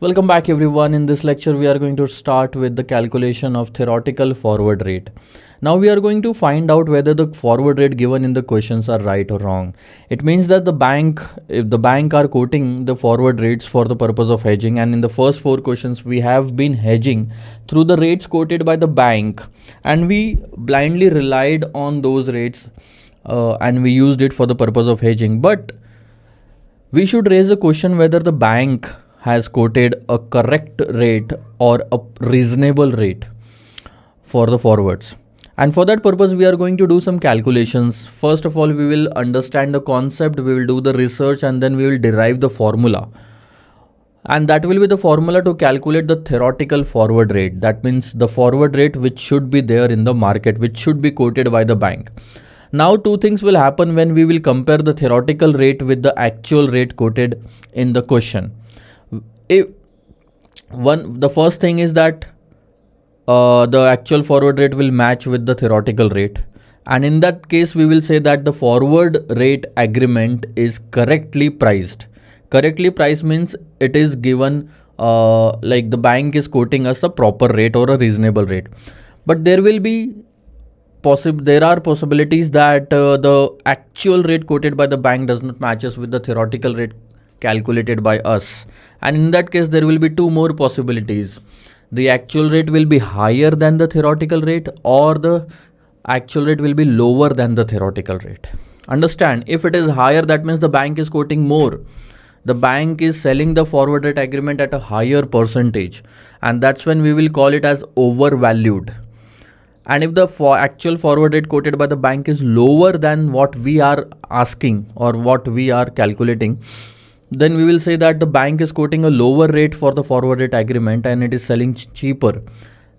Welcome back everyone. In this lecture we are going to start with the calculation of theoretical forward rate. Now we are going to find out whether the forward rate given in the questions are right or wrong. It means that if the bank are quoting the forward rates for the purpose of hedging, and in the first 4 questions we have been hedging through the rates quoted by the bank, and we blindly relied on those rates and we used it for the purpose of hedging. But we should raise a question whether the bank has quoted a correct rate or a reasonable rate for the forwards. And for that purpose, we are going to do some calculations. First of all, we will understand the concept, we will do the research, and then we will derive the formula. And that will be the formula to calculate the theoretical forward rate. That means the forward rate which should be there in the market, which should be quoted by the bank. Now, two things will happen when we will compare the theoretical rate with the actual rate quoted in the question. The first thing is that the actual forward rate will match with the theoretical rate, and in that case we will say that the forward rate agreement is correctly priced. Correctly priced means it is given like the bank is quoting us a proper rate or a reasonable rate. But there are possibilities that the actual rate quoted by the bank does not matches with the theoretical rate calculated by us, and in that case there will be two more possibilities. The actual rate will be higher than the theoretical rate, or the actual rate will be lower than the theoretical rate. Understand, if it is higher, that means the bank is quoting more. The bank is selling the forward rate agreement at a higher percentage, and that's when we will call it as overvalued. And if the actual forward rate quoted by the bank is lower than what we are asking or what we are calculating, then we will say that the bank is quoting a lower rate for the forward rate agreement and it is selling cheaper.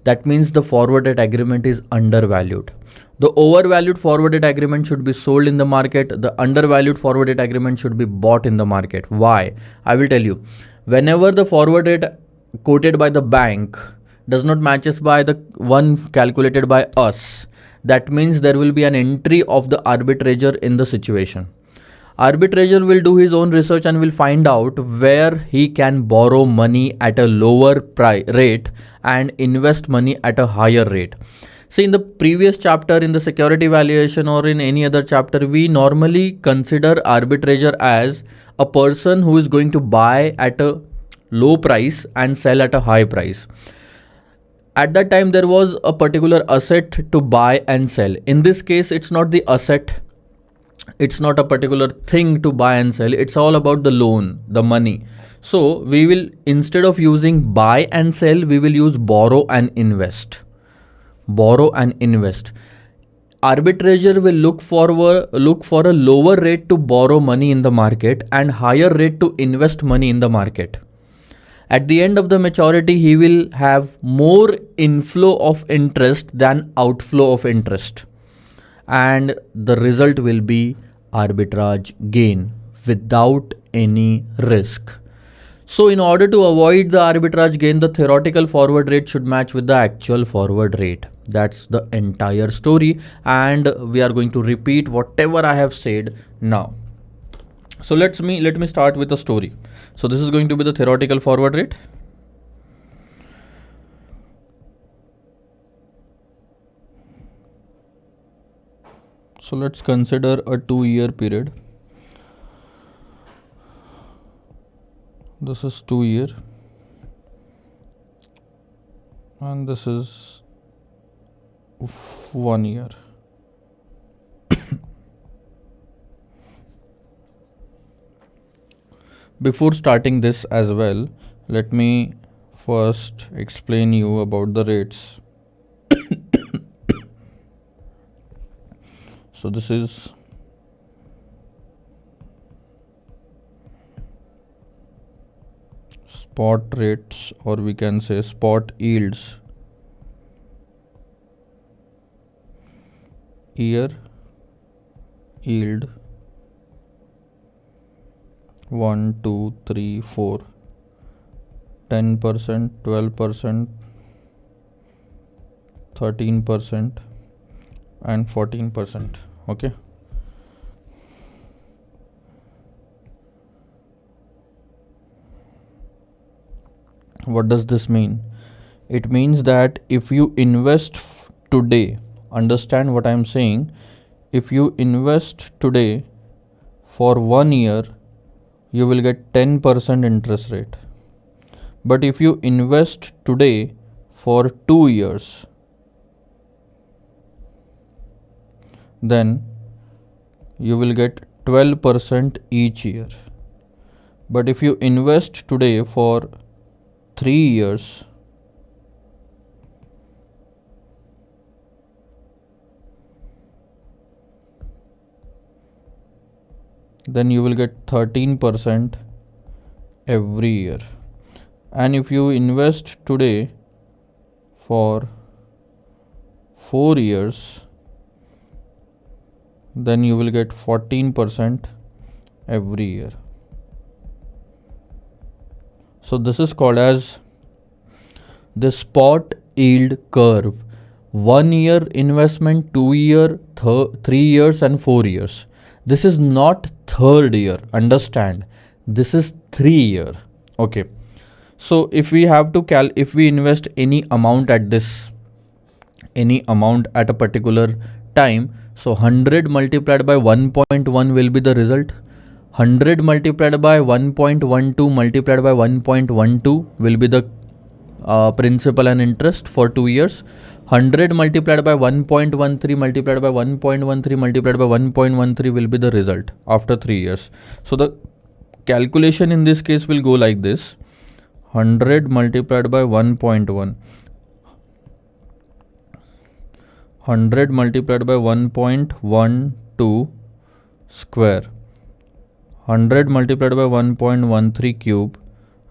That means the forward rate agreement is undervalued. The overvalued forward rate agreement should be sold in the market. The undervalued forward rate agreement should be bought in the market. Why? I will tell you. Whenever the forward rate quoted by the bank does not matches by the one calculated by us, that means there will be an entry of the arbitrager in the situation. Arbitrager will do his own research and will find out where he can borrow money at a lower rate and invest money at a higher rate. See, in the previous chapter, in the security valuation or in any other chapter, we normally consider arbitrager as a person who is going to buy at a low price and sell at a high price. At that time, there was a particular asset to buy and sell. In this case, it's not the asset. It's not a particular thing to buy and sell. It's all about the loan, the money. So we will, instead of using buy and sell, we will use borrow and invest. Borrow and invest. Arbitrager will look for a lower rate to borrow money in the market and higher rate to invest money in the market. At the end of the maturity, he will have more inflow of interest than outflow of interest. And the result will be arbitrage gain without any risk. So in order to avoid the arbitrage gain, the theoretical forward rate should match with the actual forward rate. That's the entire story, and we are going to repeat whatever I have said now. So let me start with the story. So this is going to be the theoretical forward rate. So let's consider a 2-year period. This is 2 year and this is 1 year. Before starting this as well, let me first explain you about the rates. So this is spot rates, or we can say spot yields. Year yield 1, 2, 3, 4, 10%, 12%, 13% and 14%. Okay. What does this mean? It means that if you invest today, understand what I am saying. If you invest today for 1 year, you will get 10% interest rate. But if you invest today for 2 years, then you will get 12% each year. But if you invest today for 3 years, then you will get 13% every year. And if you invest today for 4 years, then you will get 14% every year. So this is called as the spot yield curve. 1 year investment, 2 year, 3 years and 4 years. This is not third year, understand. This is 3 year. Okay. So if we have to if we invest any amount at a particular time, so 100 multiplied by 1.1 will be the result. 100 multiplied by 1.12 multiplied by 1.12 will be the principal and interest for 2 years. 100 multiplied by 1.13 multiplied by 1.13 multiplied by 1.13 will be the result after 3 years. So the calculation in this case will go like this: 100 multiplied by 1.1, 100 multiplied by 1.12 square, 100 multiplied by 1.13 cube,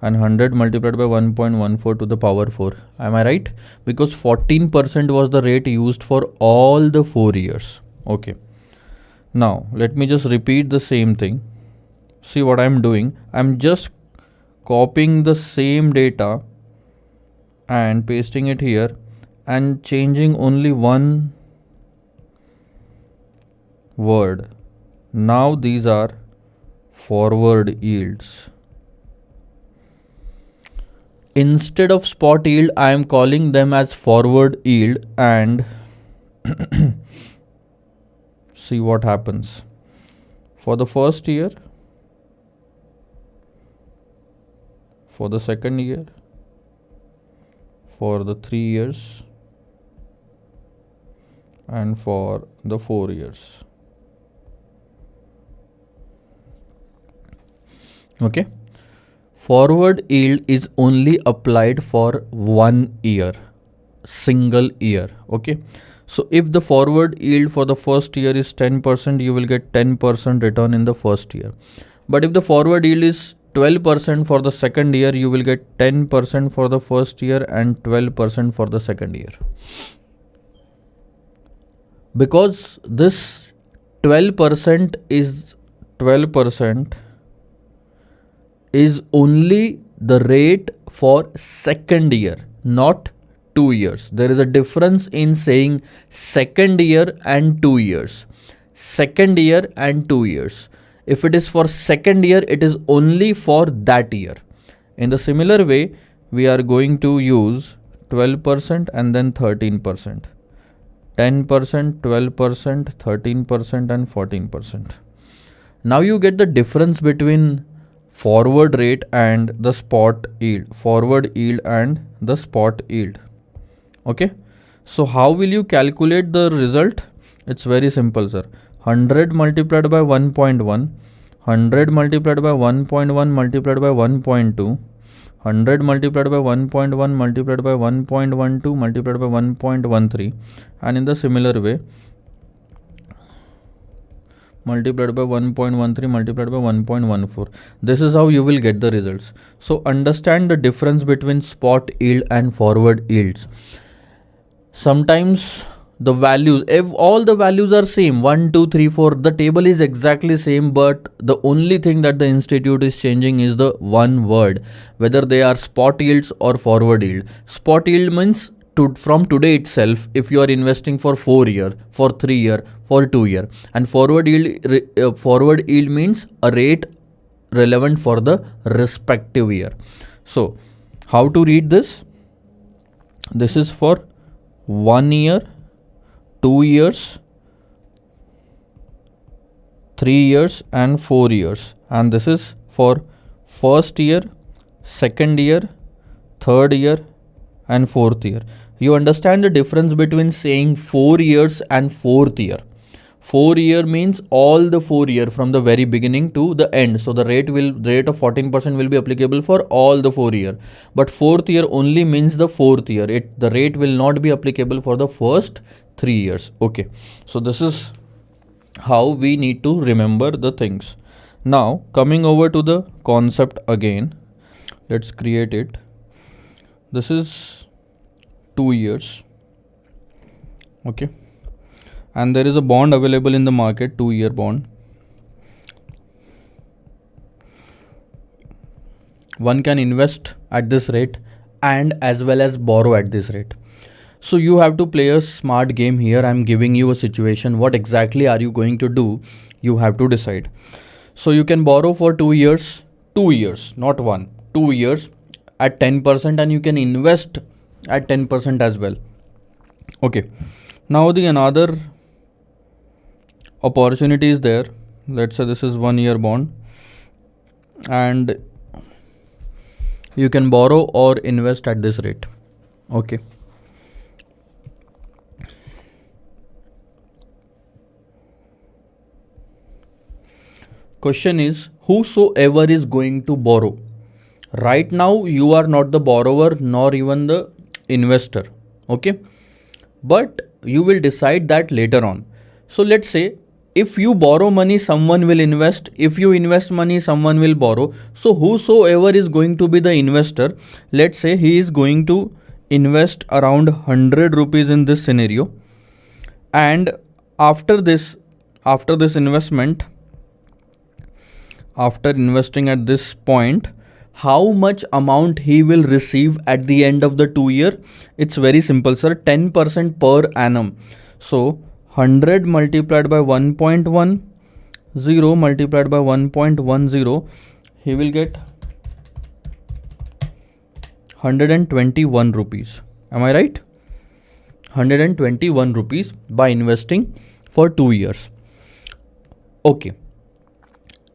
and 100 multiplied by 1.14 to the power 4. Am I right? Because 14% was the rate used for all the 4 years. Okay. Now, let me just repeat the same thing. See what I'm doing. I'm just copying the same data and pasting it here and changing only one word. Now these are forward yields. Instead of spot yield, I am calling them as forward yield, and see what happens. For the first year, for the second year, for the 3 years, and for the 4 years. Okay. Forward yield is only applied for 1 year, single year. Okay. So if the forward yield for the first year is 10%, you will get 10% return in the first year. But if the forward yield is 12% for the second year, you will get 10% for the first year and 12% for the second year. Because this 12% is only the rate for second year, not 2 years. There is a difference in saying second year and 2 years. Second year and 2 years. If it is for second year, it is only for that year. In the similar way, we are going to use 12% and then 13%. 10%, 12%, 13% and 14%. Now you get the difference between forward rate and the spot yield. Forward yield and the spot yield. Okay. So how will you calculate the result? It's very simple, sir. 100 multiplied by 1.1, 100 multiplied by 1.1 multiplied by 1.2, 100 multiplied by 1.1 multiplied by 1.12 multiplied by 1.13, and in the similar way multiplied by 1.13 multiplied by 1.14. This is how you will get the results. So understand the difference between spot yield and forward yields. Sometimes the values, if all the values are same, 1, 2, 3, 4, the table is exactly same, but the only thing that the institute is changing is the one word, whether they are spot yields or forward yield. Spot yield means from today itself, if you are investing for 4 year, for 3 year, for 2 year, and forward yield means a rate relevant for the respective year. So How to read this? This is for 1 year, 2 years, 3 years and 4 years, and this is for first year, second year, third year and fourth year. You understand the difference between saying 4 years and fourth year? 4 year means all the 4 year from the very beginning to the end. So the rate of 14% will be applicable for all the 4 year. But fourth year only means the fourth year. The rate will not be applicable for the first 3 years. Okay. So this is how we need to remember the things. Now coming over to the concept again. Let's create it. This is 2 years. Okay. And there is a bond available in the market, 2-year bond. One can invest at this rate and as well as borrow at this rate. So you have to play a smart game here. I'm giving you a situation. What exactly are you going to do? You have to decide. So you can borrow for 2 years, not 1, 2 years at 10%, and you can invest at 10% as well. Okay. Now the another opportunity is there. Let's say this is 1 year bond and you can borrow or invest at this rate. Okay. Question is, whosoever is going to borrow. Right now you are not the borrower nor even the investor. Okay. But you will decide that later on. So let's say if you borrow money, someone will invest. If you invest money, someone will borrow. So whosoever is going to be the investor, let's say he is going to invest around 100 rupees in this scenario. And after investment, after investing at this point, how much amount he will receive at the end of the 2 year? It's very simple, sir. 10% per annum. So 100 multiplied by 1.10 multiplied by 1.10, he will get 121 rupees. Am I right? 121 rupees by investing for 2 years. Okay.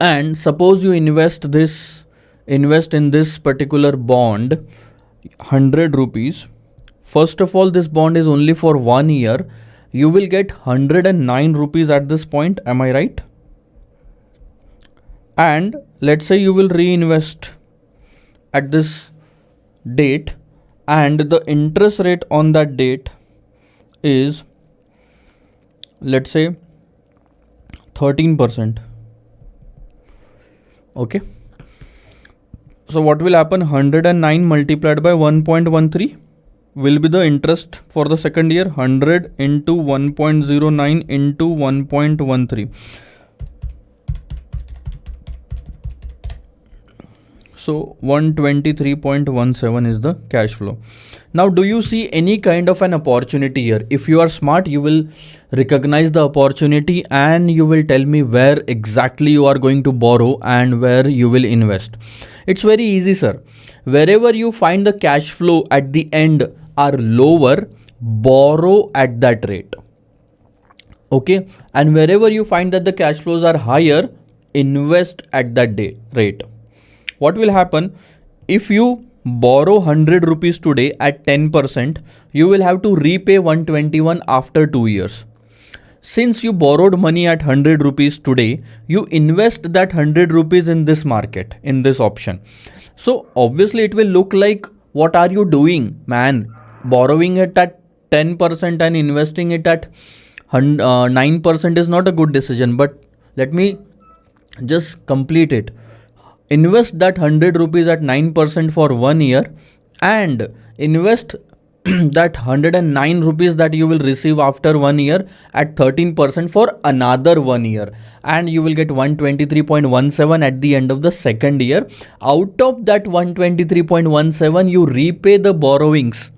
And suppose you invest in this particular bond 100 rupees. First of all, this bond is only for 1 year. You will get 109 rupees at this point. Am I right? And let's say you will reinvest at this date and the interest rate on that date is, let's say, 13%. Okay. So what will happen? 109 multiplied by 1.13 will be the interest for the second year. 100 into 1.09 into 1.13. So 123.17 is the cash flow. Now, do you see any kind of an opportunity here? If you are smart, you will recognize the opportunity and you will tell me where exactly you are going to borrow and where you will invest. It's very easy, sir. Wherever you find the cash flow at the end are lower, borrow at that rate. Okay. And wherever you find that the cash flows are higher, invest at that rate. What will happen? If you borrow 100 rupees today at 10%, you will have to repay 121 after 2 years. Since you borrowed money at 100 rupees today, you invest that 100 rupees in this market, in this option. So obviously it will look like, what are you doing, man? Borrowing it at 10% and investing it at 9% is not a good decision. But let me just complete it. Invest that 100 rupees at 9% for 1 year and invest that 109 rupees that you will receive after 1 year at 13% for another 1 year, and you will get 123.17 at the end of the second year. Out of that 123.17, you repay the borrowings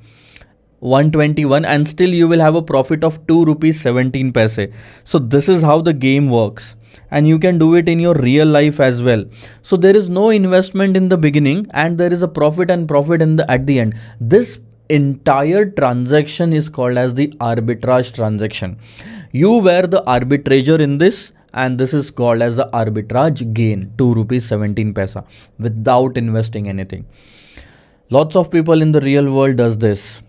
121, and still you will have a profit of 2 rupees 17 paise. So this is how the game works, and you can do it in your real life as well. So there is no investment in the beginning, and there is a profit and profit in the at the end. This entire transaction is called as the arbitrage transaction. You were the arbitrager in this, and this is called as the arbitrage gain, 2 rupees 17 paisa, without investing anything. Lots of people in the real world does this.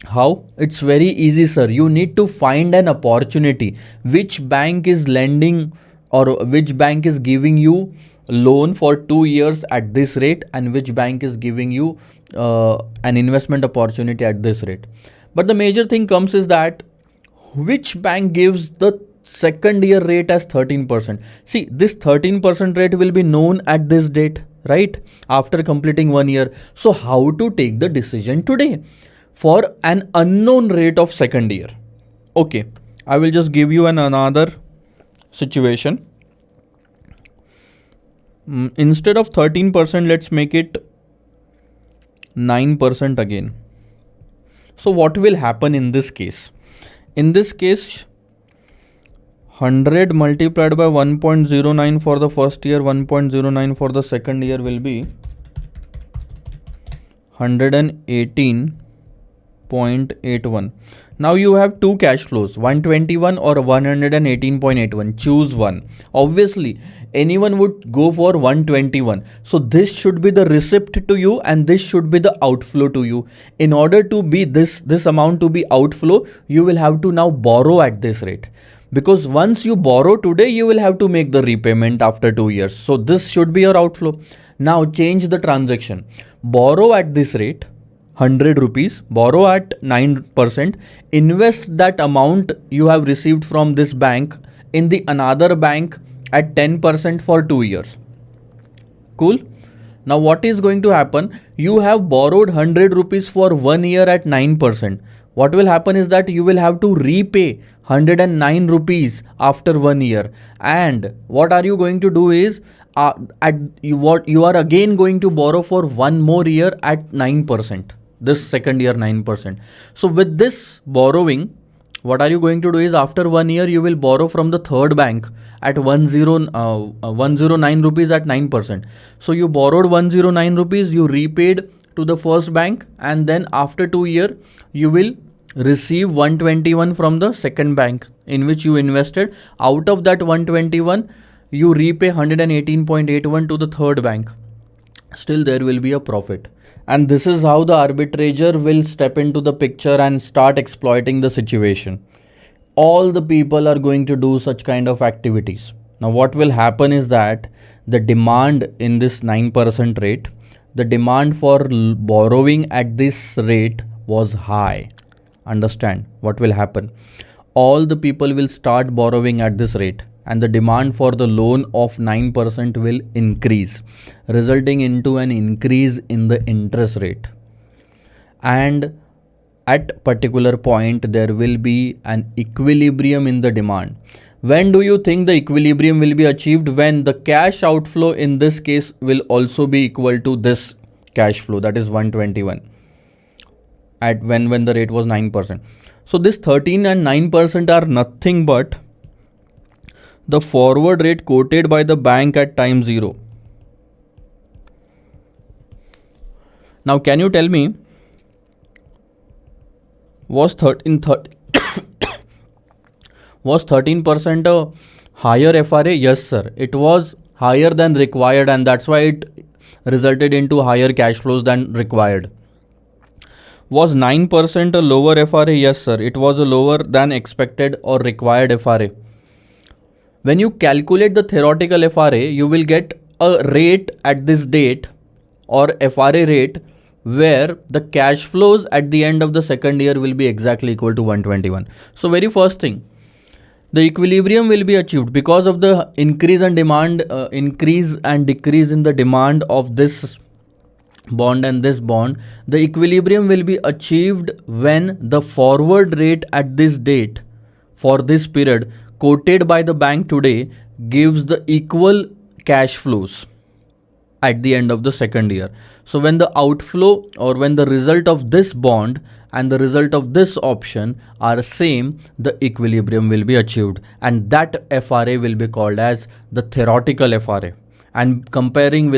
How? It's very easy, sir. You need to find an opportunity. Which bank is lending, or which bank is giving you loan for 2 years at this rate, and which bank is giving you an investment opportunity at this rate. But the major thing comes is that which bank gives the second year rate as 13%. See, this 13% rate will be known at this date, right? After completing 1 year. So how to take the decision today for an unknown rate of second year? Okay, I will just give you another situation. Instead of 13%, let's make it 9% again. So what will happen in this case? In this case, 100 multiplied by 1.09 for the first year, 1.09 for the second year will be 118.81. Now you have two cash flows, 121 or 118.81. Choose one. Obviously, anyone would go for 121. So this should be the receipt to you, and this should be the outflow to you. In order to be this amount to be outflow, you will have to now borrow at this rate. Because once you borrow today, you will have to make the repayment after 2 years. So this should be your outflow. Now change the transaction. Borrow at this rate, 100 rupees, borrow at 9%, invest that amount you have received from this bank in the another bank at 10% for 2 years. Cool. Now what is going to happen? You have borrowed 100 rupees for 1 year at 9%. What will happen is that you will have to repay 109 rupees after 1 year. And what are you going to do is, you are again going to borrow for 1 more year at 9%. This second year 9%. So with this borrowing, what are you going to do is, after 1 year you will borrow from the third bank at 109 rupees at 9%. So you borrowed 109 rupees, you repaid to the first bank, and then after 2 years you will receive 121 from the second bank in which you invested. Out of that 121, you repay 118.81 to the third bank. Still there will be a profit. And this is how the arbitrager will step into the picture and start exploiting the situation. All the people are going to do such kind of activities. Now what will happen is that the demand in this 9% rate, the demand for borrowing at this rate was high. Understand what will happen? All the people will start borrowing at this rate, and the demand for the loan of 9% will increase, resulting into an increase in the interest rate. And at particular point, there will be an equilibrium in the demand. When do you think the equilibrium will be achieved? When the cash outflow in this case will also be equal to this cash flow, that is 121, at when the rate was 9%. So this 13 and 9% are nothing but the forward rate quoted by the bank at time 0. Now can you tell me, was 13% a higher FRA? Yes sir, it was higher than required, and that's why it resulted into higher cash flows than required. Was 9% a lower FRA? Yes sir, it was a lower than expected or required FRA. When you calculate the theoretical FRA, you will get a rate at this date, or FRA rate, where the cash flows at the end of the second year will be exactly equal to 121. So very first thing, the equilibrium will be achieved because of the increase and decrease in the demand of this bond and this bond. The equilibrium will be achieved when the forward rate at this date for this period quoted by the bank today gives the equal cash flows. at the end of the second year. So when the outflow or when the result of this bond and the result of this option are same, the equilibrium will be achieved, and that FRA will be called as the theoretical FRA. And comparing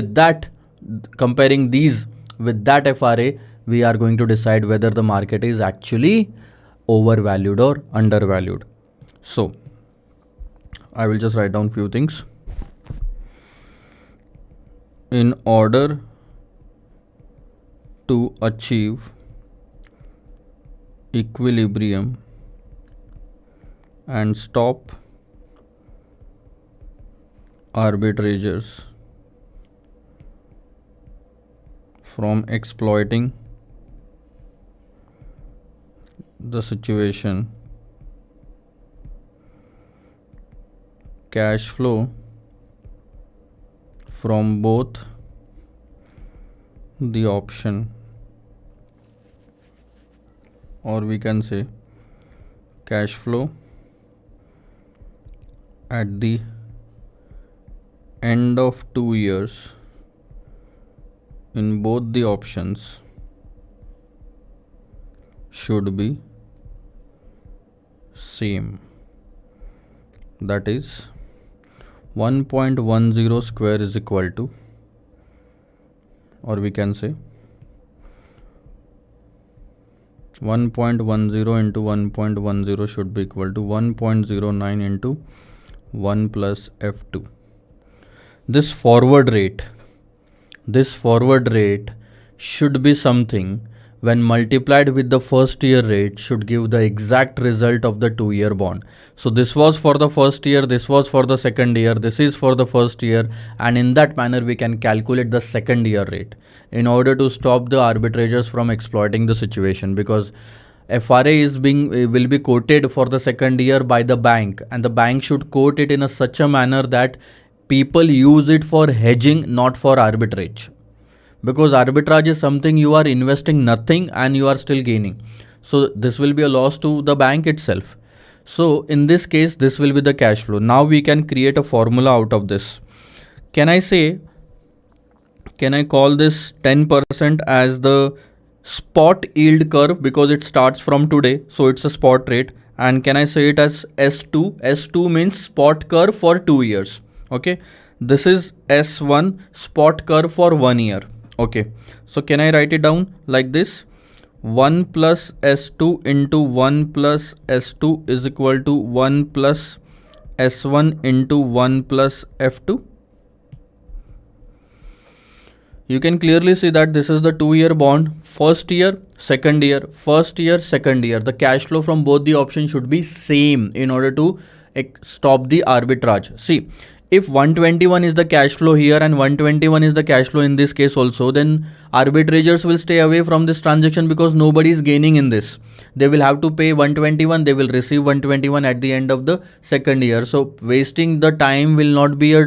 these with that FRA, we are going to decide whether the market is actually overvalued or undervalued. So I will just write down few things. In order to achieve equilibrium and stop arbitrageurs from exploiting the situation, cash flow from both the option, or we can say cash flow at the end of 2 years in both the options should be same. That is 1.10 square is equal to, or we can say 1.10 into 1.10 should be equal to 1.09 into 1 plus F2. This forward rate should be something when multiplied with the first year rate should give the exact result of the 2-year bond. So this was for the first year, this was for the second year, this is for the first year, and in that manner we can calculate the second year rate in order to stop the arbitrageurs from exploiting the situation, because FRA will be quoted for the second year by the bank, and the bank should quote it in such a manner that people use it for hedging, not for arbitrage. Because arbitrage is something you are investing nothing and you are still gaining. So this will be a loss to the bank itself. So in this case, this will be the cash flow. Now we can create a formula out of this. Can I call this 10% as the spot yield curve, because it starts from today, so it's a spot rate. And can I say it as S2? S2 means spot curve for 2 years. Okay, this is S1 spot curve for 1 year. Okay, so can I write it down like this? 1 plus S2 into 1 plus S2 is equal to 1 plus S1 into 1 plus F2. You can clearly see that this is the 2-year bond, first year, second year, first year, second year. The cash flow from both the options should be same in order to stop the arbitrage. See, if 121 is the cash flow here and 121 is the cash flow in this case also, then arbitrageurs will stay away from this transaction because nobody is gaining in this. They will have to pay 121, they will receive 121 at the end of the second year. So wasting the time will not be a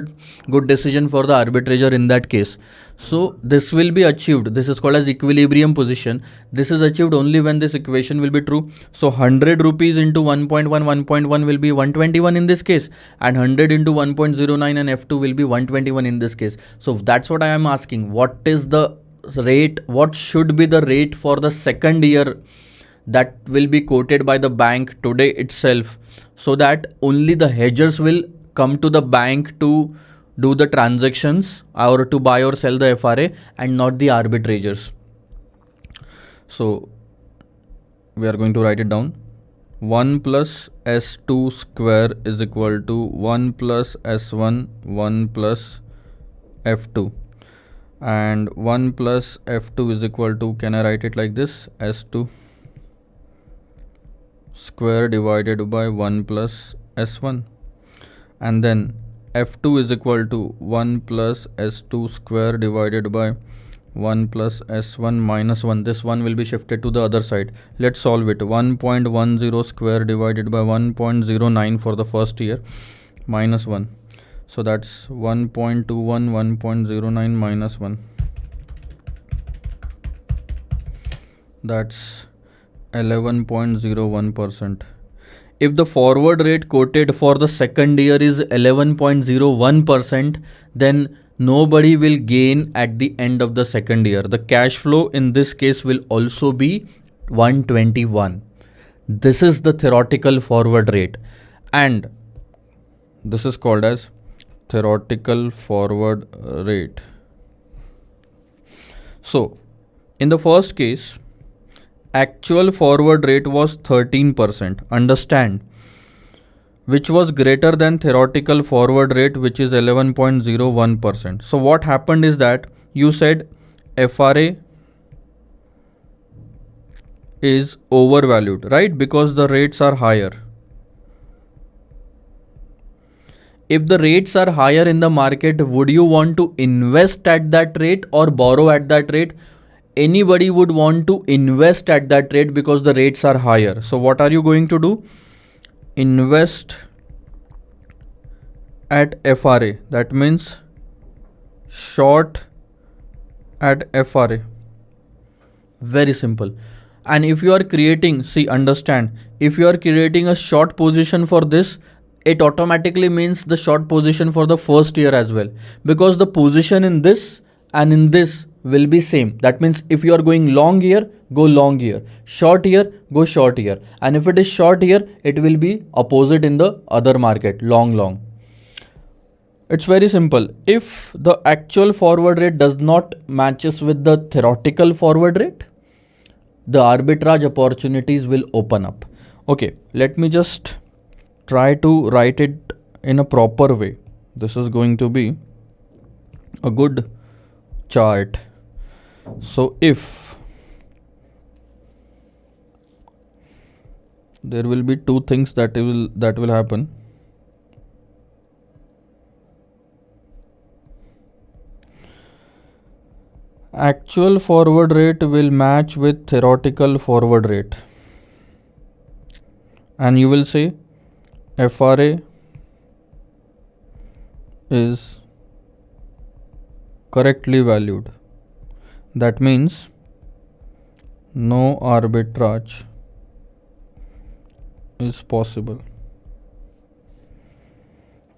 good decision for the arbitrager in that case. So this will be achieved. This is called as equilibrium position. This is achieved only when this equation will be true. So 100 rupees into 1.1 will be 121 in this case, and 100 into 1.09 and F2 will be 121 in this case. So that's what I am asking. What is the rate? What should be the rate for the second year that will be quoted by the bank today itself, so that only the hedgers will come to the bank to do the transactions or to buy or sell the FRA, and not the arbitrageurs. So we are going to write it down. 1 plus S2 square is equal to 1 plus S1 1 plus F2, and 1 plus F2 is equal to, can I write it like this, S2 square divided by 1 plus S1, and then F2 is equal to 1 plus S2 square divided by 1 plus S1 minus 1. This 1 will be shifted to the other side. Let's solve it. 1.10 square divided by 1.09 for the first year minus 1. So that's 1.21, 1.09 minus 1. That's 11.01%. If the forward rate quoted for the second year is 11.01%, then nobody will gain at the end of the second year. The cash flow in this case will also be 121. This is the theoretical forward rate, and this is called as theoretical forward rate. So in the first case, actual forward rate was 13%. Understand, which was greater than theoretical forward rate, which is 11.01%. So what happened is that you said FRA is overvalued, right? Because the rates are higher. If the rates are higher in the market, would you want to invest at that rate or borrow at that rate? Anybody would want to invest at that rate because the rates are higher. So what are you going to do? Invest at FRA. That means short at FRA. Very simple. And if you are creating, see, understand, if you are creating a short position for this, it automatically means the short position for the first year as well, because the position in this and in this will be same. That means if you are going long year, go long year, short year, go short year, and if it is short year, it will be opposite in the other market, long. It's very simple. If the actual forward rate does not matches with the theoretical forward rate, the arbitrage opportunities will open up. Okay, let me just try to write it in a proper way. This is going to be a good chart. So if there will be two things that will happen. Actual forward rate will match with theoretical forward rate, and you will say FRA is correctly valued. That means no arbitrage is possible.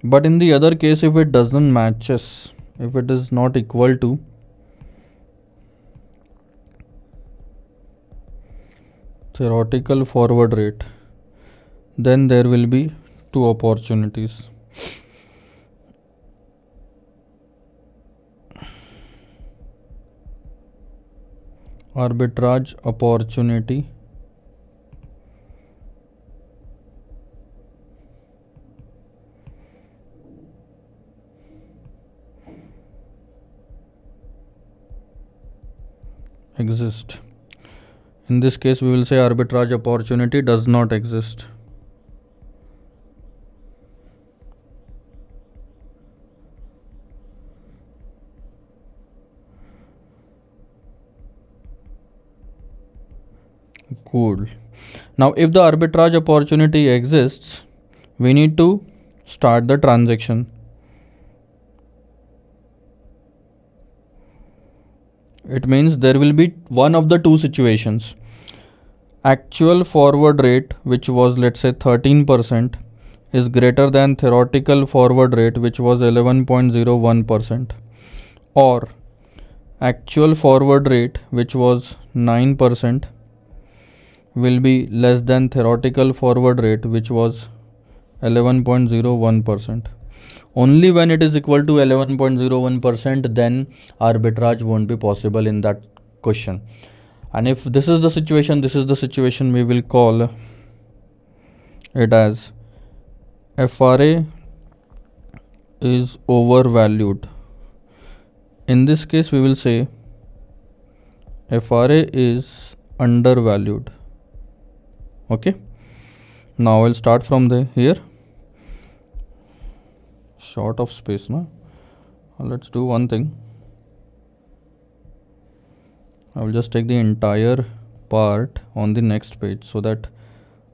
But in the other case, if it doesn't matches, if it is not equal to theoretical forward rate, then there will be two opportunities. Arbitrage opportunity exist. In this case, we will say arbitrage opportunity does not exist. Cool. Now, if the arbitrage opportunity exists, we need to start the transaction. It means there will be one of the two situations. Actual forward rate, which was, let's say, 13%, is greater than theoretical forward rate, which was 11.01%, or actual forward rate, which was 9%, will be less than theoretical forward rate, which was 11.01%. Only when it is equal to 11.01%, then arbitrage won't be possible in that question. And if this is the situation, we will call it as FRA is overvalued. In this case, we will say FRA is undervalued. Okay. Now I'll start from here. Short of space, now let's do one thing. I will just take the entire part on the next page so that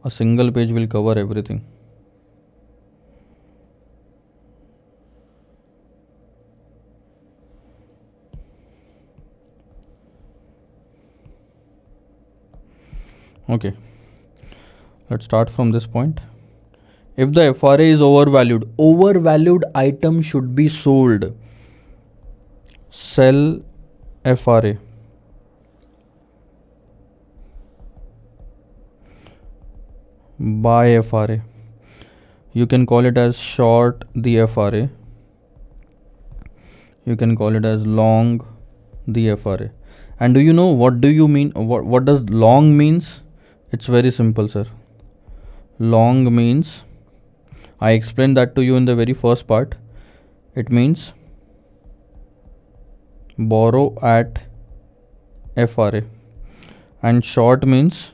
a single page will cover everything. Okay, let's start from this point. If the FRA is overvalued item should be sold. sell FRA, buy FRA. You can call it as short the FRA. You can call it as long the FRA. And do you know what do you mean? What does long means? It's very simple, sir. Long means, I explained that to you in the very first part. It means borrow at FRA, and short means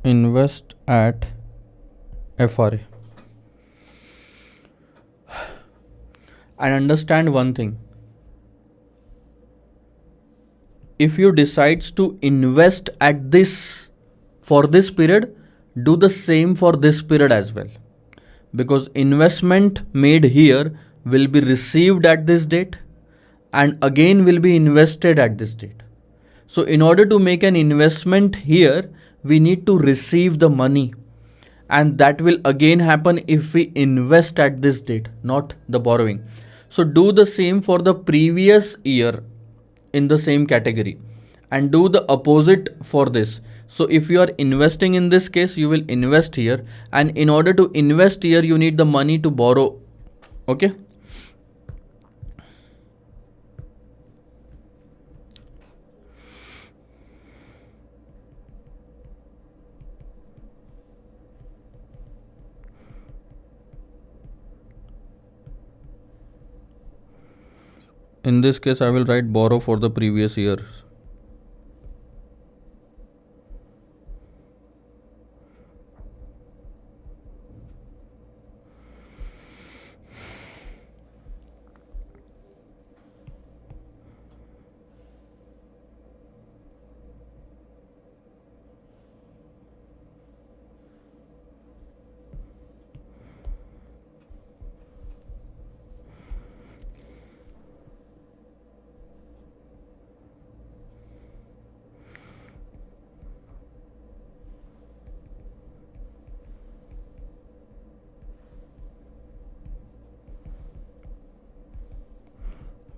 invest at FRA. And understand one thing, if you decides to invest at this for this period, do the same for this period as well, because investment made here will be received at this date and again will be invested at this date. So in order to make an investment here, we need to receive the money, and that will again happen if we invest at this date, not the borrowing. So do the same for the previous year in the same category and do the opposite for this. So if you are investing in this case, you will invest here, and in order to invest here, you need the money to borrow. Okay. In this case, I will write borrow for the previous year.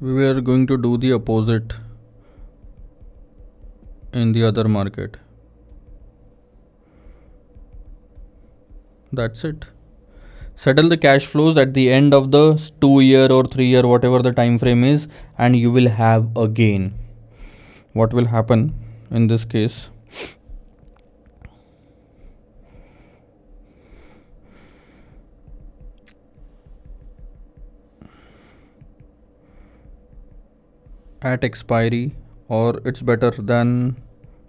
We were going to do the opposite in the other market. That's it. Settle the cash flows at the end of the 2-year or 3-year, whatever the time frame is, and you will have a gain. What will happen in this case? At expiry, or it's better than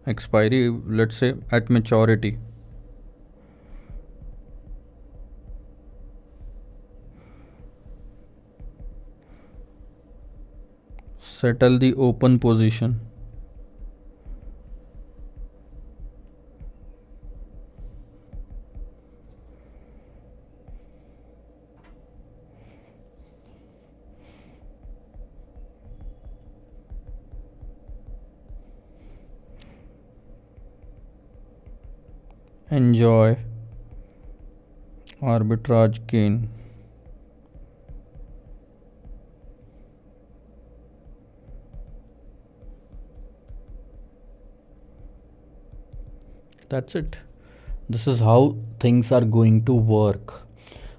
expiry, let's say at maturity, settle the open position. Enjoy arbitrage gain. That's it. This is how things are going to work.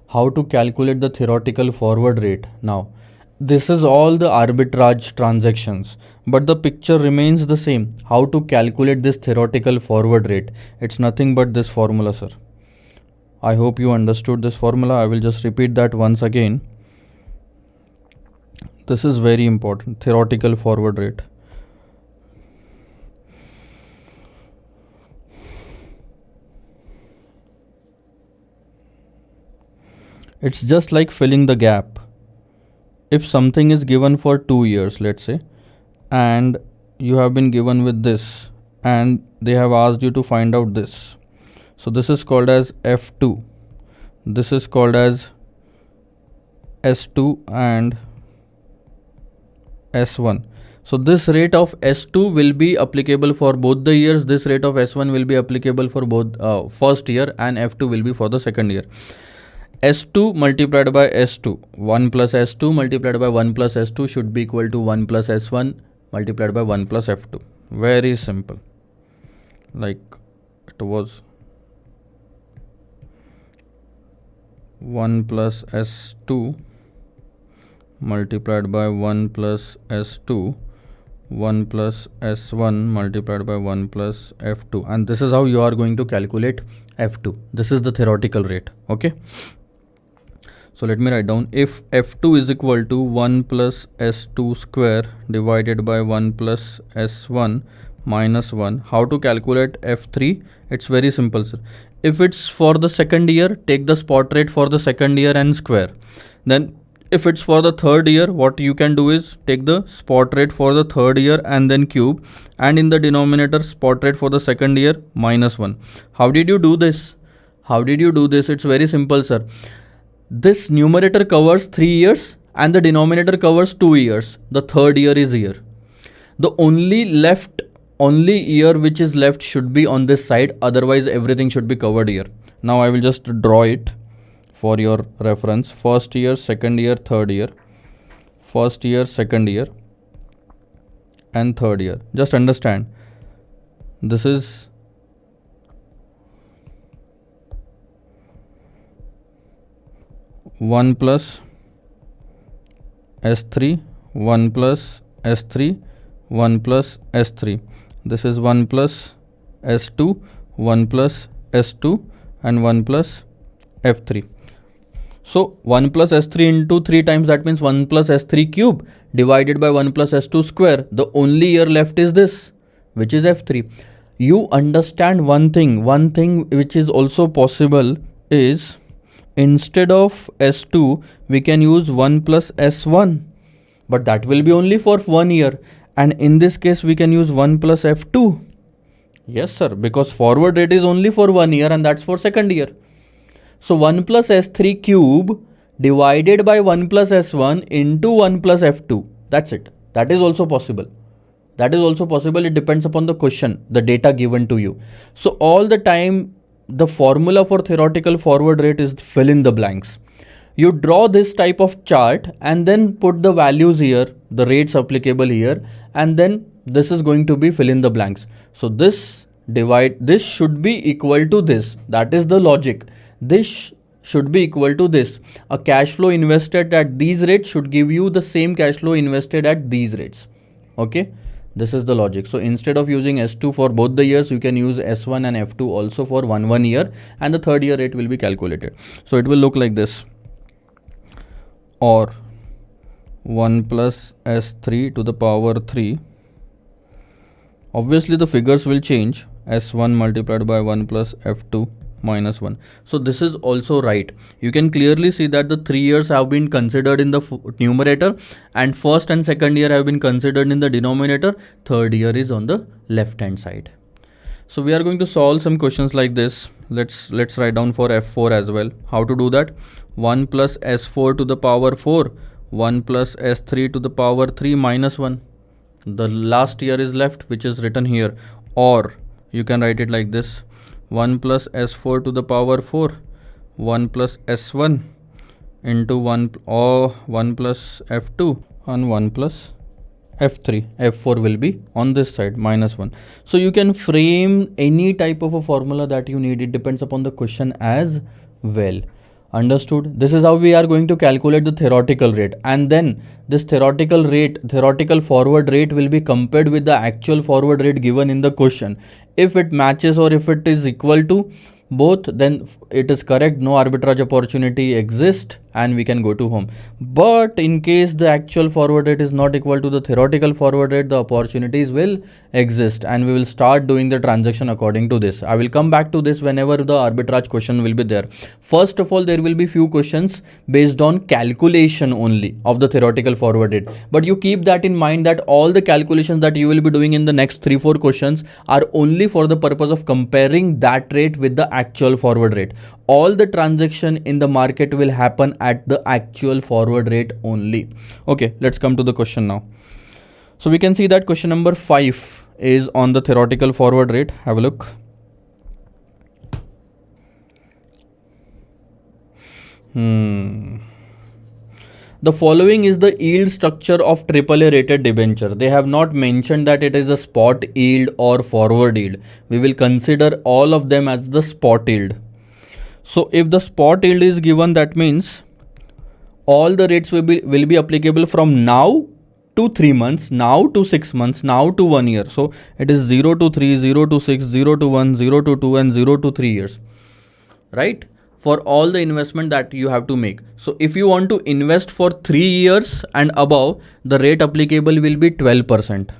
How to calculate the theoretical forward rate. Now, this is all the arbitrage transactions, but the picture remains the same. How to calculate this theoretical forward rate? It's nothing but this formula, sir. I hope you understood this formula. I will just repeat that once again. This is very important. Theoretical forward rate. It's just like filling the gap. If something is given for 2 years, let's say, and you have been given with this, and they have asked you to find out this. So this is called as F2. This is called as S2 and S1. So this rate of S2 will be applicable for both the years. This rate of S1 will be applicable for both first year, and F2 will be for the second year. S2 multiplied by S2, 1 plus S2 multiplied by 1 plus S2 should be equal to 1 plus S1 multiplied by 1 plus F2. Very simple. Like it was 1 plus S2 multiplied by 1 plus S2, 1 plus S1 multiplied by 1 plus F2, and this is how you are going to calculate F2. This is the theoretical rate. Okay, so let me write down, if F2 is equal to 1 plus S2 square divided by 1 plus S1 minus 1. How to calculate F3? It's very simple, sir. If it's for the second year, take the spot rate for the second year and square. Then if it's for the third year, what you can do is take the spot rate for the third year and then cube, and in the denominator spot rate for the second year minus 1. How did you do this? It's very simple, sir. This numerator covers 3 years and the denominator covers 2 years. The third year is here. The only year which is left should be on this side, otherwise everything should be covered here. Now I will just draw it for your reference. First year, second year, third year. First year, second year and third year. Just understand, this is one plus S3, 1 plus S3, 1 plus S3. This is 1 plus S2, 1 plus S2 and 1 plus F3. So 1 plus S3 into 3 times, that means 1 plus S3 cube divided by 1 plus S2 square. The only year left is this, which is F3. You understand one thing which is also possible is, instead of S2 we can use 1 plus S1, but that will be only for 1 year, and in this case we can use 1 plus F2. Yes sir, because forward rate is only for 1 year and that's for second year. So 1 plus S3 cube divided by 1 plus S1 into 1 plus F2. That's it. That is also possible. It depends upon the question, the data given to you. So all the time the formula for theoretical forward rate is fill in the blanks. You draw this type of chart and then put the values here, the rates applicable here, and then this is going to be fill in the blanks. So this should be equal to this. That is the logic. This should be equal to this. A cash flow invested at these rates should give you the same cash flow invested at these rates. Okay. This is the logic. So instead of using S2 for both the years, you can use S1 and F2 also for one year, and the third year rate will be calculated. So it will look like this, or 1 plus S3 to the power 3. Obviously the figures will change, S1 multiplied by 1 plus F2 minus 1. So this is also right. You can clearly see that the 3 years have been considered in the numerator and first and second year have been considered in the denominator. Third year is on the left hand side. So we are going to solve some questions like this. Let's write down for F4 as well. How to do that? 1 plus S4 to the power 4, 1 plus S3 to the power 3 minus 1. The last year is left, which is written here. Or you can write it like this: 1 plus S4 to the power 4, 1 plus S1 into 1 plus F2 and 1 plus F3. F4 will be on this side, minus 1. So you can frame any type of a formula that you need. It depends upon the question as well. Understood? This is how we are going to calculate the theoretical rate, and then this theoretical forward rate will be compared with the actual forward rate given in the question. If it matches or if it is equal to both, then it is correct, no arbitrage opportunity exists and we can go to home. But in case the actual forward rate is not equal to the theoretical forward rate, the opportunities will exist and we will start doing the transaction according to this. I will come back to this whenever the arbitrage question will be there. First of all, there will be few questions based on calculation only of the theoretical forward rate, but you keep that in mind that all the calculations that you will be doing in the next 3-4 questions are only for the purpose of comparing that rate with the actual forward rate. All the transaction in the market will happen at the actual forward rate only. Okay, let's come to the question now. So we can see that question number 5 is on the theoretical forward rate. Have a look. Hmm. The following is the yield structure of AAA rated debenture. They have not mentioned that it is a spot yield or forward yield. We will consider all of them as the spot yield. So if the spot yield is given, that means all the rates will be applicable from now to 3 months, now to 6 months, now to 1 year. So it is 0 to 3, 0 to 6, 0 to 1, 0 to 2 and 0 to 3 years. Right? For all the investment that you have to make. So if you want to invest for 3 years and above, the rate applicable will be 12%.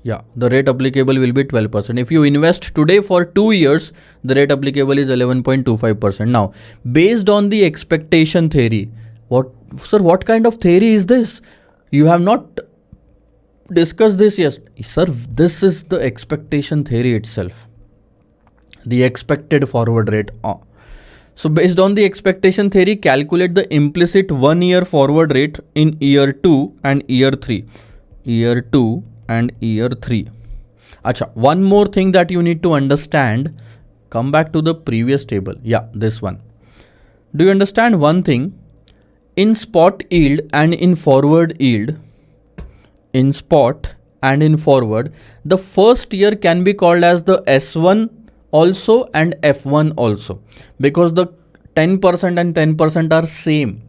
Yeah, the rate applicable will be 12%. If you invest today for 2 years, the rate applicable is 11.25%. Now, based on the expectation theory, what kind of theory is this? You have not discussed this yet. Sir, this is the expectation theory itself. The expected forward rate. So based on the expectation theory, calculate the implicit 1 year forward rate in year 2 and year 3. Year 2 and year 3. Acha, one more thing that you need to understand. Come back to the previous table. Yeah, this one. Do you understand one thing? In spot yield and in forward yield, in spot and in forward, the first year can be called as the S1 also and F1 also, because the 10% and 10% are same.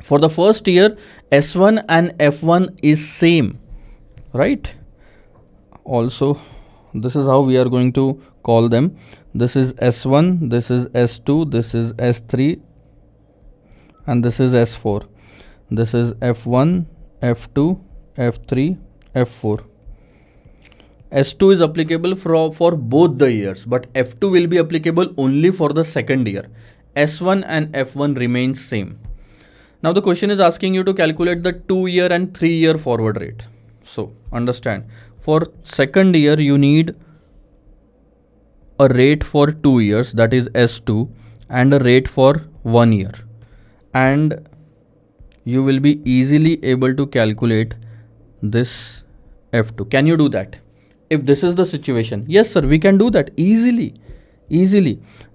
For the first year, S1 and F1 is same, right? Also, this is how we are going to call them. This is S1, this is S2, this is S3 and this is S4. This is F1, F2, F3, F4. S2 is applicable for both the years, but F2 will be applicable only for the second year. S1 and F1 remains same. Now the question is asking you to calculate the 2-year and 3-year forward rate. So understand, for second year you need a rate for 2 years, that is S2, and a rate for 1 year. And you will be easily able to calculate this F2. Can you do that? If this is the situation, yes sir, we can do that easily.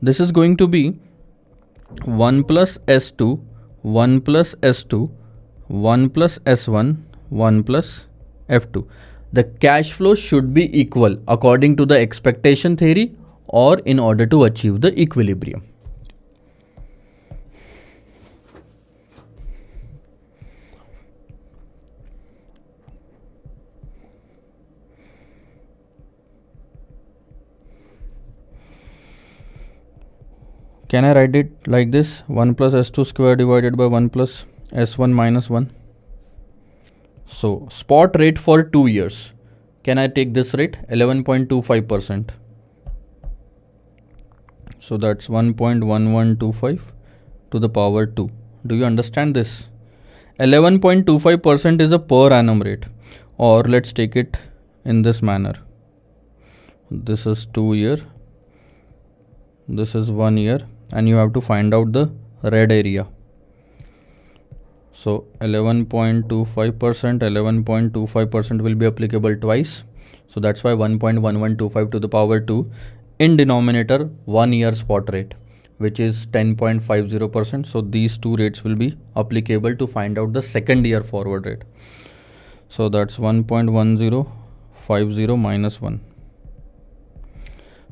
This is going to be 1 plus S2, 1 plus S2, 1 plus S1, 1 plus F2. The cash flow should be equal according to the expectation theory or in order to achieve the equilibrium. Can I write it like this? 1 plus S2 square divided by 1 plus S1 minus 1. So spot rate for 2 years. Can I take this rate? 11.25%. So that's 1.1125 to the power 2. Do you understand this? 11.25% is a per annum rate. Or let's take it in this manner. This is 2 year. This is 1 year. And you have to find out the red area. So 11.25%, 11.25% will be applicable twice. So that's why 1.1125 to the power 2 in denominator 1 year spot rate, which is 10.50%. So these two rates will be applicable to find out the second year forward rate. So that's 1.1050 minus 1.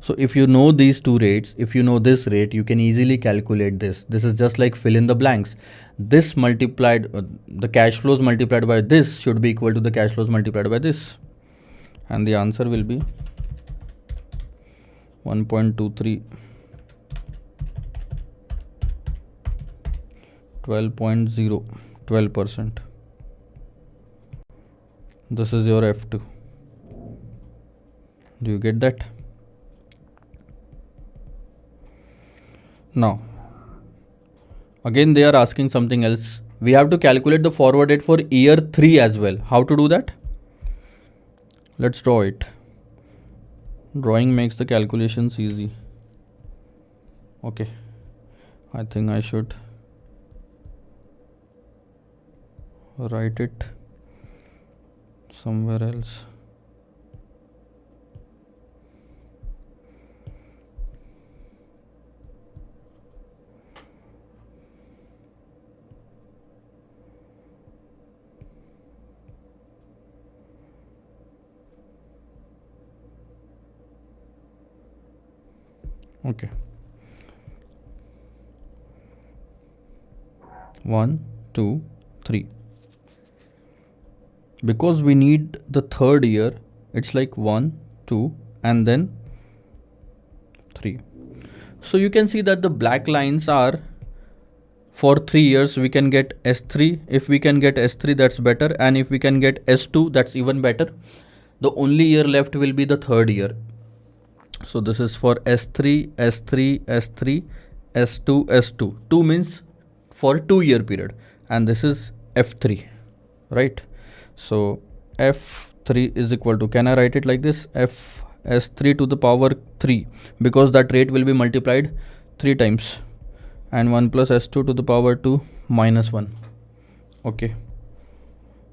So if you know these two rates, if you know this rate, you can easily calculate this. This is just like fill in the blanks. This multiplied, the cash flows multiplied by this should be equal to the cash flows multiplied by this. And the answer will be 1.23, 12%. This is your F2. Do you get that? Now, again they are asking something else. We have to calculate the forward rate for year 3 as well. How to do that? Let's draw it. Drawing makes the calculations easy. Okay, I think I should write it somewhere else. Okay. 1, 2, 3. Because we need the third year, it's like 1, 2, and then 3. So you can see that the black lines are for 3 years we can get S3. If we can get S3, that's better, and if we can get S2, that's even better. The only year left will be the third year. So this is for S3, S3, S3, S2, S2. 2 means for 2-year period, and this is F3, right? So F3 is equal to, can I write it like this? F S3 to the power 3, because that rate will be multiplied 3 times, and 1 plus S2 to the power 2 minus 1. Okay.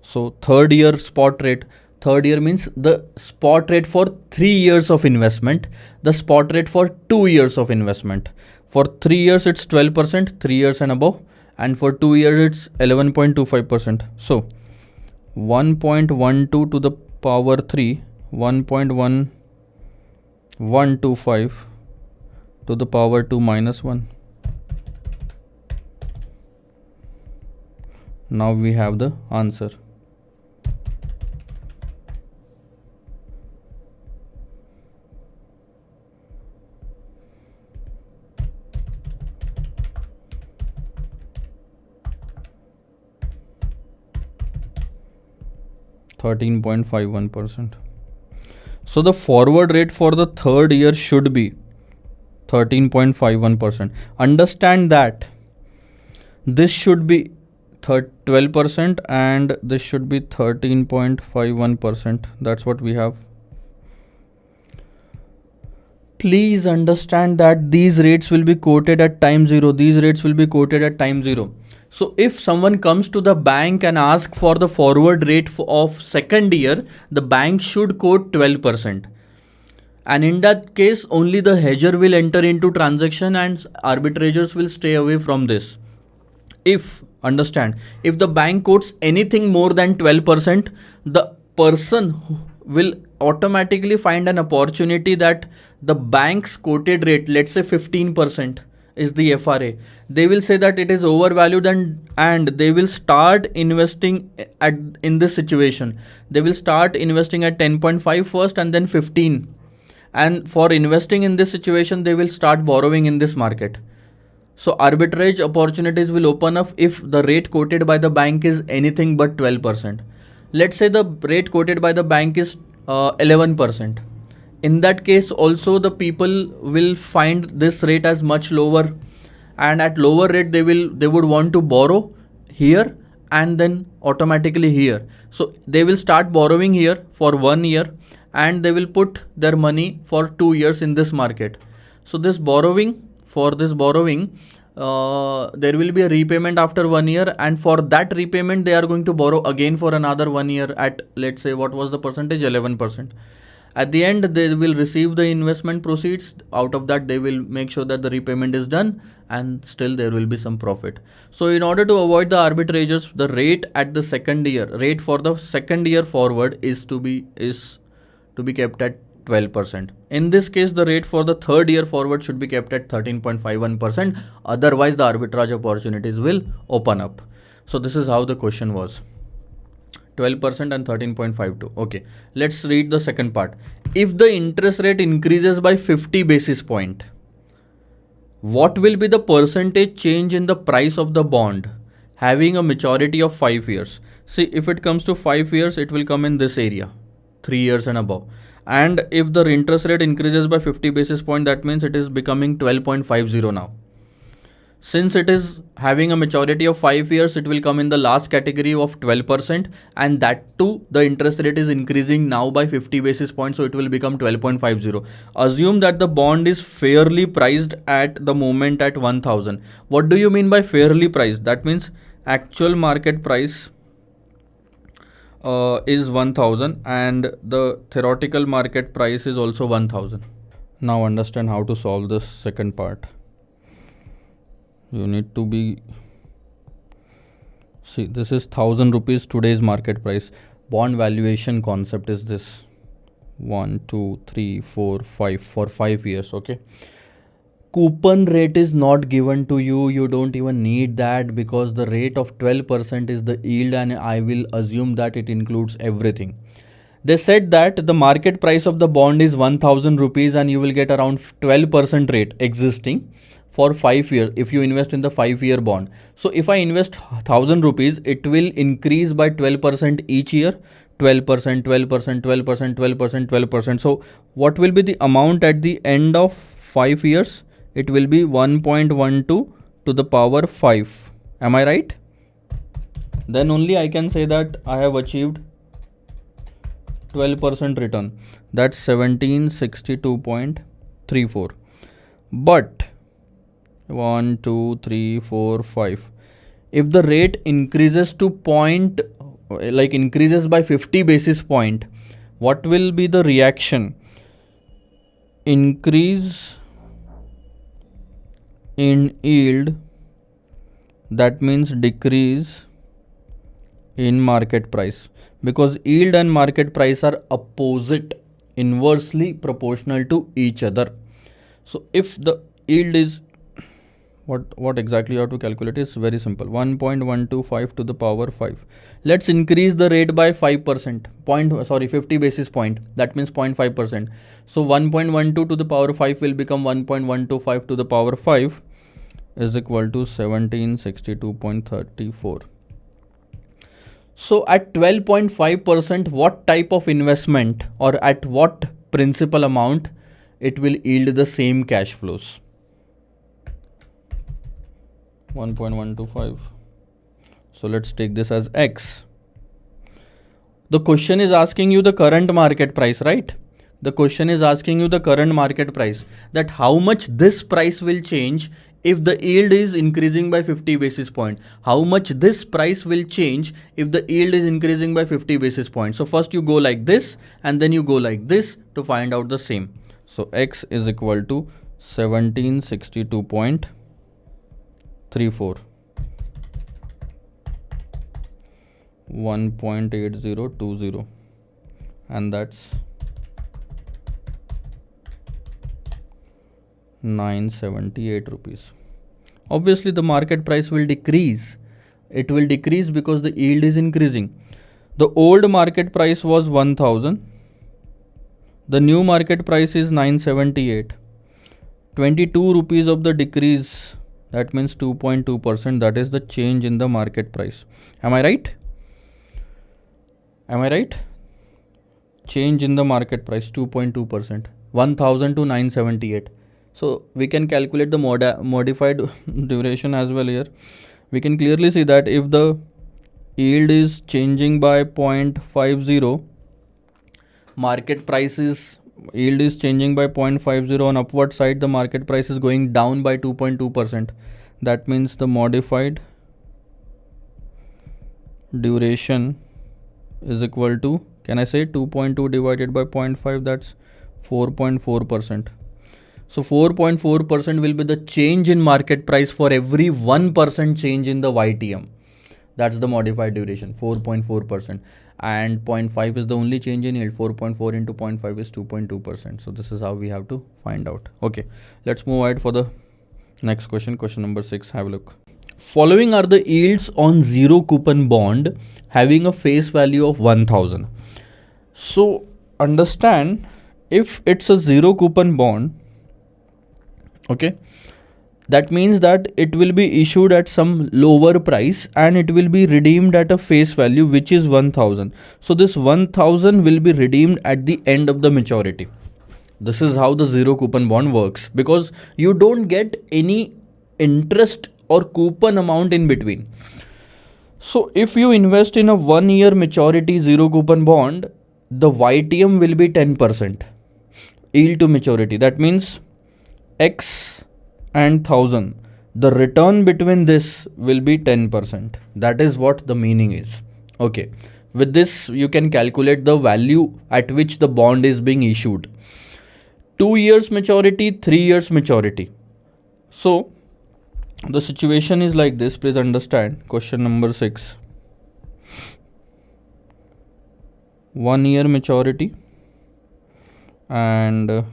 So third year spot rate. Third year means the spot rate for 3 years of investment, the spot rate for 2 years of investment. For 3 years it's 12%, 3 years and above, and for 2 years it's 11.25%. So 1.12 to the power 3, 1.1125 to the power 2 minus 1. Now we have the answer. %13.51%. So the forward rate for the third year should be 13.51%. Understand that this should be 12% and this should be 13.51%. That's what we have. Please understand that these rates will be quoted at time 0. These rates will be quoted at time 0. So if someone comes to the bank and asks for the forward rate of second year, the bank should quote 12%. And in that case, only the hedger will enter into transaction and arbitrators will stay away from this. If the bank quotes anything more than 12%, the person will automatically find an opportunity that the bank's quoted rate, let's say 15%, is the FRA. They will say that it is overvalued, and they will start investing in this situation. They will start investing at 10.5 first and then 15. And for investing in this situation, they will start borrowing in this market. So arbitrage opportunities will open up if the rate quoted by the bank is anything but 12%. Let's say the rate quoted by the bank is 11%. In that case also the people will find this rate as much lower, and at lower rate they would want to borrow here and then automatically here. So they will start borrowing here for 1 year and they will put their money for 2 years in this market. So there will be a repayment after 1 year, and for that repayment they are going to borrow again for another 1 year at, let's say, what was the percentage? 11%. At the end they will receive the investment proceeds. Out of that they will make sure that the repayment is done, and still there will be some profit. So in order to avoid the arbitrages, the rate at the second year, rate for the second year forward is to be kept at 12%. In this case, the rate for the third year forward should be kept at 13.51%. Otherwise, the arbitrage opportunities will open up. So this is how the question was. 12% and 13.52. Okay, let's read the second part. If the interest rate increases by 50 basis point, what will be the percentage change in the price of the bond having a maturity of 5 years? See, if it comes to 5 years, it will come in this area, 3 years and above. And if the interest rate increases by 50 basis point, that means it is becoming 12.50 now. Since it is having a maturity of 5 years, it will come in the last category of 12%, and that too, the interest rate is increasing now by 50 basis points, so it will become 12.50. Assume that the bond is fairly priced at the moment at 1000. What do you mean by fairly priced? That means actual market price is 1000 and the theoretical market price is also 1000. Now understand how to solve this second part. You need to see, this is 1000 rupees today's market price. Bond valuation concept is this: 1, 2, 3, 4, 5 for 5 years. Okay, coupon rate is not given to you. You don't even need that because the rate of 12% is the yield, and I will assume that it includes everything. They said that the market price of the bond is 1000 rupees and you will get around 12% rate existing for 5 years if you invest in the 5-year bond. So if I invest 1000 rupees, it will increase by 12% each year. 12%, 12%, 12%, 12%, 12%. So what will be the amount at the end of 5 years? It will be 1.12 to the power 5. Am I right? Then only I can say that I have achieved 12% return. That's 1762.34. But 1, 2, 3, 4, 5. If the rate increases to increases by 50 basis point, what will be the reaction? Increase in yield, that means decrease in market price, because yield and market price are opposite, inversely proportional to each other. So if the yield is what exactly you have to calculate is very simple. 1.125 to the power 5. Let's increase the rate by 5%. 50 basis point. That means 0.5%. So 1.12 to the power 5 will become 1.125 to the power 5 is equal to 1762.34. So at 12.5%, what type of investment or at what principal amount it will yield the same cash flows? 1.125. So let's take this as X. The question is asking you the current market price, right? The question is asking you the current market price, that how much this price will change if the yield is increasing by 50 basis point. How much this price will change if the yield is increasing by 50 basis points. So first you go like this and then you go like this to find out the same. So X is equal to 1762.34. 1.8020, and that's 978 rupees. Obviously the market price will decrease. It will decrease because the yield is increasing. The old market price was 1000. The new market price is 978. 22 rupees of the decrease, that means 2.2%. That is the change in the market price. Am I right? Am I right? Change in the market price 2.2%. 1000 to 978. So we can calculate the modified duration as well here. We can clearly see that if the yield is changing by 0.50, market prices yield is changing by 0.50 on upward side, the market price is going down by 2.2%. That means the modified duration is equal to, can I say 2.2 divided by 0.5, that's 4.4%. So 4.4% will be the change in market price for every 1% change in the YTM. That's the modified duration, 4.4%. And 0.5 is the only change in yield. 4.4 into 0.5 is 2.2%. So this is how we have to find out. Okay, let's move ahead for the next question. Question number 6, have a look. Following are the yields on zero coupon bond having a face value of 1000. So understand, if it's a zero coupon bond, okay, that means that it will be issued at some lower price and it will be redeemed at a face value which is 1000. So this 1000 will be redeemed at the end of the maturity. This is how the zero coupon bond works, because you don't get any interest or coupon amount in between. So if you invest in a 1 year maturity zero coupon bond, the YTM will be 10% yield to maturity. That means X and 1000, the return between this will be 10%. That is what the meaning is. Okay, with this you can calculate the value at which the bond is being issued. 2 years maturity, 3 years maturity. So the situation is like this, please understand. Question number 6. 1 year maturity and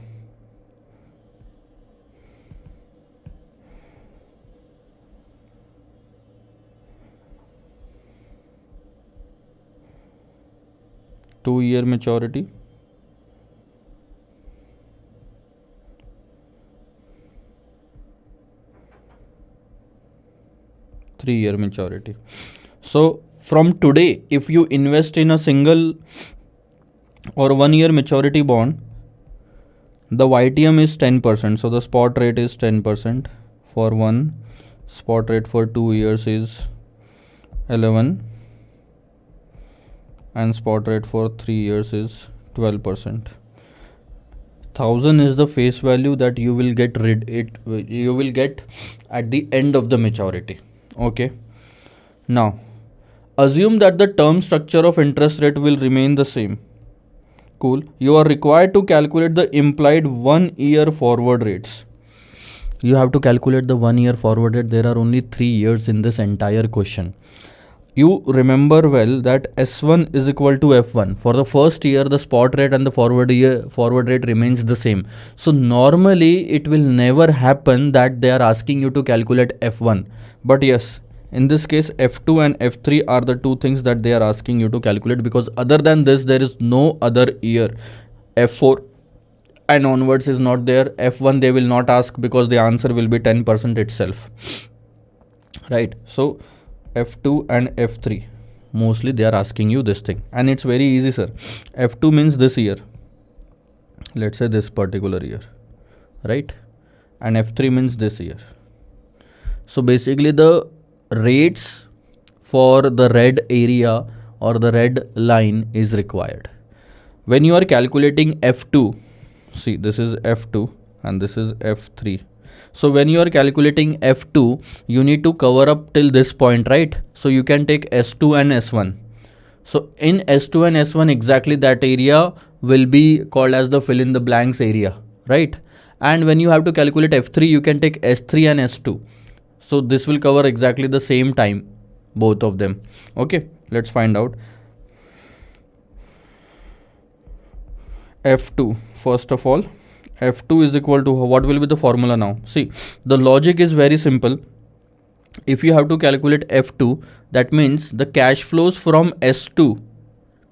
2-year maturity, three-year maturity. So from today, if you invest in a single or 1-year maturity bond, the YTM is 10%. So the spot rate is 10% for 1. Spot rate for 2 years is 11. And spot rate for 3 years is 12%. 1000 is the face value that you will get at the end of the maturity. Okay. Now, assume that the term structure of interest rate will remain the same. Cool. You are required to calculate the implied 1-year forward rates. You have to calculate the 1-year forward rate. There are only 3 years in this entire question. You remember well that S1 is equal to F1. For the first year, the spot rate and the forward rate remains the same. So normally it will never happen that they are asking you to calculate F1. But yes, in this case, F2 and F3 are the two things that they are asking you to calculate, because other than this, there is no other year. F4 and onwards is not there. F1 they will not ask because the answer will be 10% itself. Right. So F2 and F3 mostly they are asking you this thing, and it's very easy, sir. F2 means this year, let's say this particular year, right? And F3 means this year. So basically the rates for the red area or the red line is required. When you are calculating F2, see this is F2 and this is F3. So when you are calculating F2, you need to cover up till this point, right? So you can take S2 and S1. So in S2 and S1, exactly that area will be called as the fill in the blanks area, right? And when you have to calculate F3, you can take S3 and S2. So this will cover exactly the same time, both of them. Okay, let's find out. F2, first of all, F2 is equal to, what will be the formula now? See, the logic is very simple. If you have to calculate F2, that means the cash flows from S2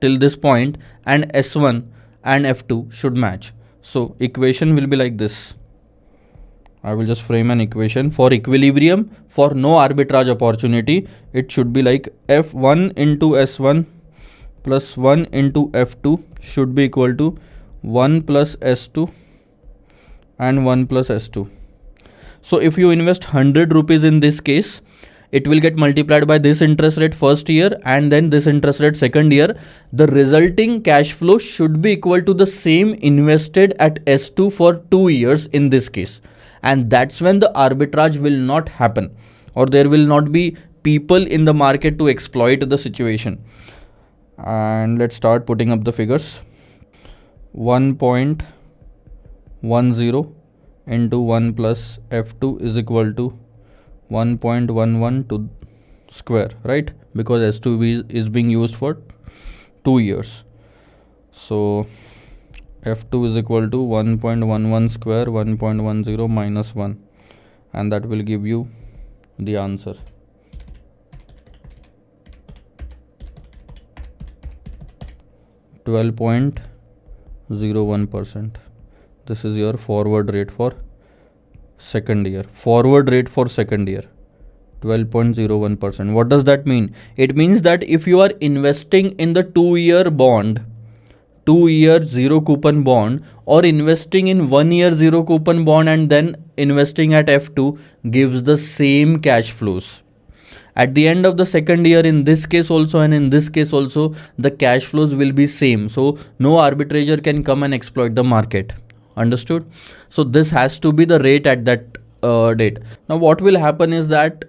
till this point and S1 and F2 should match. So equation will be like this. I will just frame an equation. For equilibrium, for no arbitrage opportunity, it should be like F1 into S1 plus 1 into F2 should be equal to 1 plus S2 and 1 plus S2. So if you invest 100 rupees in this case, it will get multiplied by this interest rate first year and then this interest rate second year. The resulting cash flow should be equal to the same invested at S2 for 2 years in this case. And that's when the arbitrage will not happen, or there will not be people in the market to exploit the situation. And let's start putting up the figures. 1.10 into 1 plus F2 is equal to 1.11 to square, right? Because S2 is being used for 2 years. So F2 is equal to 1.11 square 1.10 minus 1, and that will give you the answer. .01%. This is your forward rate for second year. Forward rate for second year, 12.01%. What does that mean? It means that if you are investing in the 2-year bond, 2-year zero coupon bond, or investing in 1-year zero coupon bond and then investing at F2 gives the same cash flows. At the end of the second year, in this case also and in this case also, the cash flows will be same. So no arbitrager can come and exploit the market. Understood? So this has to be the rate at that date. Now what will happen is that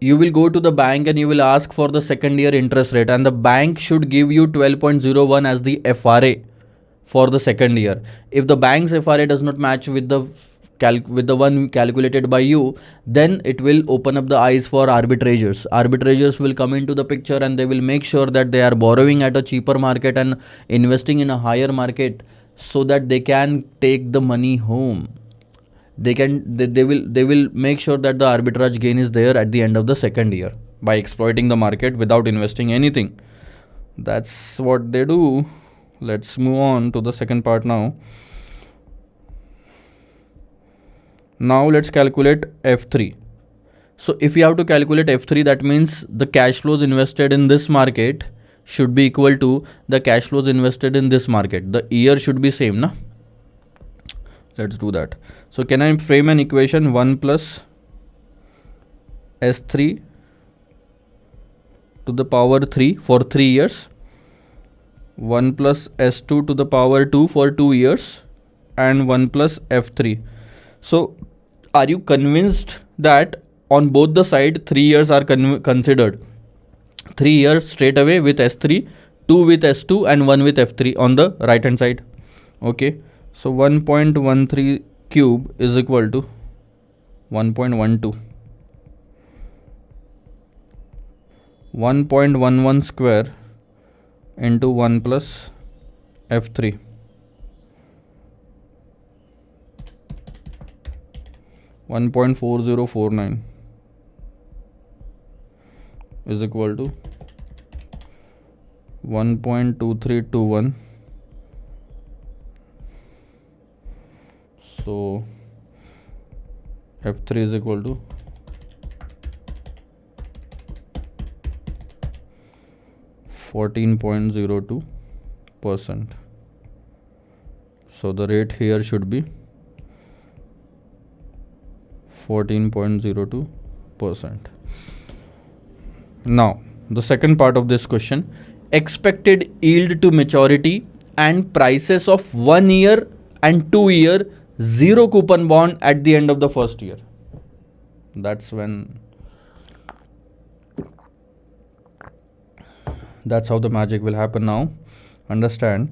you will go to the bank and you will ask for the second year interest rate, and the bank should give you 12.01 as the FRA for the second year. If the bank's FRA does not match with the one calculated by you, then it will open up the eyes for arbitragers. Arbitragers will come into the picture and they will make sure that they are borrowing at a cheaper market and investing in a higher market so that they can take the money home. They will make sure that the arbitrage gain is there at the end of the second year by exploiting the market without investing anything. That's what they do. Let's move on to the second part now. Now let's calculate F3. So if you have to calculate F3, that means the cash flows invested in this market should be equal to the cash flows invested in this market. The year should be same, na? Let's do that. So can I frame an equation 1 plus S3 to the power 3 for 3 years, 1 plus S2 to the power 2 for 2 years, and 1 plus F3. So are you convinced that on both the side 3 years are considered? 3 years straight away with S3, 2 with S2 and 1 with F3 on the right hand side. Okay, so 1.13 cube is equal to 1.12. 1.11 square into 1 plus F3. 1.4049 is equal to 1.2321. So F3 is equal to 14.02%. So the rate here should be 14.02%. Now the second part of this question, expected yield to maturity and prices of 1 year and 2 year zero coupon bond at the end of the first year. That's how the magic will happen now. Understand,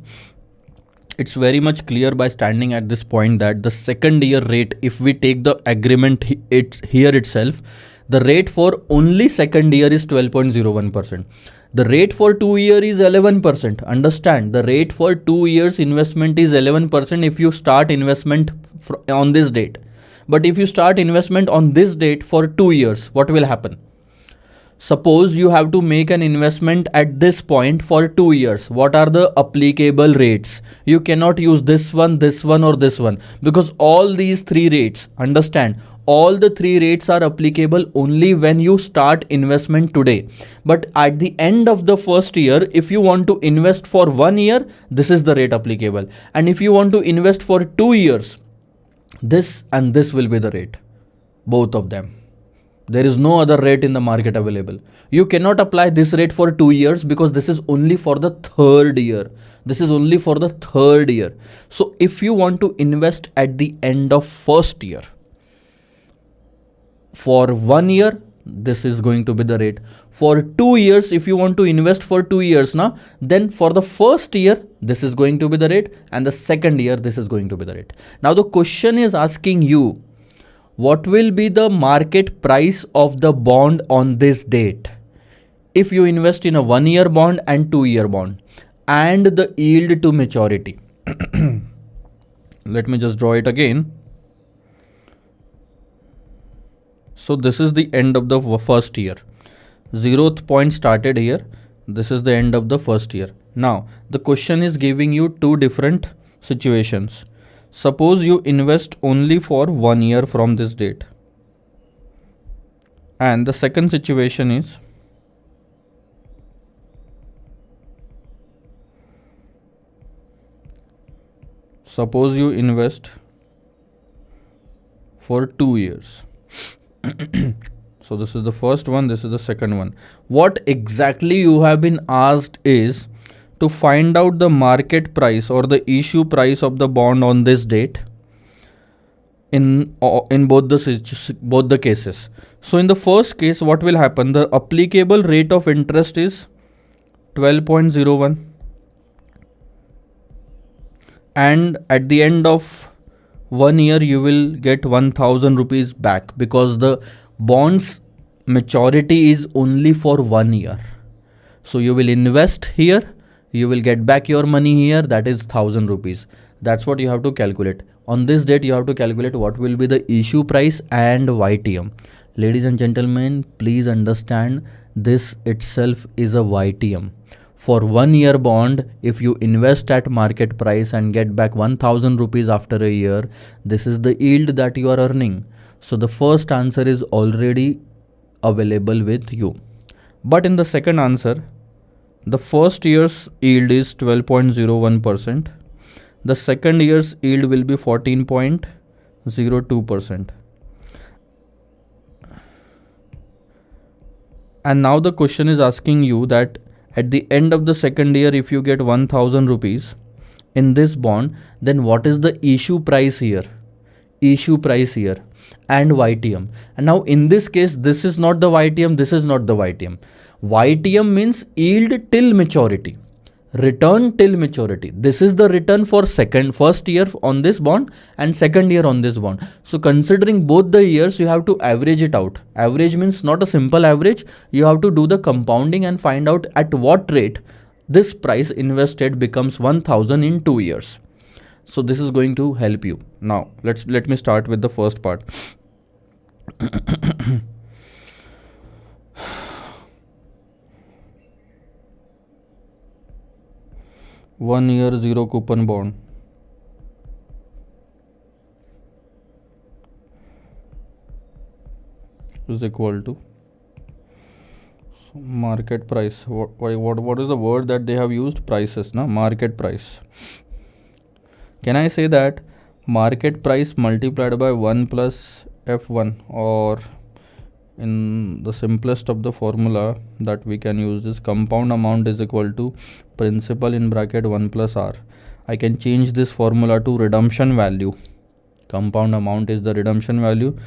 it's very much clear by standing at this point that the second year rate, if we take the agreement here itself, the rate for only second year is 12.01%. The rate for 2 year is 11%. Understand, the rate for 2 years investment is 11% if you start investment on this date. But if you start investment on this date for 2 years, what will happen? Suppose you have to make an investment at this point for 2 years. What are the applicable rates? You cannot use this one or this one, because all these 3 rates, understand, all the 3 rates are applicable only when you start investment today. But at the end of the first year, if you want to invest for 1 year, this is the rate applicable. And if you want to invest for 2 years, this and this will be the rate, both of them. There is no other rate in the market available. You cannot apply this rate for 2 years because this is only for the third year. This is only for the third year. So if you want to invest at the end of first year for 1 year, this is going to be the rate. For 2 years, if you want to invest for 2 years now, then for the first year, this is going to be the rate, and the second year, this is going to be the rate. Now the question is asking you, what will be the market price of the bond on this date? If you invest in a 1 year bond and 2 year bond, and the yield to maturity. Let me just draw it again. So this is the end of the first year. 0th point started here. This is the end of the first year. Now the question is giving you 2 different situations. Suppose you invest only for 1 year from this date. And the second situation is, suppose you invest for 2 years. So this is the first one, this is the second one. What exactly you have been asked is to find out the market price or the issue price of the bond on this date in both the cases. So in the first case, what will happen? The applicable rate of interest is 12.01, and at the end of 1 year you will get 1000 rupees back, because the bonds maturity is only for 1 year. So you will invest here, you will get back your money here, that is 1000 rupees. That's what you have to calculate. On this date, you have to calculate what will be the issue price and YTM. Ladies and gentlemen, please understand, this itself is a YTM. For 1 year bond, if you invest at market price and get back 1000 rupees after a year, this is the yield that you are earning. So the first answer is already available with you. But in the second answer, the first year's yield is 12.01%. The second year's yield will be 14.02%. And now the question is asking you that at the end of the second year, if you get 1000 rupees in this bond, then what is the issue price here? Issue price here and YTM. And now in this case, this is not the YTM, this is not the YTM. YTM means yield till maturity. Return till maturity. This is the return for first year on this bond and second year on this bond. So considering both the years, you have to average it out. Average means not a simple average. You have to do the compounding and find out at what rate this price invested becomes 1000 in 2 years. So this is going to help you. Now let me start with the first part. 1 year 0 coupon bond is equal to market price. What is the word that they have used? Prices, na? Market price. Can I say that market price multiplied by 1 plus F1, or in the simplest of the formula that we can use is compound amount is equal to principal in bracket 1 plus R. I can change this formula to redemption value. Compound amount is the redemption value.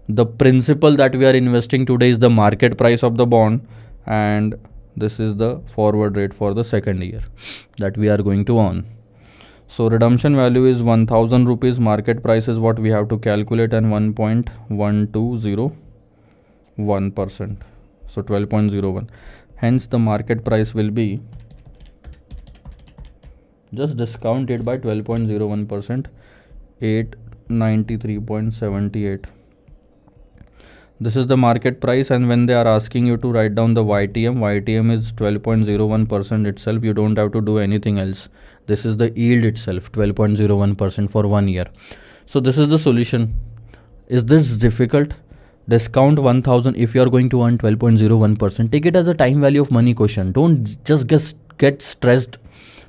The principal that we are investing today is the market price of the bond, and this is the forward rate for the second year that we are going to earn. So redemption value is 1000 rupees, market price is what we have to calculate, and 1.1201%. So 12.01. Hence the market price will be, just discount it by 12.01%, 893.78. This is the market price, and when they are asking you to write down the YTM is 12.01% itself. You don't have to do anything else. This is the yield itself, 12.01% for 1 year. So this is the solution. Is this difficult? Discount 1000 if you are going to earn 12.01%. Take it as a time value of money question. Don't just get stressed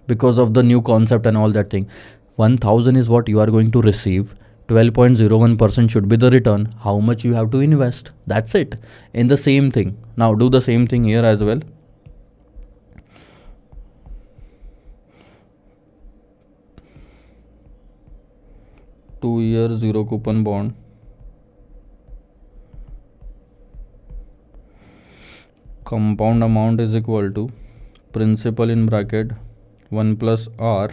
because of the new concept and all that thing. 1000 is what you are going to receive. 12.01% should be the return. How much you have to invest? That's it. In the same thing. Now do the same thing here as well. Two-year 0 coupon bond. Compound amount is equal to principal in bracket 1 plus R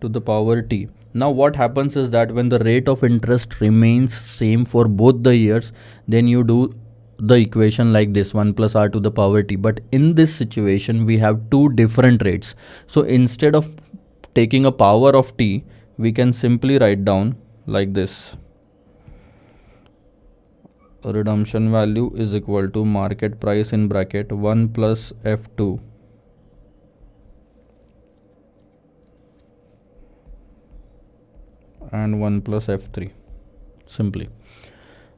to the power T. Now what happens is that when the rate of interest remains same for both the years, then you do the equation like this, 1 plus R to the power T. But in this situation, we have two different rates. So instead of taking a power of T, we can simply write down like this. Redemption value is equal to market price in bracket 1 plus F2 and 1 plus F3. Simply.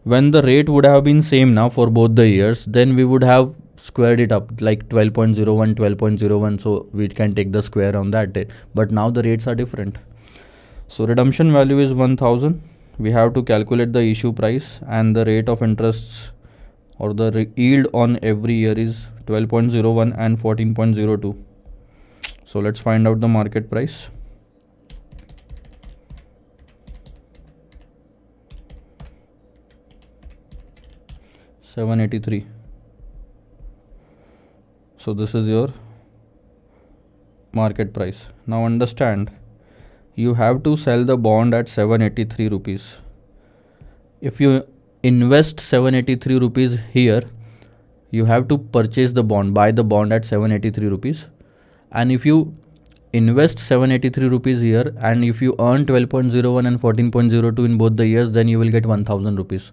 When the rate would have been same now for both the years, then we would have squared it up like 12.01, 12.01. So we can take the square on that day. But now the rates are different. So redemption value is 1000. We have to calculate the issue price, and the rate of interest or the yield on every year is 12.01 and 14.02. So let's find out the market price. $783. So this is your market price. Now understand, you have to sell the bond at 783 rupees. If you invest 783 rupees here, you have to purchase the bond, buy the bond at 783 rupees. And if you invest 783 rupees here, and if you earn 12.01 and 14.02 in both the years, then you will get 1000 rupees.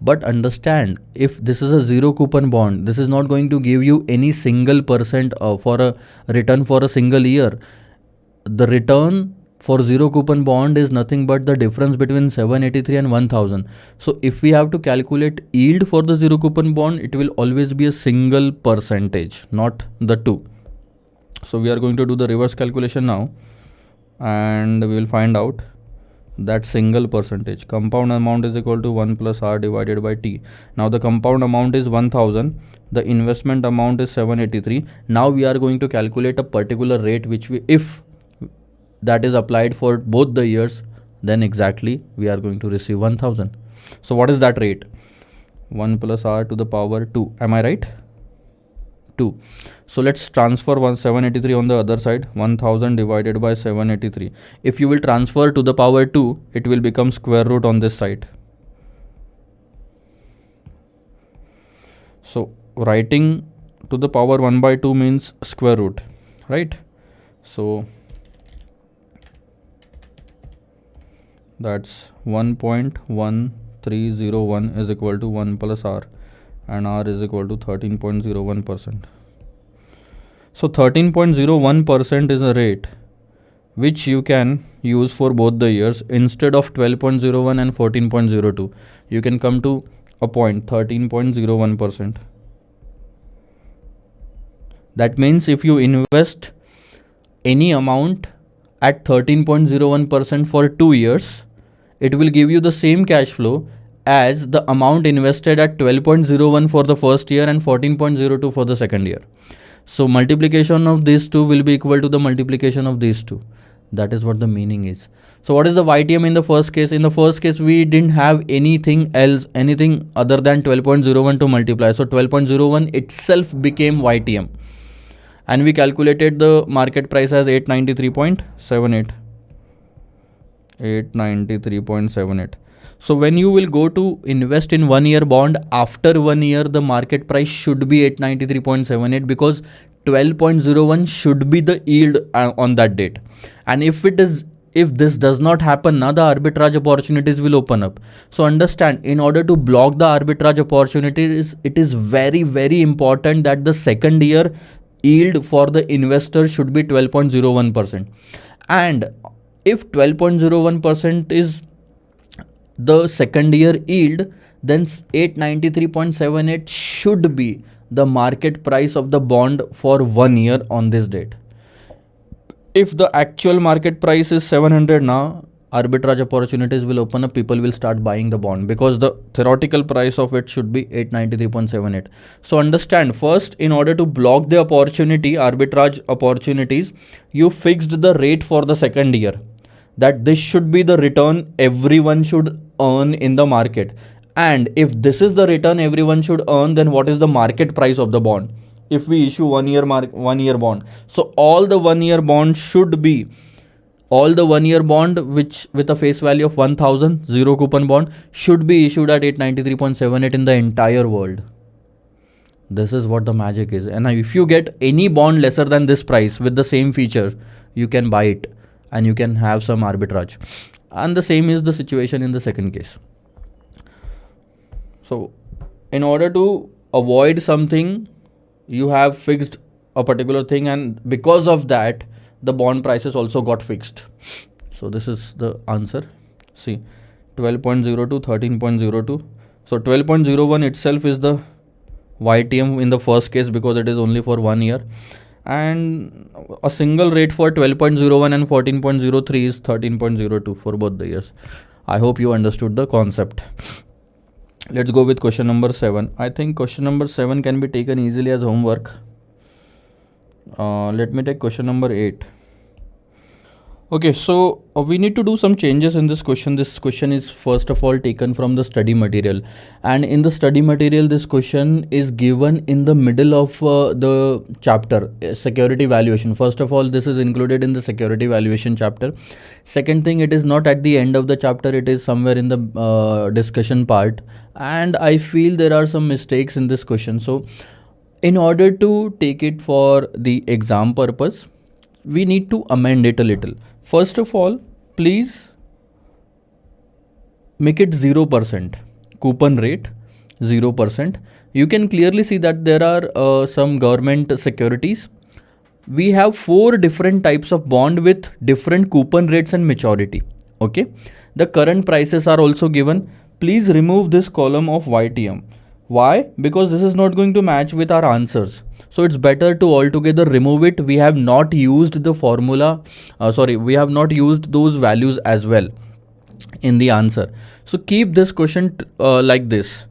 But understand, if this is a zero coupon bond, this is not going to give you any single percent for a return for a single year. The return for zero coupon bond is nothing but the difference between 783 and 1000. So if we have to calculate yield for the zero coupon bond, it will always be a single percentage, not the two. So we are going to do the reverse calculation now, and we will find out that single percentage. Compound amount is equal to 1 plus r divided by t. Now the compound amount is 1000, the investment amount is 783. Now we are going to calculate a particular rate which we, if that is applied for both the years, then exactly we are going to receive 1000. So what is that rate? 1 plus r to the power 2. Am I right? 2. So let's transfer 783 on the other side. 1000 divided by 783. If you will transfer to the power 2, it will become square root on this side. So writing to the power 1 by 2 means square root, right? So that's 1.1301 is equal to 1 plus r, and r is equal to 13.01%. So 13.01% is a rate which you can use for both the years. Instead of 12.01 and 14.02, you can come to a point 13.01%. That means if you invest any amount at 13.01% for 2 years, it will give you the same cash flow as the amount invested at 12.01 for the first year and 14.02 for the second year. So multiplication of these two will be equal to the multiplication of these two. That is what the meaning is. So what is the YTM in the first case? In the first case, we didn't have anything else, anything other than 12.01 to multiply. So 12.01 itself became YTM. And we calculated the market price as 893.78. 893.78. So when you will go to invest in 1 year bond, after 1 year, the market price should be 893.78 because 12.01 should be the yield on that date. And if this does not happen, now the arbitrage opportunities will open up. So understand, in order to block the arbitrage opportunities, it is very, very important that the second year yield for the investor should be 12.01%. And if 12.01% is the second year yield, then 893.78 should be the market price of the bond for 1 year on this date. If the actual market price is 700 now, arbitrage opportunities will open up, people will start buying the bond because the theoretical price of it should be 893.78. So understand, first, in order to block the opportunity, arbitrage opportunities, you fixed the rate for the second year, that this should be the return everyone should earn in the market. And if this is the return everyone should earn, then what is the market price of the bond? If we issue 1 year bond, so all the 1 year bond should be, all the 1 year bond which with a face value of 1000, zero coupon bond, should be issued at 893.78 in the entire world. This is what the magic is. And if you get any bond lesser than this price with the same feature, you can buy it and you can have some arbitrage. And the same is the situation in the second case. So in order to avoid something, you have fixed a particular thing, and because of that, the bond prices also got fixed. So this is the answer. See, 12.02, 13.02. So 12.01 itself is the YTM in the first case because it is only for 1 year. And a single rate for 12.01 and 14.03 is 13.02 for both the years. I hope you understood the concept. Let's go with question number 7. I think question number 7 can be taken easily as homework. Let me take question number 8. Okay, so we need to do some changes in this question. This question is first of all taken from the study material, and in the study material this question is given in the middle of the chapter, security valuation. First of all, this is included in the security valuation chapter. Second thing, it is not at the end of the chapter, it is somewhere in the discussion part, and I feel there are some mistakes in this question. So in order to take it for the exam purpose, we need to amend it a little. First of all, please make it 0%. coupon rate 0%. You can clearly see that there are some government securities. We have 4 different types of bond with different coupon rates and maturity. Okay, the current prices are also given. Please remove this column of YTM. Why? Because this is not going to match with our answers. So it's better to altogether remove it. We have not used the formula, we have not used those values as well in the answer. So keep this question like this.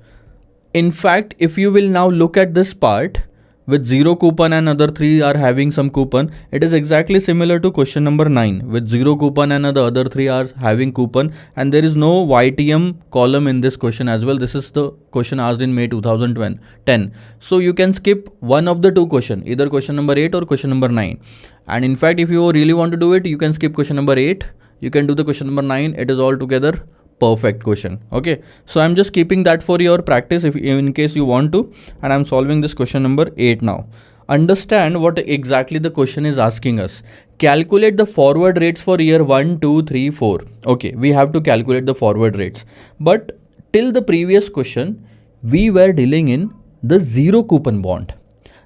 In fact, if you will now look at this part with 0 coupon and other 3 are having some coupon, it is exactly similar to question number 9 with 0 coupon and the other 3 are having coupon, and there is no YTM column in this question as well. This is the question asked in May 2010. So you can skip one of the 2 questions, either question number 8 or question number 9. And in fact, if you really want to do it, you can skip question number 8. You can do the question number 9. It is altogether perfect question. Okay, so I'm just keeping that for your practice if in case you want to, and I'm solving this question number 8 now. Understand what exactly the question is asking us. Calculate the forward rates for year 1, 2, 3, 4. Okay, we have to calculate the forward rates, but till the previous question we were dealing in the 0 coupon bond.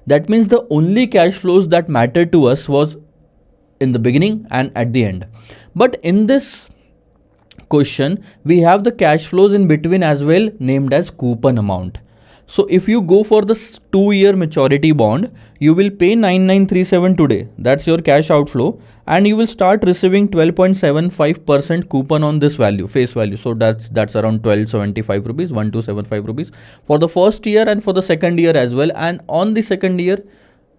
That means the only cash flows that mattered to us was in the beginning and at the end. But in this question we have the cash flows in between as well, named as coupon amount. So if you go for the 2-year maturity bond, you will pay 9937 today. That's your cash outflow, and you will start receiving 12.75% coupon on this value, face value. So that's around 1275 rupees, 1275 rupees for the first year and for the second year as well. And on the second year,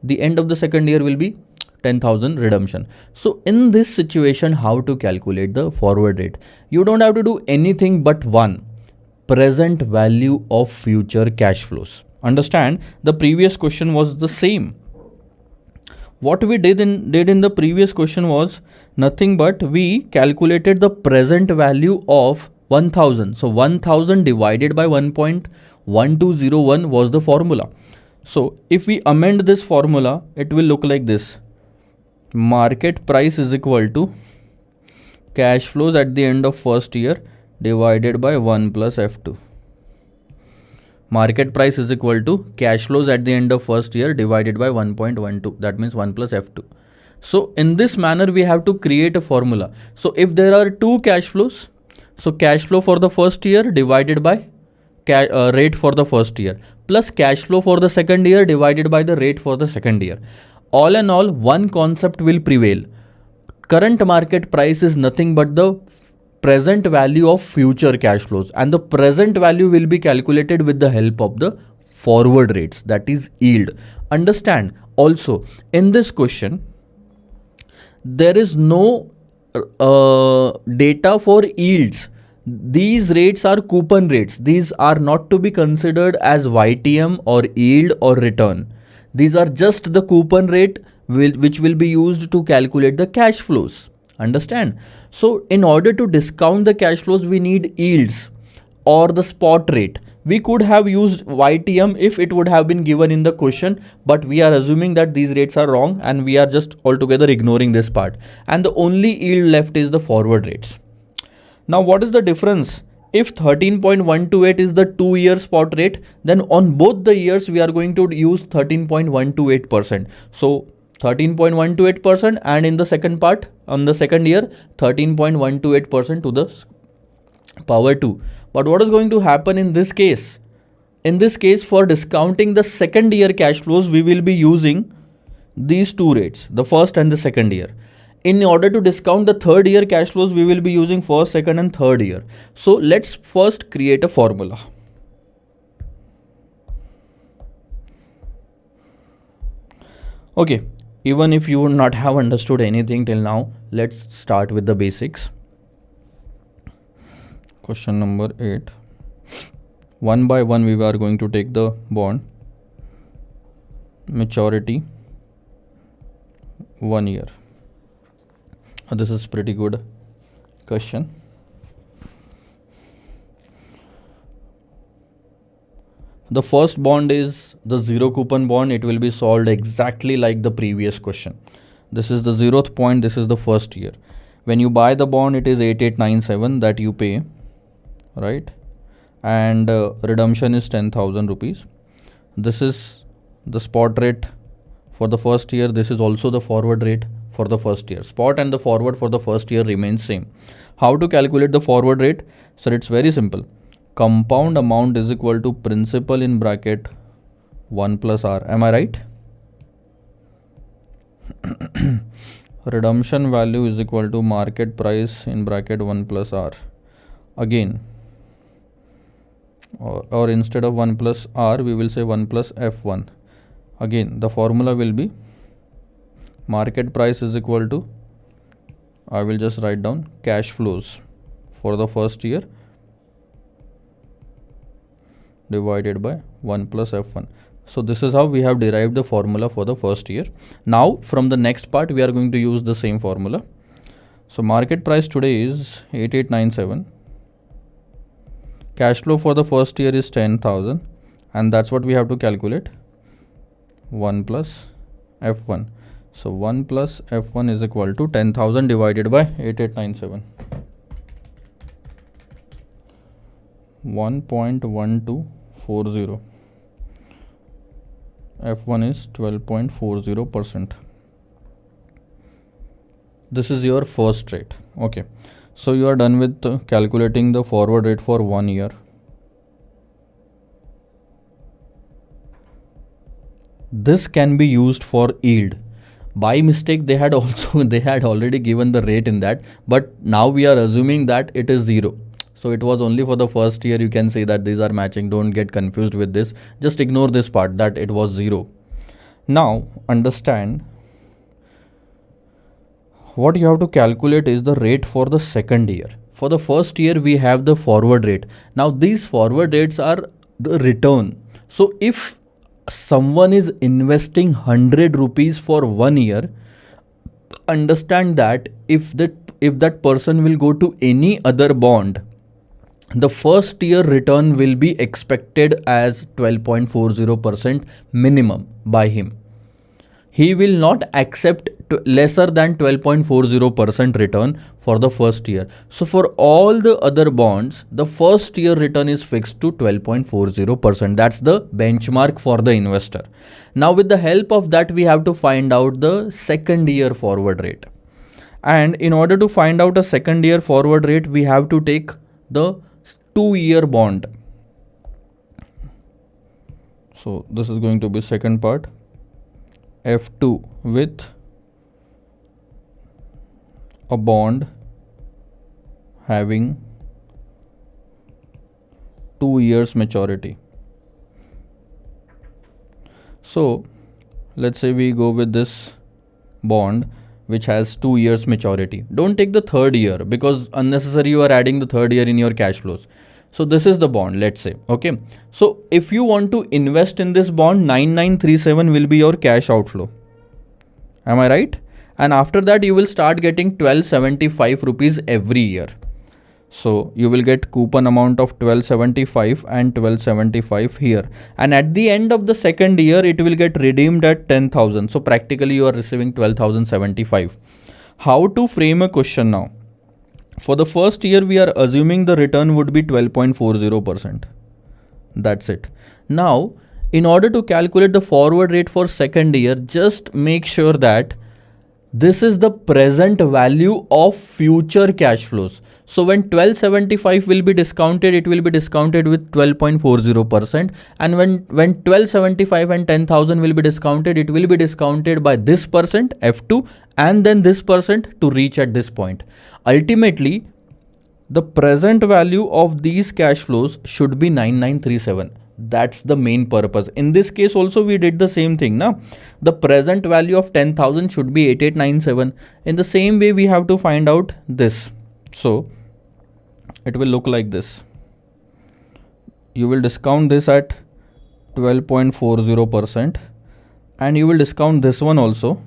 the end of the second year will be 10,000 redemption. So in this situation, how to calculate the forward rate? You don't have to do anything but one: present value of future cash flows. Understand, the previous question was the same. What we did in the previous question was nothing but we calculated the present value of 1000. So 1000 divided by 1.1201 was the formula. So if we amend this formula, it will look like this: market price is equal to cash flows at the end of first year divided by 1 plus F2. Market price is equal to cash flows at the end of first year divided by 1.12. That means 1 plus F2. So in this manner, we have to create a formula. So if there are 2 cash flows, so cash flow for the first year divided by rate for the first year plus cash flow for the second year divided by the rate for the second year. All in all, one concept will prevail. Current market price is nothing but the present value of future cash flows, and the present value will be calculated with the help of the forward rates, that is yield. Understand, also in this question there is no data for yields. These rates are coupon rates. These are not to be considered as YTM or yield or return. These are just the coupon rate which will be used to calculate the cash flows. Understand? So in order to discount the cash flows, we need yields or the spot rate. We could have used YTM if it would have been given in the question, but we are assuming that these rates are wrong and we are just altogether ignoring this part. And the only yield left is the forward rates. Now what is the difference? If 13.128 is the 2-year spot rate, then on both the years we are going to use 13.128%. So 13.128%, and in the second part, on the second year, 13.128% to the power 2. But what is going to happen in this case? In this case, for discounting the second year cash flows, we will be using these 2 rates, the first and the second year. In order to discount the third year cash flows, we will be using first, second and third year. So let's first create a formula. Okay, even if you would not have understood anything till now, let's start with the basics. Question number 8. One by one we are going to take the bond. Maturity 1 year. This is pretty good question. The first bond is the 0 coupon bond. It will be solved exactly like the previous question. This is the 0th point. This is the first year. When you buy the bond, it is 8897 that you pay, right? and redemption is 10,000 rupees. This is the spot rate for the first year. This is also the forward rate for the first year. Spot and the forward for the first year remains same. How to calculate the forward rate? So it's very simple. Compound amount is equal to principal in bracket 1 plus R. Am I right? Redemption value is equal to market price in bracket 1 plus R. Again, or instead of 1 plus R, we will say 1 plus F1. Again, the formula will be market price is equal to, I will just write down cash flows for the first year divided by 1 plus F1. So this is how we have derived the formula for the first year. Now from the next part, we are going to use the same formula. So market price today is 8897. Cash flow for the first year is 10,000, and that's what we have to calculate. 1 plus F1. So 1 plus F1 is equal to 10,000 divided by 8897. 1.1240. F1 is 12.40%. This is your first rate. Okay. So you are done with calculating the forward rate for 1 year. This can be used for yield. By mistake, they had already given the rate in that, but now we are assuming that it is 0. So it was only for the first year. You can say that these are matching. Don't get confused with this. Just ignore this part that it was 0. Now understand, what you have to calculate is the rate for the second year. For the first year, we have the forward rate. Now these forward rates are the return. So if someone is investing 100 rupees for 1 year, understand that if that person will go to any other bond, the first year return will be expected as 12.40% minimum by him. He will not accept lesser than 12.40% return for the first year. So for all the other bonds, the first year return is fixed to 12.40%. That's the benchmark for the investor. Now with the help of that, we have to find out the second year forward rate. And in order to find out a second year forward rate, we have to take the 2-year bond. So this is going to be second part. F2 with a bond having 2 years maturity. So let's say we go with this bond which has 2 years maturity. Don't take the third year because unnecessary you are adding the third year in your cash flows. So this is the bond, let's say. Okay. So if you want to invest in this bond, 9937 will be your cash outflow. Am I right? And after that, you will start getting 1275 rupees every year. So you will get coupon amount of 1275 and 1275 here. And at the end of the second year, it will get redeemed at 10,000. So practically you are receiving 12,075. How to frame a question now? For the first year, we are assuming the return would be 12.40%. That's it. Now, in order to calculate the forward rate for second year, just make sure that this is the present value of future cash flows. So when 1275 will be discounted, it will be discounted with 12.40%. And when 1275 and 10,000 will be discounted, it will be discounted by this percent, F2, and then this percent to reach at this point. Ultimately, the present value of these cash flows should be 9937. That's the main purpose. In this case also we did the same thing. Now the present value of 10,000 should be 8897. In the same way we have to find out this. So it will look like this. You will discount this at 12.40% and you will discount this one also.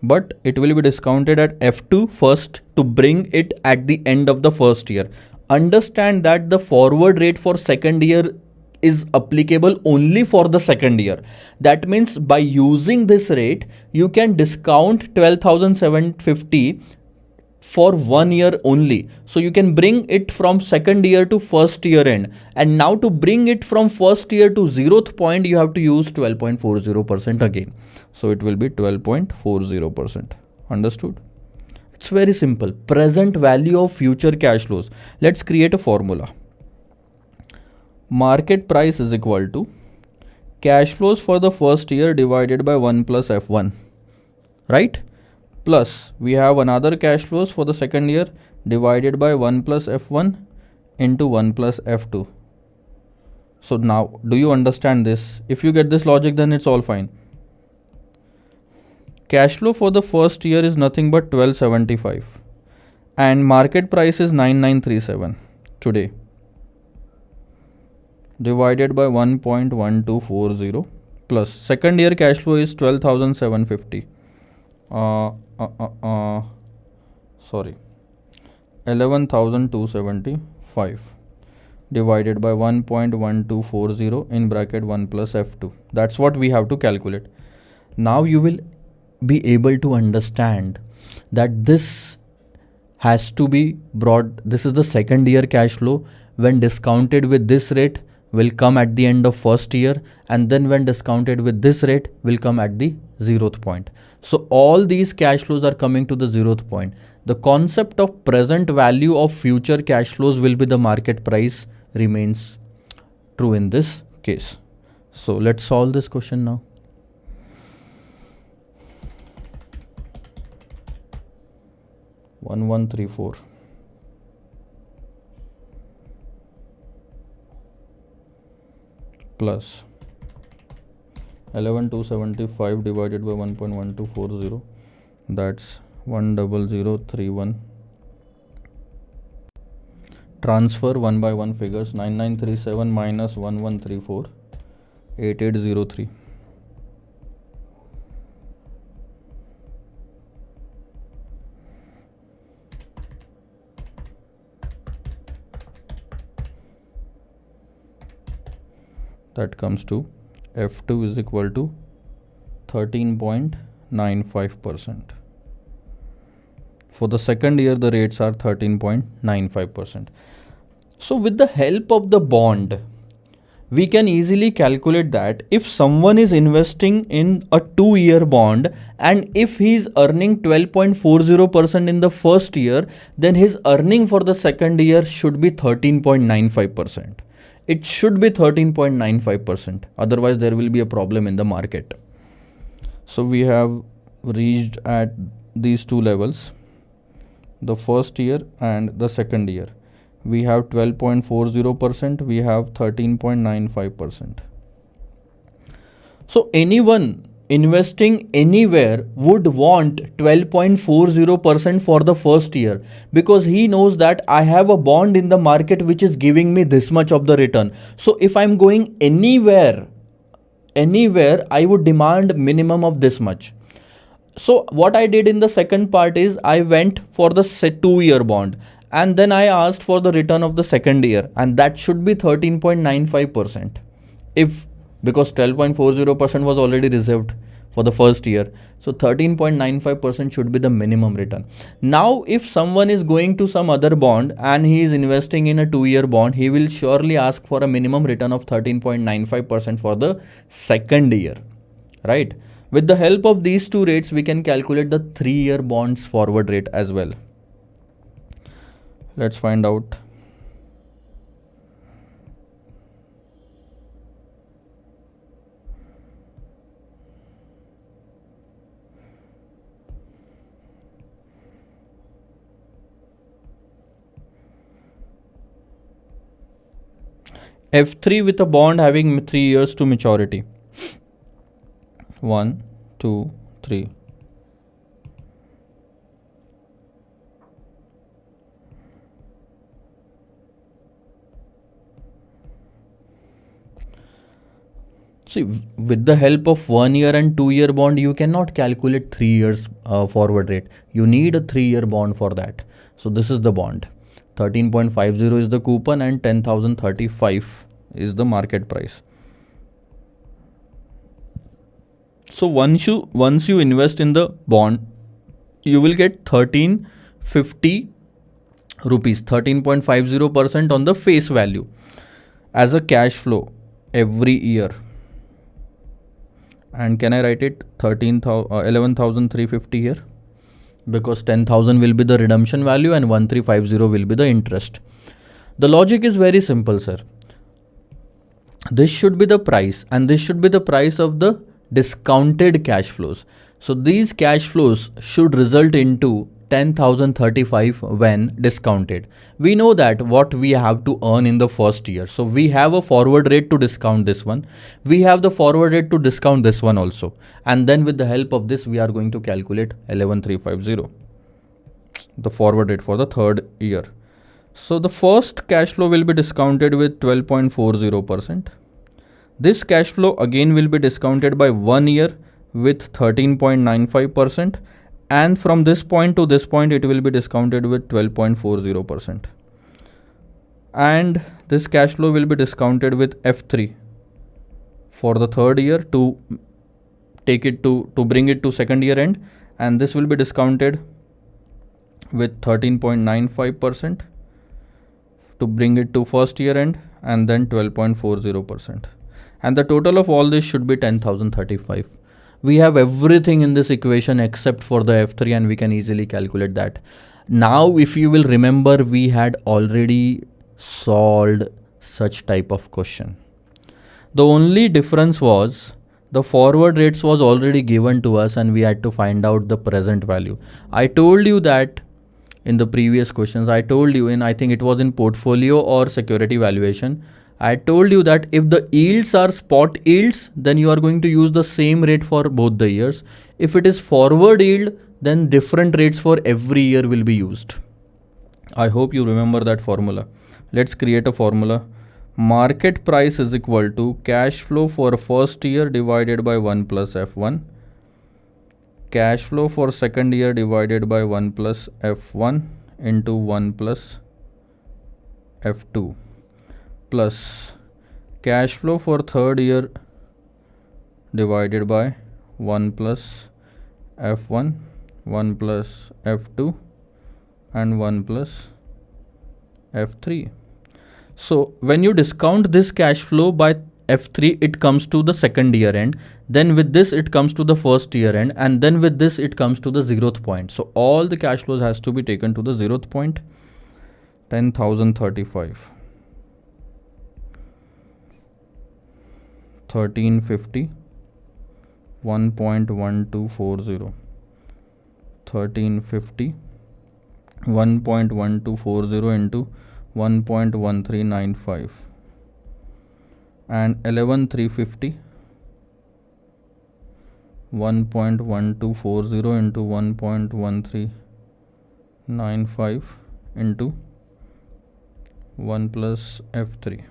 But it will be discounted at F2 first to bring it at the end of the first year. Understand that the forward rate for second year is applicable only for the second year. That means by using this rate, you can discount 12,750 for 1 year only. So you can bring it from second year to first year end. And now to bring it from first year to 0th point, you have to use 12.40% again. So it will be 12.40%. Understood? It's very simple. Present value of future cash flows. Let's create a formula. Market price is equal to cash flows for the first year divided by 1 plus F1. Right? Plus we have another cash flows for the second year divided by 1 plus F1 into 1 plus F2. So now, do you understand this? If you get this logic, then it's all fine. Cash flow for the first year is nothing but 1275 and market price is 9937 today, divided by 1.1240 plus second year cash flow is 12,750. Sorry, 11,275 divided by 1.1240 in bracket 1 plus F2. That's what we have to calculate. Now you will be able to understand that this has to be brought. This is the second year cash flow. When discounted with this rate will come at the end of first year, and then when discounted with this rate will come at the 0th point. So all these cash flows are coming to the 0th point. The concept of present value of future cash flows will be the market price remains true in this case. So let's solve this question now. (1134) plus 11,275 divided by 1.1240, that's 10031. Transfer 1 by 1 figures. 9937 minus 1134, 8803. That comes to F2 is equal to 13.95%. For the second year, the rates are 13.95%. So with the help of the bond, we can easily calculate that if someone is investing in a 2-year bond and if he is earning 12.40% in the first year, then his earning for the second year should be 13.95%. It should be 13.95%. Otherwise, there will be a problem in the market. So we have reached at these two levels, the first year and the second year. We have 12.40%, we have 13.95%. So anyone investing anywhere would want 12.40% for the first year, because he knows that I have a bond in the market which is giving me this much of the return. So if I'm going anywhere, I would demand minimum of this much. So what I did in the second part is I went for the 2-year bond and then I asked for the return of the second year, and that should be 13.95%. Because 12.40% was already reserved for the first year. So 13.95% should be the minimum return. Now, if someone is going to some other bond and he is investing in a 2-year bond, he will surely ask for a minimum return of 13.95% for the second year, right? With the help of these two rates, we can calculate the 3-year bonds forward rate as well. Let's find out. F3 with a bond having 3 years to maturity. 1, 2, 3. See, with the help of 1 year and 2-year bond, you cannot calculate 3 years forward rate. You need a 3-year bond for that. So this is the bond. 13.50 is the coupon and 10,035 is the market price. So once you invest in the bond, you will get 13 50 rupees, 13.50% on the face value as a cash flow every year. And can I write it 11,350 here? Because 10,000 will be the redemption value and 1350 will be the interest. The logic is very simple, sir. This should be the price and this should be the price of the discounted cash flows. So these cash flows should result into 10,035 when discounted. We know that what we have to earn in the first year. So we have a forward rate to discount this one. We have the forward rate to discount this one also. And then with the help of this, we are going to calculate 11,350, the forward rate for the third year. So the first cash flow will be discounted with 12.40%. This cash flow again will be discounted by 1 year with 13.95%. And from this point to this point, it will be discounted with 12.40%. And this cash flow will be discounted with F3 for the third year to take it to bring it to second year end. And this will be discounted with 13.95% to bring it to first year end, and then 12.40%. And the total of all this should be 10,035. We have everything in this equation except for the F3 and we can easily calculate that. Now, if you will remember, we had already solved such type of question. The only difference was the forward rates was already given to us and we had to find out the present value. I told you that in the previous questions, I told you I think it was in portfolio or security valuation, I told you that if the yields are spot yields, then you are going to use the same rate for both the years. If it is forward yield, then different rates for every year will be used. I hope you remember that formula. Let's create a formula. Market price is equal to cash flow for first year divided by 1 plus F1. Cash flow for second year divided by 1 plus F1 into 1 plus F2 plus cash flow for third year divided by 1 plus F1, 1 plus F2 and 1 plus F3. So when you discount this cash flow by F3, it comes to the second year end. Then with this, it comes to the first year end. And then with this, it comes to the 0th point. So all the cash flows has to be taken to the 0th point. 10,035. 1350. 1.1240. 1350. 1.1240 into 1.1395. And 11,350, 1.1240 into 1.1395 into 1 plus F3.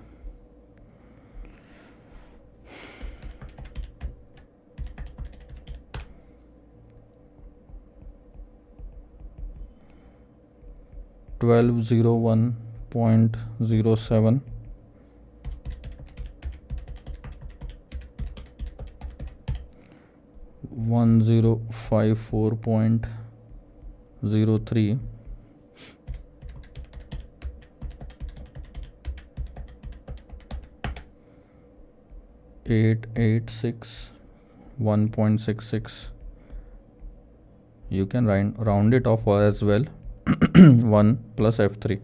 $1,201.07 $1,054.03 $886 1.66. You can round it off as well. 1 plus F3.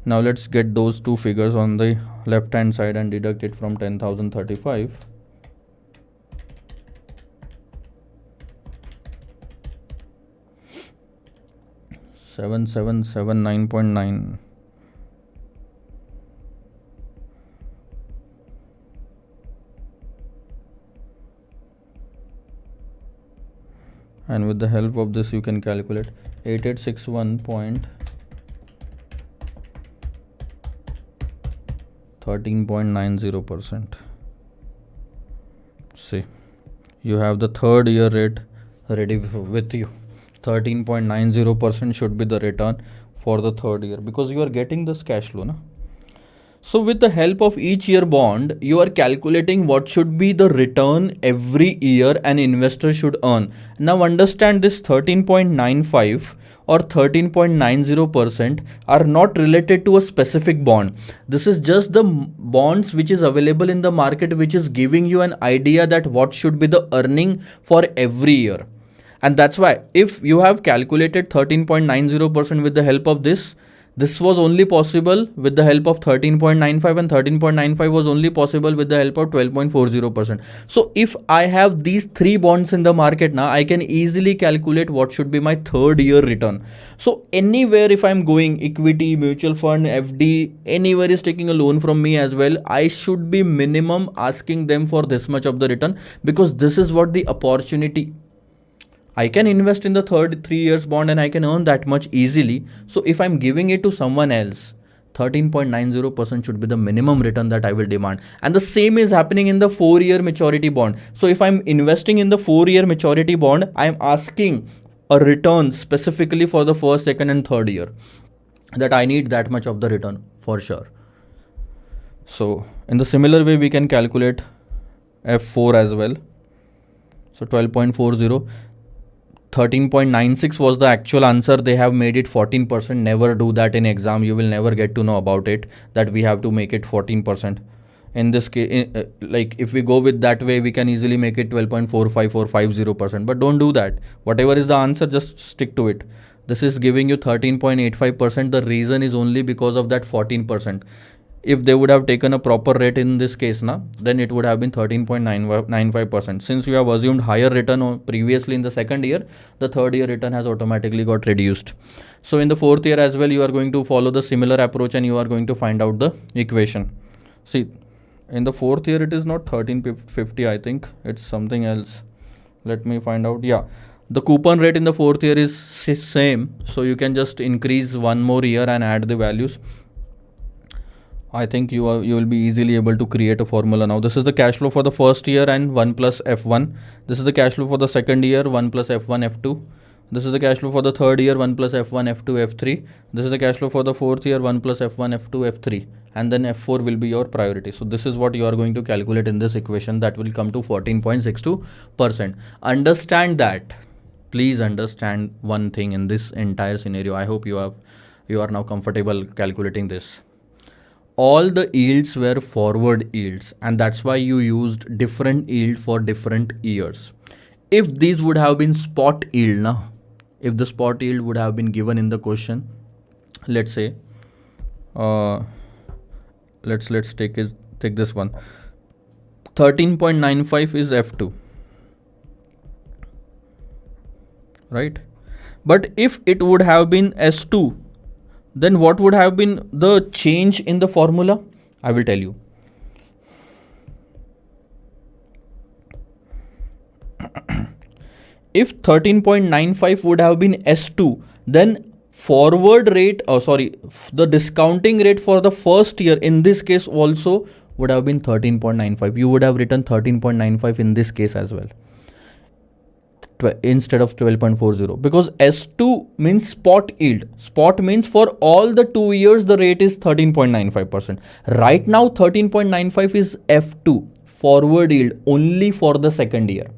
Now let's get those two figures on the left hand side and deduct it from 10,035. $7,779.9. And with the help of this, you can calculate 8861.13.90%. See, you have the third year rate ready with you. 13.90% should be the return for the third year because you are getting this cash flow. So with the help of each year bond, you are calculating what should be the return every year an investor should earn. Now understand, this 13.95 or 13.90% are not related to a specific bond. This is just the bonds which is available in the market, which is giving you an idea that what should be the earning for every year. And that's why if you have calculated 13.90% with the help of this was only possible with the help of 13.95, and 13.95 was only possible with the help of 12.40%. So if I have these three bonds in the market now, I can easily calculate what should be my third year return. So anywhere, if I'm going equity, mutual fund, FD, anywhere is taking a loan from me as well, I should be minimum asking them for this much of the return, because this is what the opportunity. I can invest in the third 3 years bond and I can earn that much easily. So if I'm giving it to someone else, 13.90% should be the minimum return that I will demand. And the same is happening in the 4-year maturity bond. So if I'm investing in the 4-year maturity bond, I'm asking a return specifically for the first, second and third year, that I need that much of the return for sure. So in the similar way, we can calculate F4 as well. So 12.40. 13.96 was the actual answer. They have made it 14%. Never do that in exam. You will never get to know about it, that we have to make it 14%. In this case, like if we go with that way, we can easily make it 12.45 or 50%. But don't do that. Whatever is the answer, just stick to it. This is giving you 13.85%. The reason is only because of that 14%. If they would have taken a proper rate in this case, then it would have been 13.95%. Since you have assumed higher return previously in the second year, the third year return has automatically got reduced. So in the fourth year as well, you are going to follow the similar approach and you are going to find out the equation. See, in the fourth year, it is not 1350, I think it's something else. Let me find out. Yeah, the coupon rate in the fourth year is same. So you can just increase one more year and add the values. I think you will be easily able to create a formula now. This is the cash flow for the first year and 1 plus F1. This is the cash flow for the second year, 1 plus F1, F2. This is the cash flow for the third year, 1 plus F1, F2, F3. This is the cash flow for the fourth year, 1 plus F1, F2, F3. And then F4 will be your priority. So this is what you are going to calculate in this equation. That will come to 14.62%. Understand that. Please understand one thing in this entire scenario. I hope you are now comfortable calculating this. All the yields were forward yields, and that's why you used different yield for different years. If these would have been spot yield, if the spot yield would have been given in the question, let's say, let's take this one. 13.95 is F2, right? But if it would have been S2, then what would have been the change in the formula? I will tell you. If 13.95 would have been S2, then forward rate, the discounting rate for the first year in this case also would have been 13.95. You would have written 13.95 in this case as well, instead of 12.40, because S2 means spot yield. Spot means for all the 2 years the rate is 13.95%. Right now 13.95 is F2, forward yield, only for the second year,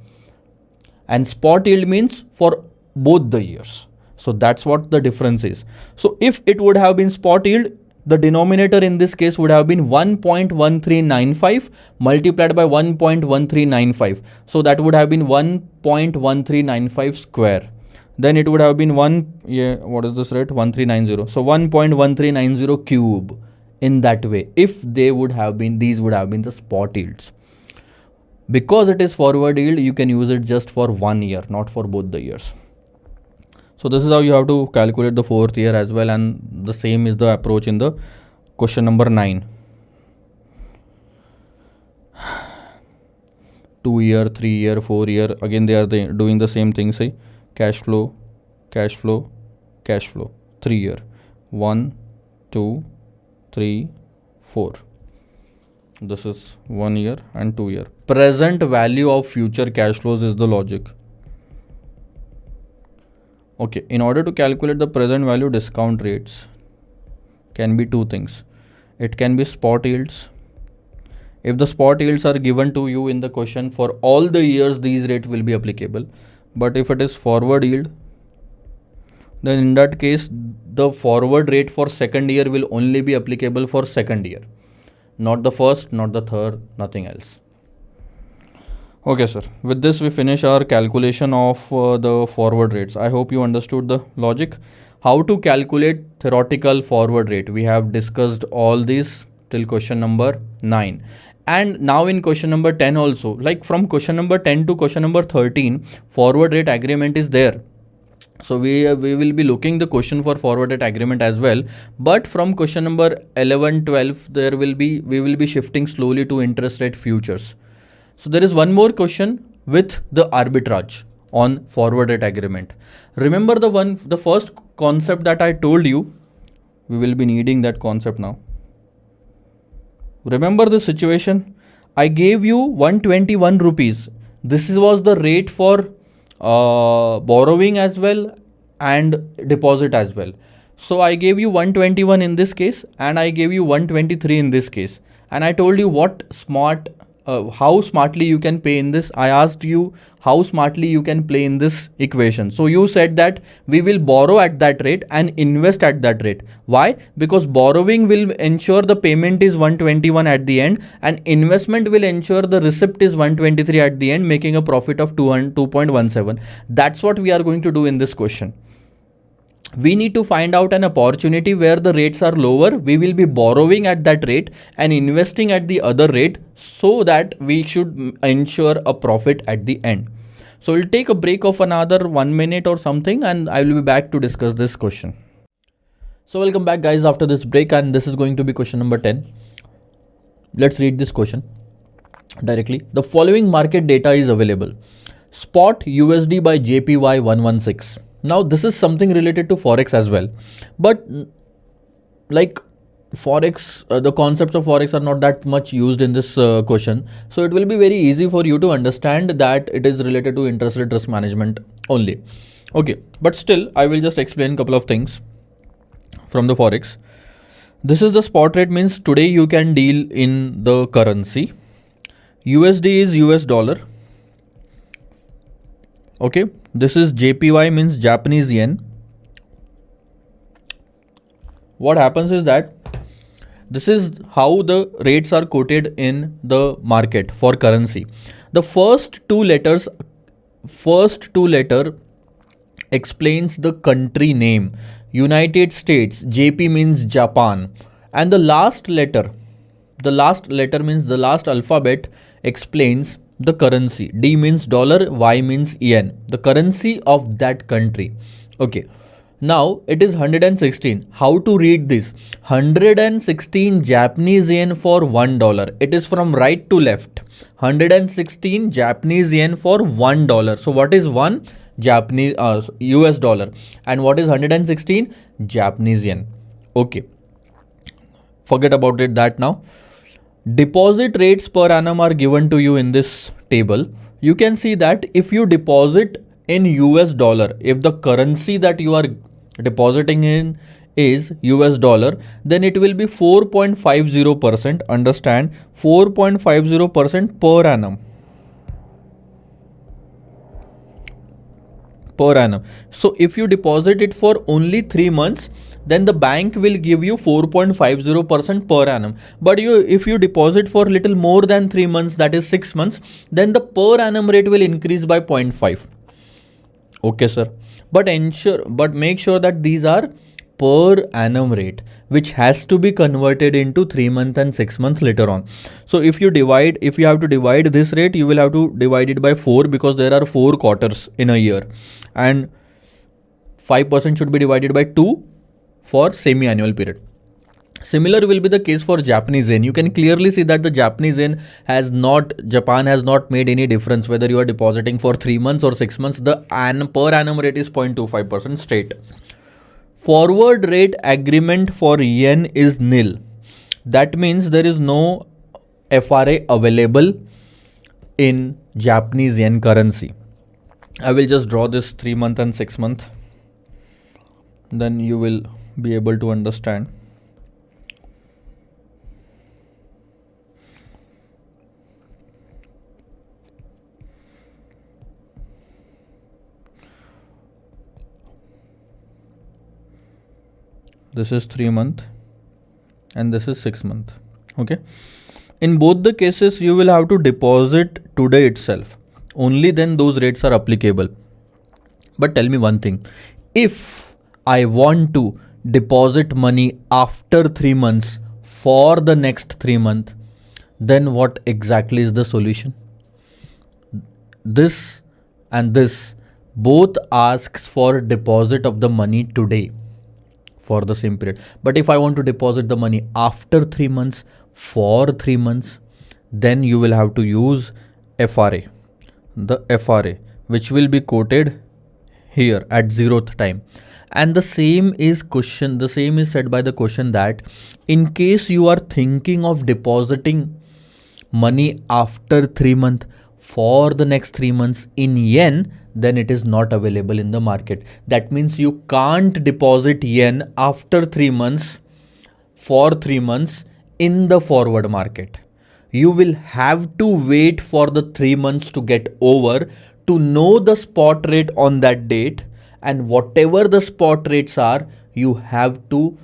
and spot yield means for both the years. So that's what the difference is. So if it would have been spot yield, the denominator in this case would have been 1.1395 multiplied by 1.1395. So that would have been 1.1395 square. Then it would have been what is this rate? 1390. So 1.1390 cube. In that way, if these would have been the spot yields. Because it is forward yield, you can use it just for 1 year, not for both the years. So this is how you have to calculate the fourth year as well, and the same is the approach in the question number 9. 2 year, 3 year, 4 year, again they are doing the same thing. Say cash flow, cash flow, cash flow. 3 year, 1, 2, 3, 4. This is 1 year and 2 year. Present value of future cash flows is the logic. Okay, in order to calculate the present value, discount rates can be two things. It can be spot yields. If the spot yields are given to you in the question, for all the years these rates will be applicable. But if it is forward yield, then in that case the forward rate for second year will only be applicable for second year, not the first, not the third, nothing else. Okay sir, with this we finish our calculation of the forward rates. I hope you understood the logic. How to calculate theoretical forward rate, we have discussed all these till question number 9. And now in question number 10 also, like from question number 10 to question number 13, forward rate agreement is there. So we will be looking the question for forward rate agreement as well. But from question number 11, 12, we will be shifting slowly to interest rate futures. So there is one more question with the arbitrage on forward rate agreement. Remember the first concept that I told you, we will be needing that concept now. Remember the situation, I gave you 121 rupees. This was the rate for borrowing as well and deposit as well. So I gave you 121 in this case and I gave you 123 in this case. And I told you how smartly you can pay in this. I asked you how smartly you can play in this equation. So you said that we will borrow at that rate and invest at that rate. Why? Because borrowing will ensure the payment is 121 at the end and investment will ensure the receipt is 123 at the end, making a profit of 2.17. That's what we are going to do in this question. We need to find out an opportunity where the rates are lower. We will be borrowing at that rate and investing at the other rate so that we should ensure a profit at the end. So we'll take a break of another 1 minute or something and I will be back to discuss this question. So welcome back guys after this break, and this is going to be question number 10. Let's read this question directly. The following market data is available. Spot USD by JPY 116. Now this is something related to Forex as well, but like Forex, the concepts of Forex are not that much used in this question. So it will be very easy for you to understand that it is related to interest rate risk management only. Okay, but still I will just explain a couple of things from the Forex. This is the spot rate, means today you can deal in the currency. USD is US dollar. Okay, this is JPY, means Japanese yen. What happens is that this is how the rates are quoted in the market for currency. The first two letter explains the country name. United States, JP means Japan, and the last letter means the last alphabet explains the currency. D means dollar, Y means yen, the currency of that country. Okay, now it is 116. How to read this? 116 Japanese yen for $1. It is from right to left. 116 Japanese yen for $1. So what is one? Japanese US dollar. And what is 116? Japanese yen. Okay, forget about it that now. Deposit rates per annum are given to you in this table. You can see that if you deposit in US dollar, if the currency that you are depositing in is US dollar, then it will be 4.50%. Understand, 4.50% per annum. Per annum. So if you deposit it for only 3 months, then the bank will give you 4.50% per annum. But if you deposit for little more than 3 months, that is 6 months, then the per annum rate will increase by 0.5. Okay, sir. But make sure that these are per annum rate, which has to be converted into 3 month and 6 month later on. So if you have to divide this rate, you will have to divide it by 4 because there are 4 quarters in a year, and 5% should be divided by 2 for semi-annual period. Similar will be the case for Japanese yen. You can clearly see that the Japanese yen Japan has not made any difference whether you are depositing for 3 months or 6 months. The per annum rate is 0.25% straight. Forward rate agreement for yen is nil. That means there is no FRA available in Japanese yen currency. I will just draw this 3 month and 6 month. Then you will be able to understand. this is 3 month, and this is 6 month. Okay. In both the cases, you will have to deposit today itself. Only then those rates are applicable. But tell me one thing. If I want to deposit money after 3 months for the next 3 months, then what exactly is the solution? This and this both asks for deposit of the money today for the same period. But if I want to deposit the money after 3 months for 3 months, then you will have to use FRA, the FRA, which will be quoted here at 0th time. And the same is said by the question that in case you are thinking of depositing money after 3 months for the next 3 months in yen, then it is not available in the market. That means you can't deposit yen after 3 months for 3 months in the forward market. You will have to wait for the 3 months to get over to know the spot rate on that date, and whatever the spot rates are, you have to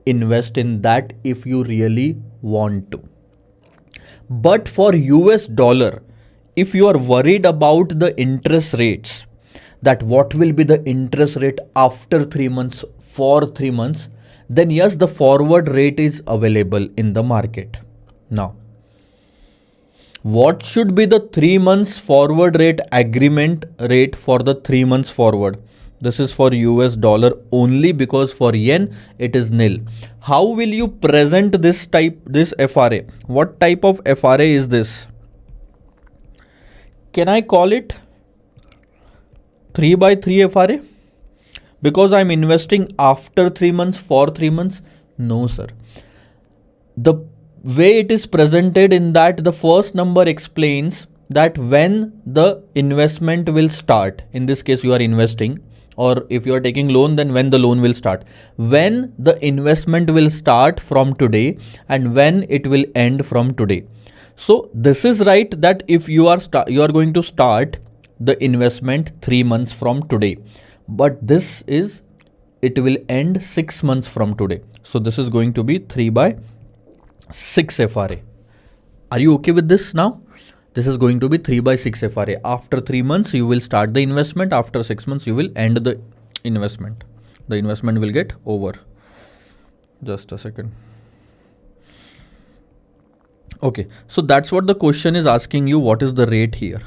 invest in that if you really want to. But for US dollar, if you are worried about the interest rates, that what will be the interest rate after 3 months for 3 months, then yes, the forward rate is available in the market. Now, what should be the 3 months forward rate agreement rate for the 3 months forward? This is for US dollar only, because for yen it is nil. How will you present this FRA? What type of FRA is this? Can I call it 3/3 FRA? Because I'm investing after 3 months for 3 months? No, sir. The way it is presented in that the first number explains that when the investment will start. In this case, you are investing, or if you are taking loan, then when the loan will start. When the investment will start from today and when it will end from today. So this is right that if you are going to start the investment 3 months from today, but it will end 6 months from today. So this is going to be 3/6 FRA. Are you okay with this now? This is going to be 3/6 FRA. After 3 months, you will start the investment. After 6 months, you will end the investment. The investment will get over. Just a second. Okay, so that's what the question is asking you. What is the rate here?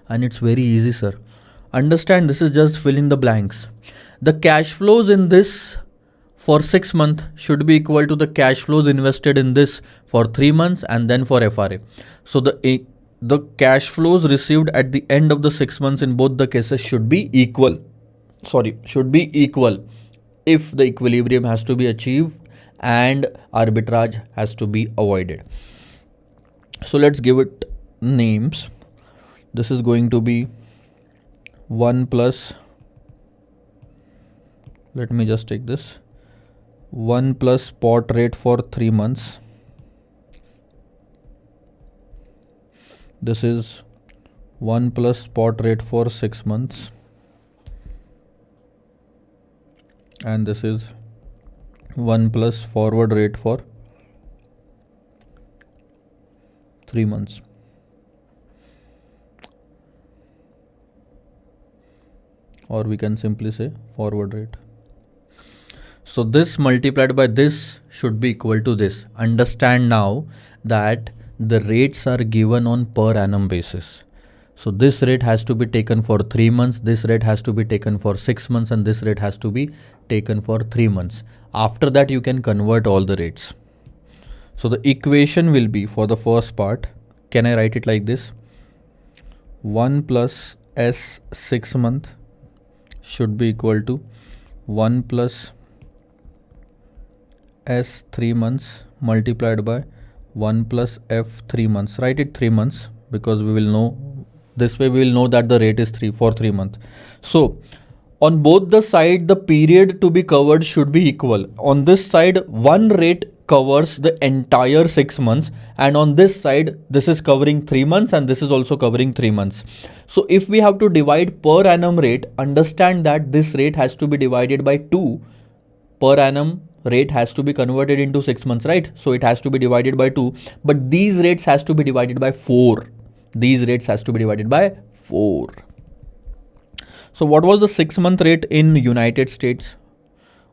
And it's very easy, sir. Understand, this is just fill in the blanks. The cash flows in this for 6 months should be equal to the cash flows invested in this for 3 months and then for FRA. So the cash flows received at the end of the 6 months in both the cases should be equal. Should be equal if the equilibrium has to be achieved and arbitrage has to be avoided. So let's give it names. This is going to be 1 plus, let me just take this, 1 plus spot rate for 3 months. This is 1 plus spot rate for 6 months. And this is 1 plus forward rate for 3 months. Or we can simply say forward rate. So this multiplied by this should be equal to this. Understand now that the rates are given on per annum basis. So this rate has to be taken for 3 months, this rate has to be taken for 6 months, and this rate has to be taken for 3 months. After that, you can convert all the rates. So the equation will be, for the first part, can I write it like this? 1 plus S 6 month should be equal to 1 plus S 3 months multiplied by 1 plus F 3 months. Write it 3 months because we will know, this way we will know that the rate is 3 for 3 months. So on both the side, the period to be covered should be equal. On this side, one rate covers the entire 6 months, and on this side, this is covering 3 months and this is also covering 3 months. So if we have to divide per annum rate, understand that this rate has to be divided by 2 per annum rate has to be converted into 6 months, right? So it has to be divided by 2, but these rates has to be divided by 4. These rates has to be divided by 4. So what was the 6-month rate in United States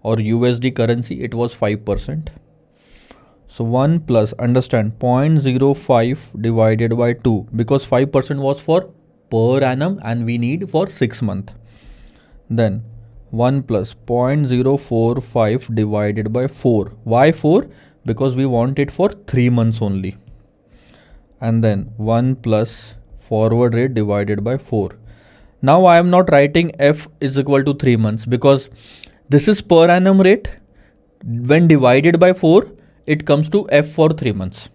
or USD currency? It was 5%. So 1 plus, understand, 0.05 divided by 2, because 5% was for per annum and we need for 6 month. Then 1 plus 0.045 divided by 4. Why 4? Because we want it for 3 months only. And then 1 plus forward rate divided by 4. Now I am not writing F is equal to 3 months because this is per annum rate. When divided by 4, it comes to F for 3 months.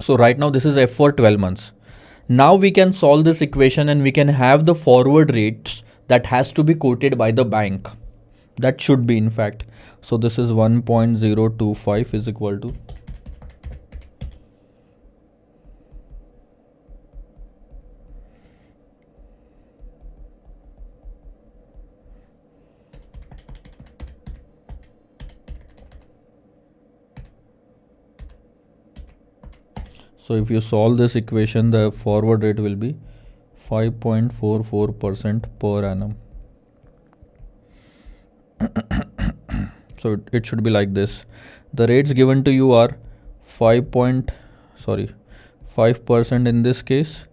So right now this is F for 12 months. Now we can solve this equation and we can have the forward rates that has to be quoted by the bank. That should be, in fact. So this is 1.025 is equal to So if you solve this equation, the forward rate will be 5.44% per annum. So it should be like this. The rates given to you are 5% in this case,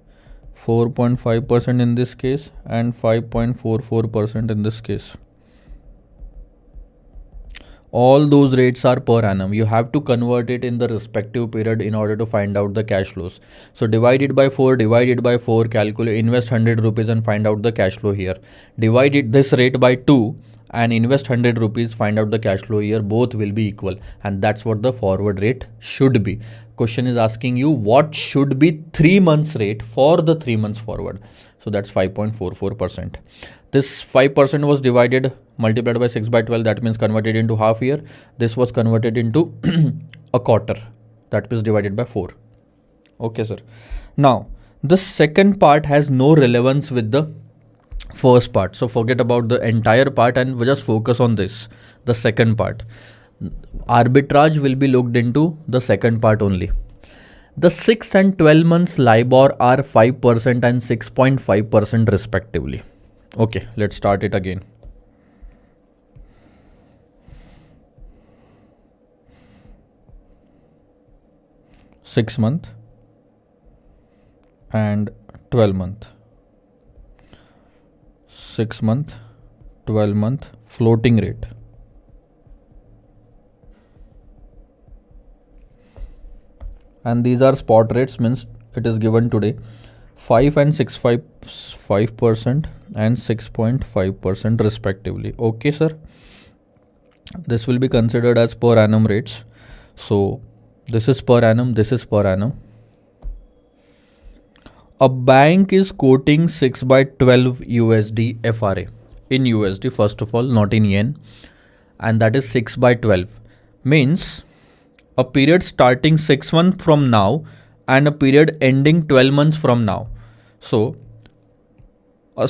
4.5% in this case, and 5.44% in this case. All those rates are per annum. You have to convert it in the respective period in order to find out the cash flows. So divide it by 4, calculate, invest 100 rupees and find out the cash flow here. Divide it this rate by 2 and invest 100 rupees, find out the cash flow here. Both will be equal, and that's what the forward rate should be. Question is asking you what should be 3 months rate for the 3 months forward. So that's 5.44%. This 5% was multiplied by 6 by 12, that means converted into half year. This was converted into a quarter, that means divided by 4. Okay, sir. Now, the second part has no relevance with the first part. So forget about the entire part and just focus on this, the second part. Arbitrage will be looked into the second part only. The 6 and 12 months LIBOR are 5% and 6.5% respectively. Okay, let's start it again. Six month and 12 month. 6 month, 12 month floating rate. And these are spot rates, means it is given today. 5 and 6.5% and 6.5% respectively. Okay, sir. This will be considered as per annum rates. So this is per annum, this is per annum. A bank is quoting 6 by 12 USD FRA in USD, first of all, not in yen, and that is 6 by 12. Means a period starting 6 months from now and a period ending 12 months from now. So a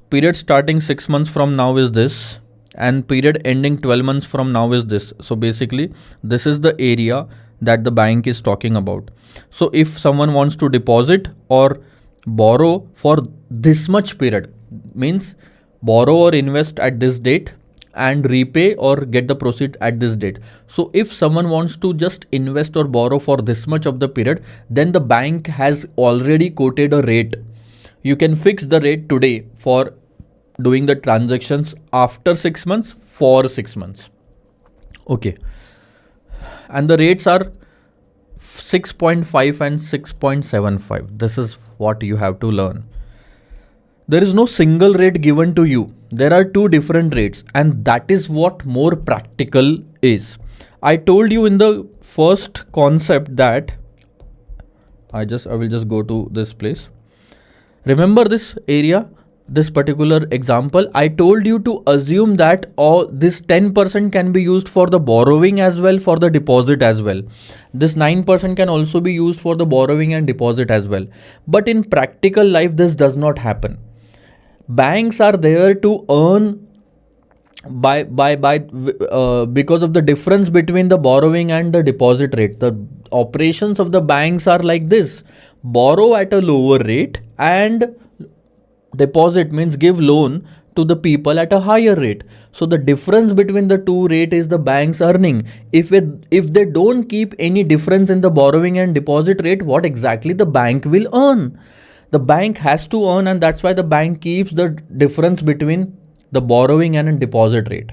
period starting 6 months from now is this, and period ending 12 months from now is this. So basically this is the area that the bank is talking about. So if someone wants to deposit or borrow for this much period, means borrow or invest at this date and repay or get the proceed at this date. So if someone wants to just invest or borrow for this much of the period, then the bank has already quoted a rate. You can fix the rate today for doing the transactions after 6 months for 6 months. Okay. And the rates are 6.5 and 6.75. This is what you have to learn. There is no single rate given to you. There are two different rates, and that is what more practical is. I told you in the first concept that I will just go to this place. Remember this area, this particular example. I told you to assume that all this 10% can be used for the borrowing as well, for the deposit as well. This 9% can also be used for the borrowing and deposit as well. But in practical life, this does not happen. Banks are there to earn because of the difference between the borrowing and the deposit rate. The operations of the banks are like this: borrow at a lower rate, and deposit means give loan to the people at a higher rate. So the difference between the two rate is the bank's earning. If they don't keep any difference in the borrowing and deposit rate, what exactly the bank will earn? The bank has to earn, and that's why the bank keeps the difference between the borrowing and deposit rate.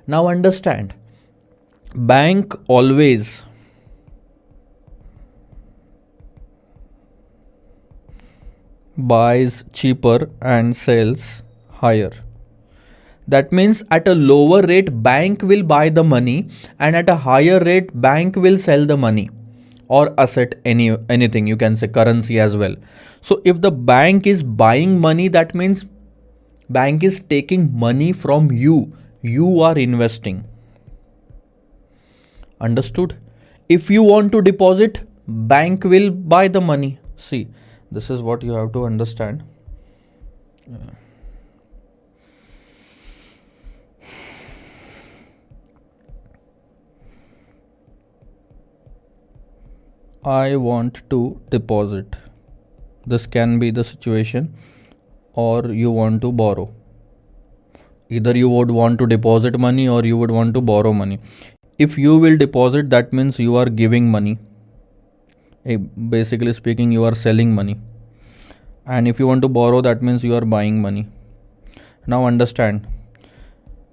Now understand, bank always buys cheaper and sells higher. That means at a lower rate, bank will buy the money, and at a higher rate, bank will sell the money or asset, anything, you can say currency as well. So if the bank is buying money, that means bank is taking money from you. You are investing. Understood? If you want to deposit, bank will buy the money. See, this is what you have to understand. I want to deposit. This can be the situation, or you want to borrow. Either you would want to deposit money or you would want to borrow money. If you will deposit, that means you are giving money. Basically speaking, you are selling money. And if you want to borrow, that means you are buying money. Now understand,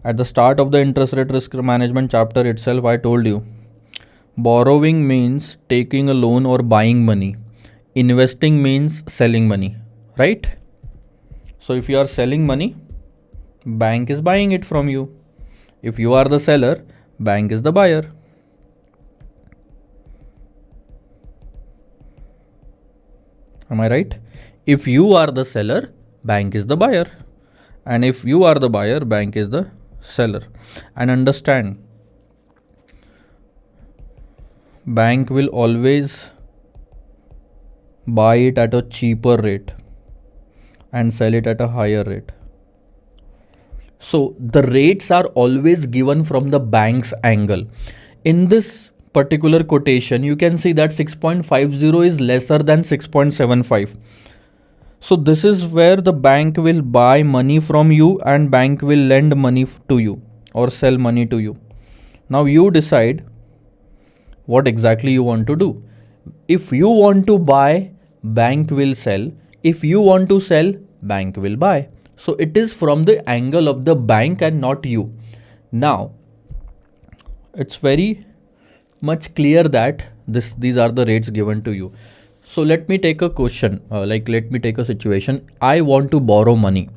at the start of the interest rate risk management chapter itself, I told you, borrowing means taking a loan or buying money. Investing means selling money, right? So if you are selling money, bank is buying it from you. If you are the seller, bank is the buyer. Am I right? If you are the seller, bank is the buyer. And if you are the buyer, bank is the seller. And understand, bank will always buy it at a cheaper rate and sell it at a higher rate. So the rates are always given from the bank's angle. In this particular quotation, you can see that 6.50 is lesser than 6.75. So this is where the bank will buy money from you and bank will lend money to you or sell money to you. Now you decide what exactly you want to do. If you want to buy, bank will sell. If you want to sell, bank will buy. So it is from the angle of the bank and not you. Now, it's very much clear that these are the rates given to you. So let me take a question, let me take a situation. I want to borrow money.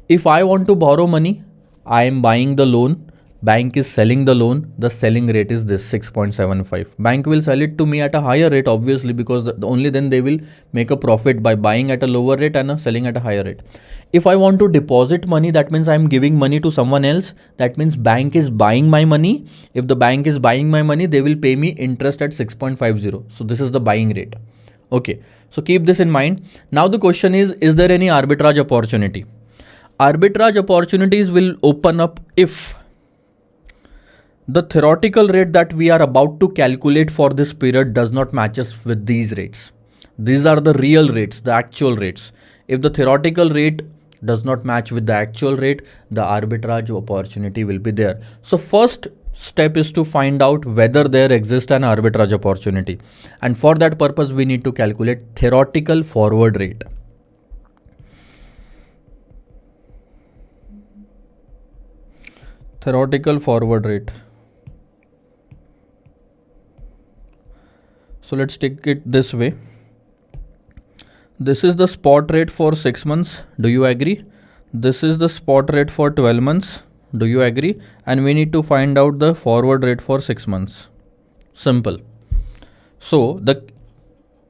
If I want to borrow money, I am buying the loan. Bank is selling the loan. The selling rate is this 6.75. Bank will sell it to me at a higher rate, obviously, because only then they will make a profit by buying at a lower rate and selling at a higher rate. If I want to deposit money, that means I am giving money to someone else. That means bank is buying my money. If the bank is buying my money, they will pay me interest at 6.50. So this is the buying rate. Okay, so keep this in mind. Now the question is there any arbitrage opportunity? Arbitrage opportunities will open up if the theoretical rate that we are about to calculate for this period does not matches with these rates. These are the real rates, the actual rates. If the theoretical rate does not match with the actual rate, the arbitrage opportunity will be there. So first step is to find out whether there exists an arbitrage opportunity. And for that purpose, we need to calculate theoretical forward rate. Theoretical forward rate. So let's take it this way. This is the spot rate for 6 months. Do you agree? This is the spot rate for 12 months. Do you agree? And we need to find out the forward rate for 6 months. Simple. So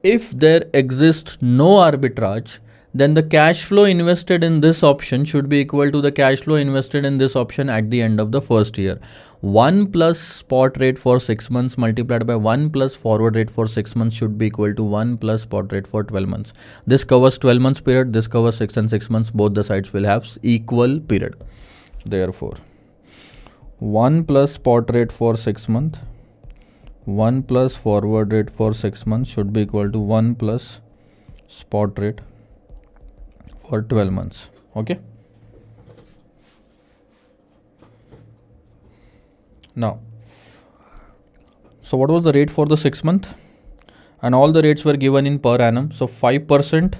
if there exists no arbitrage, then the cash flow invested in this option should be equal to the cash flow invested in this option at the end of the first year. 1 plus spot rate for 6 months multiplied by 1 plus forward rate for 6 months should be equal to 1 plus spot rate for 12 months. This covers 12 months period. This covers 6 and 6 months. Both the sides will have equal period. Therefore, 1 plus spot rate for 6 months, 1 plus forward rate for 6 months should be equal to 1 plus spot rate for 12 months. Okay. Now, so what was the rate for the 6 month? And all the rates were given in per annum. So 5%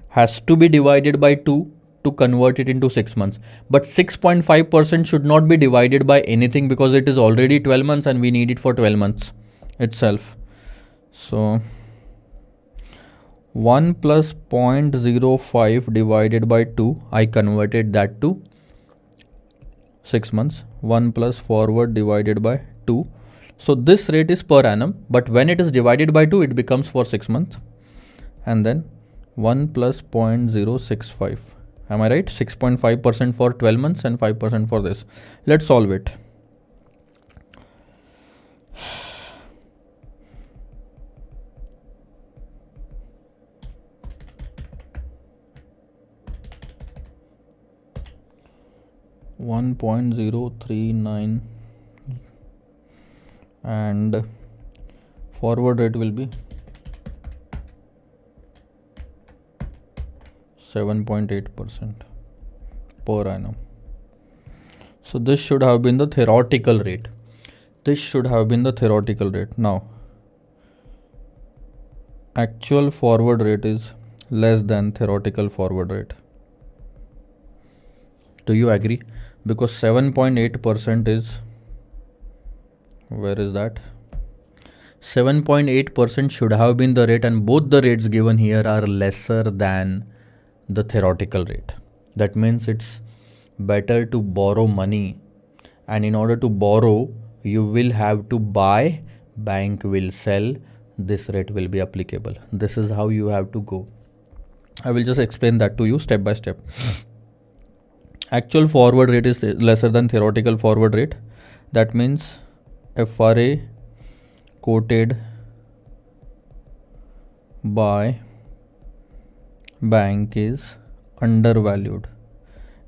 has to be divided by 2 to convert it into 6 months. But 6.5% should not be divided by anything because it is already 12 months and we need it for 12 months itself. So 1 plus 0.05 divided by 2, I converted that to 6 months. 1 plus forward divided by 2. So this rate is per annum, but when it is divided by 2, it becomes for 6 months. And then 1 plus 0.065. Am I right? 6.5% for 12 months and 5% for this. Let's solve it. $1.039 and forward rate will be 7.8% per annum. So this should have been the theoretical rate. This should have been the theoretical rate. Now, actual forward rate is less than theoretical forward rate. Do you agree? Because 7.8% is, where is that? 7.8% should have been the rate, and both the rates given here are lesser than the theoretical rate. That means it's better to borrow money, and in order to borrow, you will have to buy, bank will sell, this rate will be applicable. This is how you have to go. I will just explain that to you step by step. Actual forward rate is lesser than theoretical forward rate. That means FRA quoted by bank is undervalued.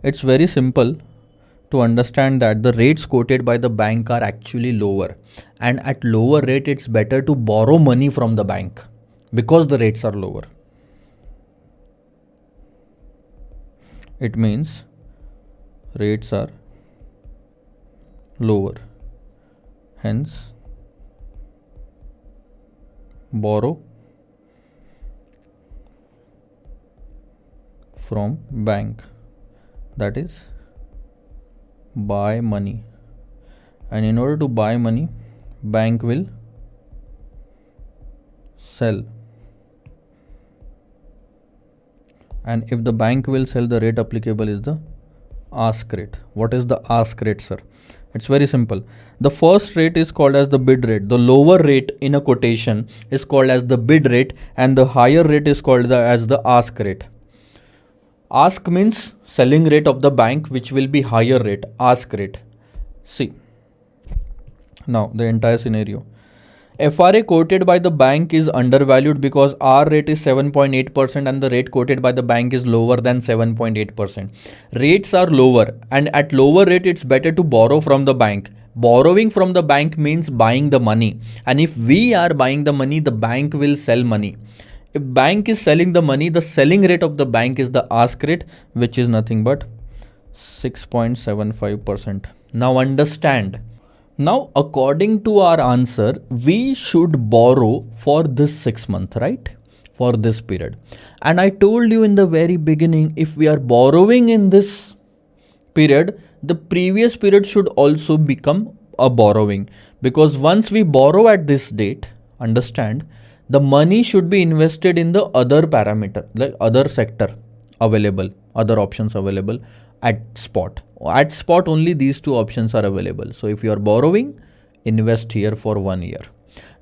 It's very simple to understand that the rates quoted by the bank are actually lower, and at lower rate it's better to borrow money from the bank because the rates are lower. It means rates are lower, hence borrow from bank, that is buy money, and in order to buy money, bank will sell, and if the bank will sell, the rate applicable is the ask rate. What is the ask rate, sir? It's very simple. The first rate is called as the bid rate. The lower rate in a quotation is called as the bid rate, and the higher rate is called as the ask rate. Ask means selling rate of the bank, which will be higher rate, ask rate. See, now the entire scenario. FRA quoted by the bank is undervalued because our rate is 7.8% and the rate quoted by the bank is lower than 7.8%. Rates are lower, and at lower rate it's better to borrow from the bank. Borrowing from the bank means buying the money, and if we are buying the money, the bank will sell money. If bank is selling the money, the selling rate of the bank is the ask rate, which is nothing but 6.75%. Now understand. Now, according to our answer, we should borrow for this 6 month, right? For this period. And I told you in the very beginning, if we are borrowing in this period, the previous period should also become a borrowing. Because once we borrow at this date, understand, the money should be invested in the other parameter, like other sector available, other options available at spot. At spot only these two options are available. So if you are borrowing, invest here for 1 year.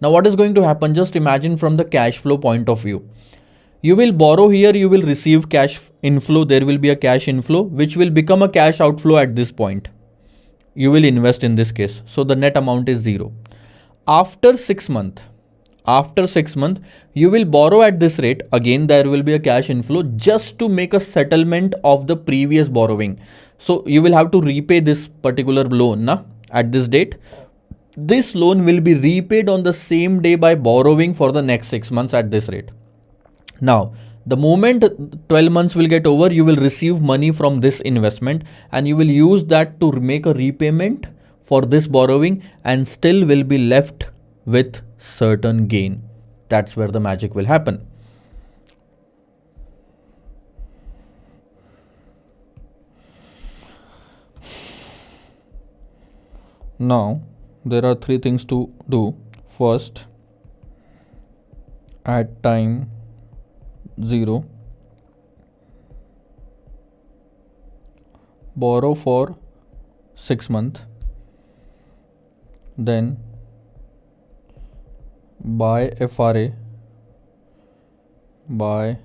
Now what is going to happen? Just imagine from the cash flow point of view. You will borrow here, you will receive cash inflow, there will be a cash inflow, which will become a cash outflow at this point. You will invest in this case. So the net amount is 0. After 6 months, you will borrow at this rate. Again, there will be a cash inflow just to make a settlement of the previous borrowing. So you will have to repay this particular loan at this date, this loan will be repaid on the same day by borrowing for the next 6 months at this rate. Now, the moment 12 months will get over, you will receive money from this investment and you will use that to make a repayment for this borrowing and still will be left with certain gain. That's where the magic will happen. Now, there are three things to do. First, at time 0, borrow for 6 months, then buy FRA by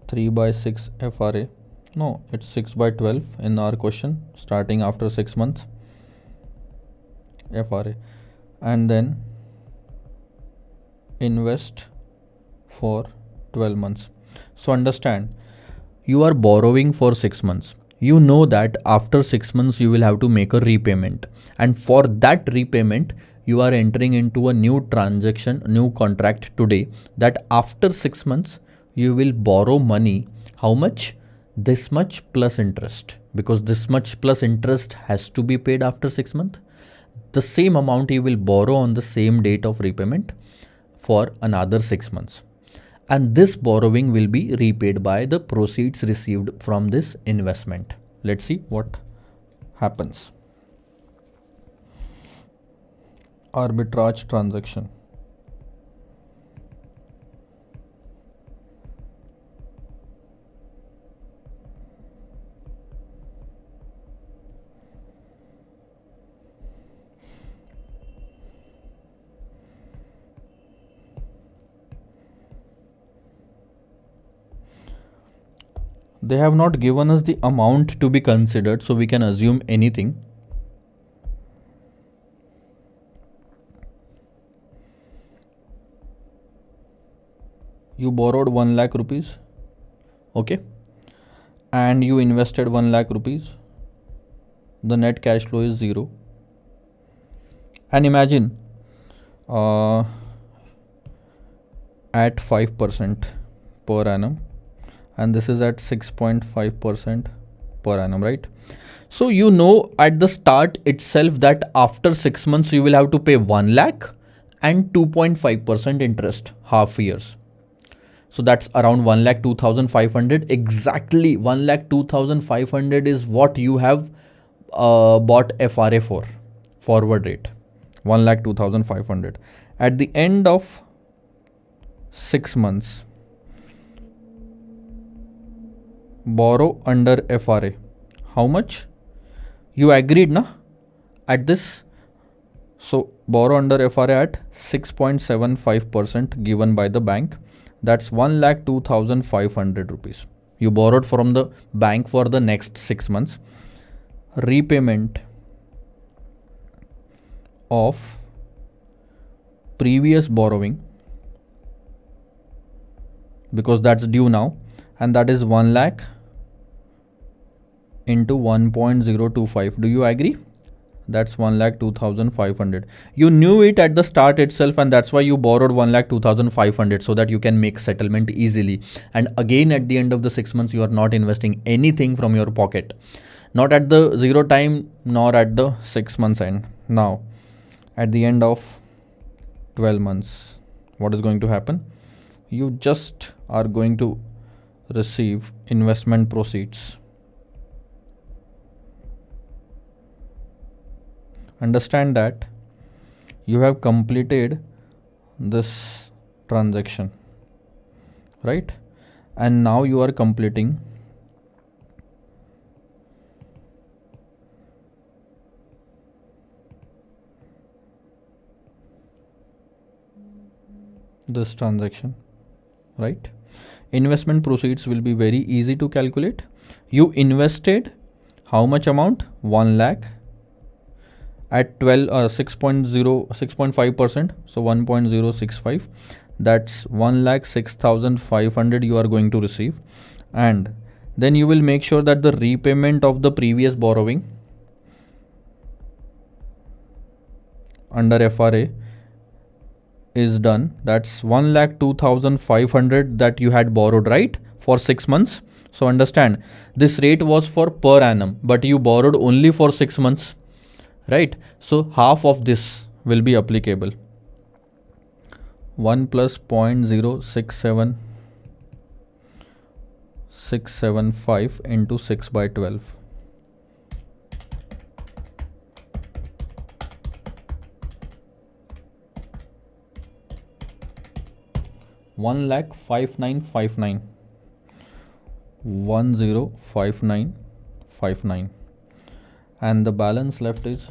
3/6 FRA. No, it's 6/12 in our question, starting after 6 months FRA, and then invest for 12 months. So understand, you are borrowing for 6 months. You know that after 6 months you will have to make a repayment, and for that repayment you are entering into a new transaction, new contract today, that after 6 months you will borrow money. How much? This much plus interest, because this much plus interest has to be paid after 6 months. The same amount you will borrow on the same date of repayment for another 6 months, and this borrowing will be repaid by the proceeds received from this investment. Let's see what happens. Arbitrage transaction. They have not given us the amount to be considered, so we can assume anything. You borrowed 1 lakh rupees, okay, and you invested 1 lakh rupees. The net cash flow is 0. And imagine at 5% per annum, and this is at 6.5% per annum, right? So you know at the start itself that after 6 months you will have to pay 1 lakh and 2.5% interest, half years. So that's around 1,02,500. Exactly 1,02,500 is what you have bought FRA for, forward rate, 1,02,500. At the end of 6 months, borrow under FRA. How much? You agreed, na? At this. So borrow under FRA at 6.75% given by the bank. That's 1,02,500 rupees. You borrowed from the bank for the next 6 months. Repayment of previous borrowing, because that's due now, and that is 1 lakh into 1.025. Do you agree? That's 1,02,500. You knew it at the start itself, and that's why you borrowed 1,02,500, so that you can make settlement easily. And again, at the end of the 6 months, you are not investing anything from your pocket, not at the 0 time, nor at the 6 months end. Now, at the end of 12 months, what is going to happen? You just are going to receive investment proceeds. Understand that you have completed this transaction, right? And now you are completing this transaction, right? Investment proceeds will be very easy to calculate. You invested how much amount? 1 lakh at 6.5%, so 1.065. That's 1,06,500 you are going to receive, and Then you will make sure that the repayment of the previous borrowing under FRA is done. That's 1,02,500 that you had borrowed, right? For 6 months. So understand, this rate was for per annum, but you borrowed only for 6 months, right? So half of this will be applicable. 1 plus 0.067675 into 6 by 12. 1,59,59. 105959, and the balance left is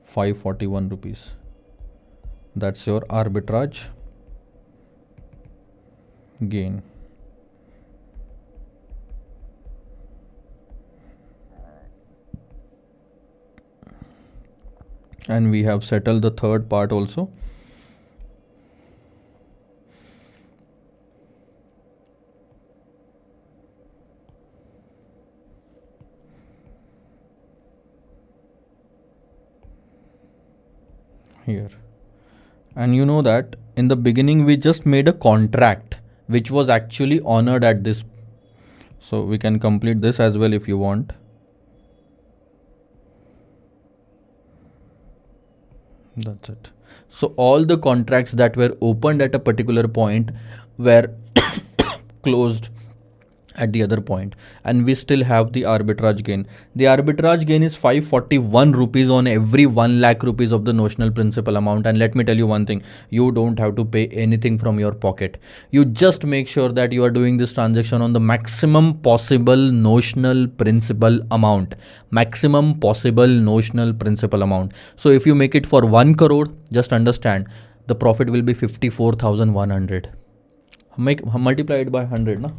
541 rupees. That's your arbitrage gain. And we have settled the third part also. Here, and you know that in the beginning we just made a contract which was actually honored at this, so we can complete this as well if you want. That's it. So all the contracts that were opened at a particular point were closed at the other point, and we still have the arbitrage gain. The arbitrage gain is 541 rupees on every 1 lakh rupees of the notional principal amount. And let me tell you one thing, you don't have to pay anything from your pocket. You just make sure that you are doing this transaction on the maximum possible notional principal amount. Maximum possible notional principal amount. So if you make it for 1 crore, just understand the profit will be 54,100. Multiply it by 100, na?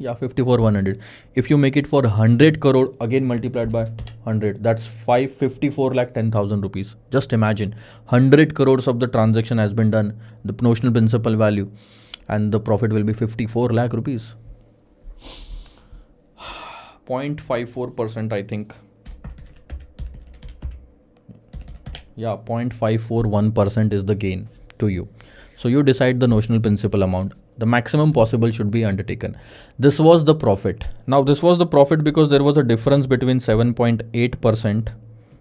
Yeah, 54,100. If you make it for 100 crore, again multiplied by 100, that's 554 lakh 10,000 rupees. Just imagine, 100 crores of the transaction has been done, the notional principal value, and the profit will be 54 lakh rupees. 0.54%, I think. Yeah, 0.541% is the gain to you. So you decide the notional principal amount. The maximum possible should be undertaken. This was the profit. Now this was the profit because there was a difference between 7.8%.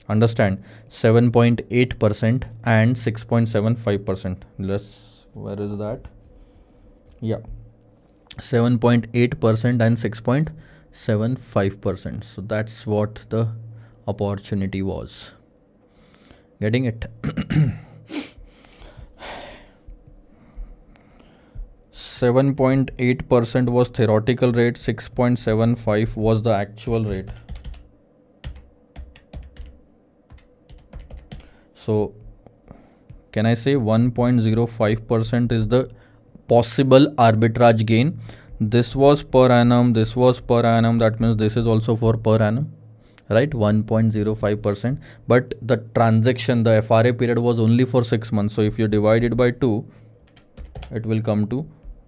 Understand, 7.8% and 6.75%. Where is that? Yeah, 7.8% and 6.75%. So that's what the opportunity was. Getting it? 7.8% was theoretical rate, 6.75 was the actual rate. So can I say 1.05% is the possible arbitrage gain? This was per annum, this was per annum, that means this is also for per annum, right? 1.05%. But the transaction, the FRA period was only for 6 months. So if you divide it by 2, it will come to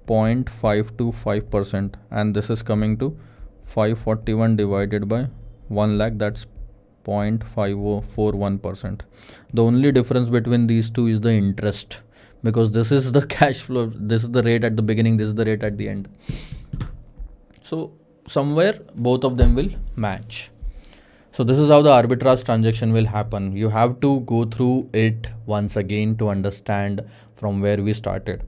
0.525%, and this is coming to 541 divided by 1 lakh, that's 0.541%. The only difference between these two is the interest, because this is the cash flow, this is the rate at the beginning, this is the rate at the end. So somewhere both of them will match. So this is how the arbitrage transaction will happen. You have to go through it once again to understand from where we started.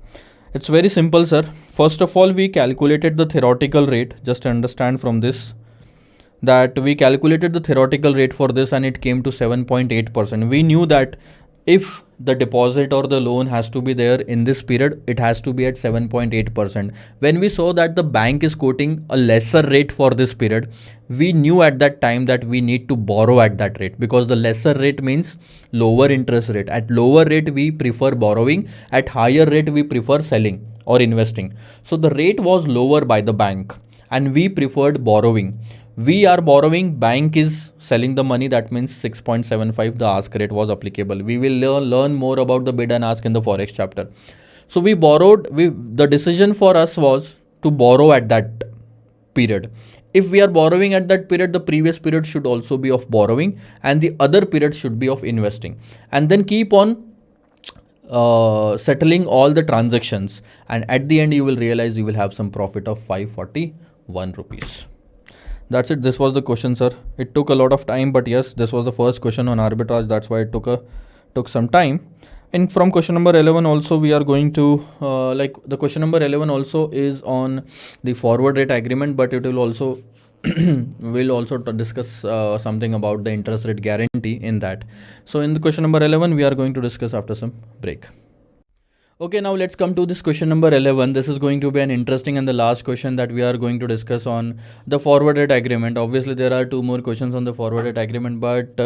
It's very simple, sir. First of all, we calculated the theoretical rate. Just understand from this that we calculated the theoretical rate for this and it came to 7.8%. We knew that if the deposit or the loan has to be there in this period, it has to be at 7.8%. When we saw that the bank is quoting a lesser rate for this period, we knew at that time that we need to borrow at that rate, because the lesser rate means lower interest rate. At lower rate, we prefer borrowing. At higher rate, we prefer selling or investing. So the rate was lower by the bank and we preferred borrowing. We are borrowing, bank is selling the money, that means 6.75 the ask rate was applicable. We will learn more about the bid and ask in the forex chapter. So we borrowed, the decision for us was to borrow at that period. If we are borrowing at that period, the previous period should also be of borrowing and the other period should be of investing, and then keep on settling all the transactions, and at the end you will realize you will have some profit of 541 rupees. That's it. This was the question, sir. It took a lot of time, but yes, this was the first question on arbitrage. That's why it took some time. And from question number 11 also we are going to like the question number 11 also is on the forward rate agreement, but it will also we'll also discuss something about the interest rate guarantee in that. So in the question number 11 we are going to discuss after some break. Okay, now let's come to this question number 11. This is going to be an interesting and the last question that we are going to discuss on the forward rate agreement. Obviously there are two more questions on the forward rate agreement, but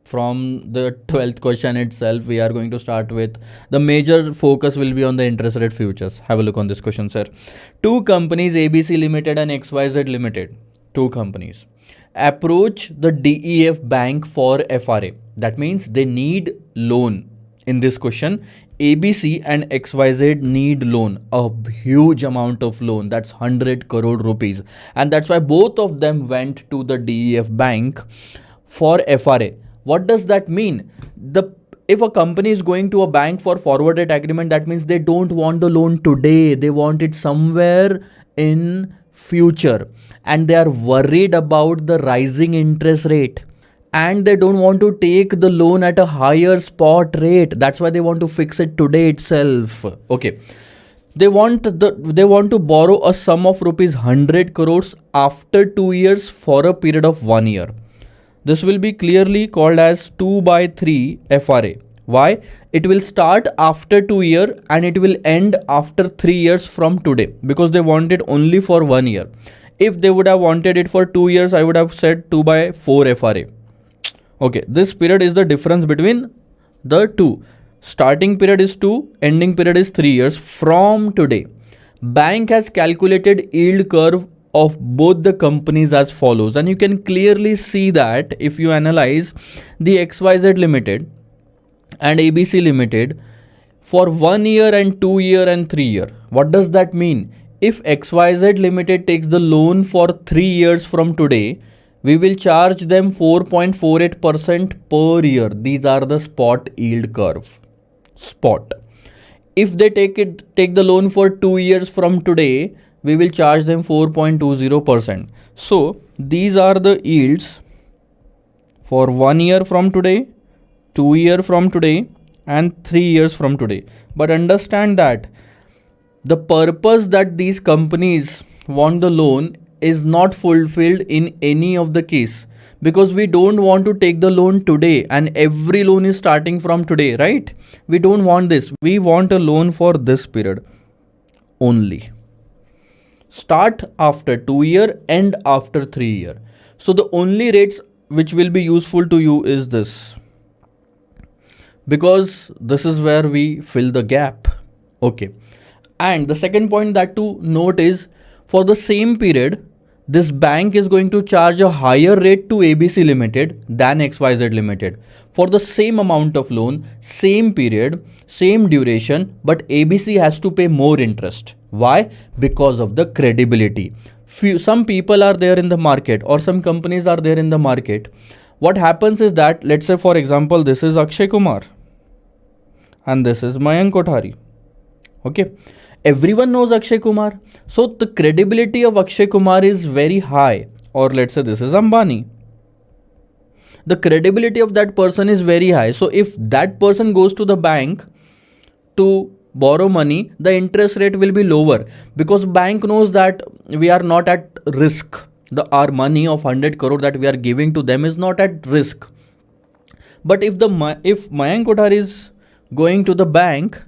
from the 12th question itself we are going to start with the major focus will be on the interest rate futures. Have a look on this question, sir. Two companies, ABC Limited and XYZ Limited, two companies, approach the DEF bank for FRA. That means they need loan. In this question, ABC and XYZ need loan, a huge amount of loan, that's 100 crore rupees, and that's why both of them went to the DEF bank for FRA. What does that mean? If a company is going to a bank for forward rate agreement, that means they don't want the loan today, they want it somewhere in future, and they are worried about the rising interest rate, and they don't want to take the loan at a higher spot rate. That's why they want to fix it today itself. Okay, they want to borrow a sum of rupees 100 crores after 2 years for a period of 1 year. This will be clearly called as 2/3 FRA. Why? It will start after 2 years and it will end after 3 years from today, because they want it only for 1 year. If they would have wanted it for 2 years, I would have said 2/4 FRA. Okay, this period is the difference between the two. Starting period is 2, ending period is 3 years from today. Bank has calculated yield curve of both the companies as follows, and you can clearly see that if you analyze the XYZ Limited and ABC Limited for 1 year and 2 year and 3 year. What does that mean? If XYZ Limited takes the loan for 3 years from today, we will charge them 4.48% per year. These are the spot yield curve. Spot. If they take the loan for 2 years from today, we will charge them 4.20%. So these are the yields for 1 year from today, 2 year from today and 3 years from today. But understand that the purpose that these companies want the loan is not fulfilled in any of the case, because we don't want to take the loan today and every loan is starting from today, right? We don't want this. We want a loan for this period only. Start after 2 year, end after 3 year. So the only rates which will be useful to you is this, because this is where we fill the gap. Okay. And the second point that to note is, for the same period, this bank is going to charge a higher rate to ABC Limited than XYZ Limited for the same amount of loan, same period, same duration, but ABC has to pay more interest. Why? Because of the credibility. Some people are there in the market, or some companies are there in the market. What happens is that, let's say for example, this is Akshay Kumar and this is Mayank Kothari. Okay. Everyone knows Akshay Kumar. So the credibility of Akshay Kumar is very high. Or let's say this is Ambani. The credibility of that person is very high. So if that person goes to the bank to borrow money, the interest rate will be lower, because bank knows that we are not at risk. Our money of 100 crore that we are giving to them is not at risk. But if Mayank Kothari is going to the bank,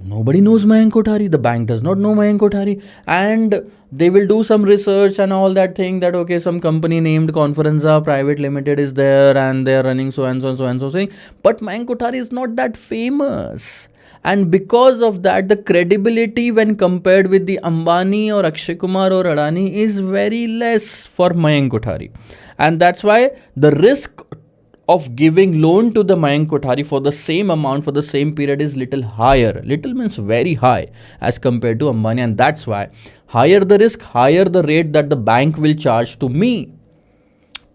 nobody knows Mayank Kothari. The bank does not know Mayank Kothari, and they will do some research and all that thing that okay, some company named Conferenza Private Limited is there and they are running so and so and so and so thing. But Mayank Kothari is not that famous, and because of that, the credibility when compared with the Ambani or Akshay Kumar or Adani is very less for Mayank Kothari, and that's why the risk of giving loan to the Mayank Kothari for the same amount for the same period is little higher. Little means very high as compared to Ambani, and that's why higher the risk, higher the rate that the bank will charge to me.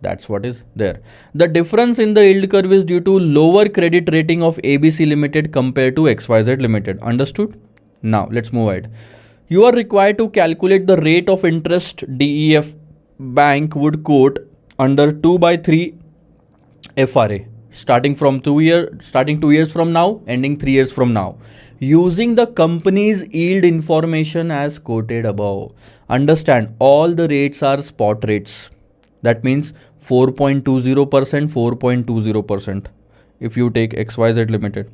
That's what is there. The difference in the yield curve is due to lower credit rating of ABC Limited compared to XYZ Limited. Understood? Now let's move ahead. You are required to calculate the rate of interest DEF bank would quote under 2/3 FRA starting 2 years from now, ending 3 years from now, using the company's yield information as quoted above. Understand, all the rates are spot rates. That means 4.20%, 4.20%. If you take XYZ Limited,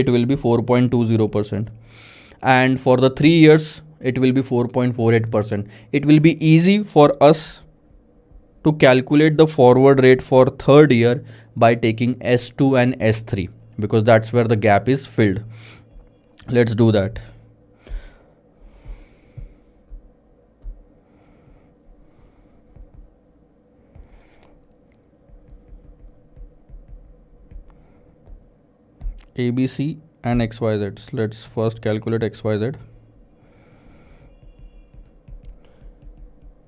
it will be 4.20%. And for the 3 years, it will be 4.48%. It will be easy for us to calculate the forward rate for third year by taking S2 and S3 because that's where the gap is filled. Let's do that. ABC and XYZ. Let's first calculate XYZ.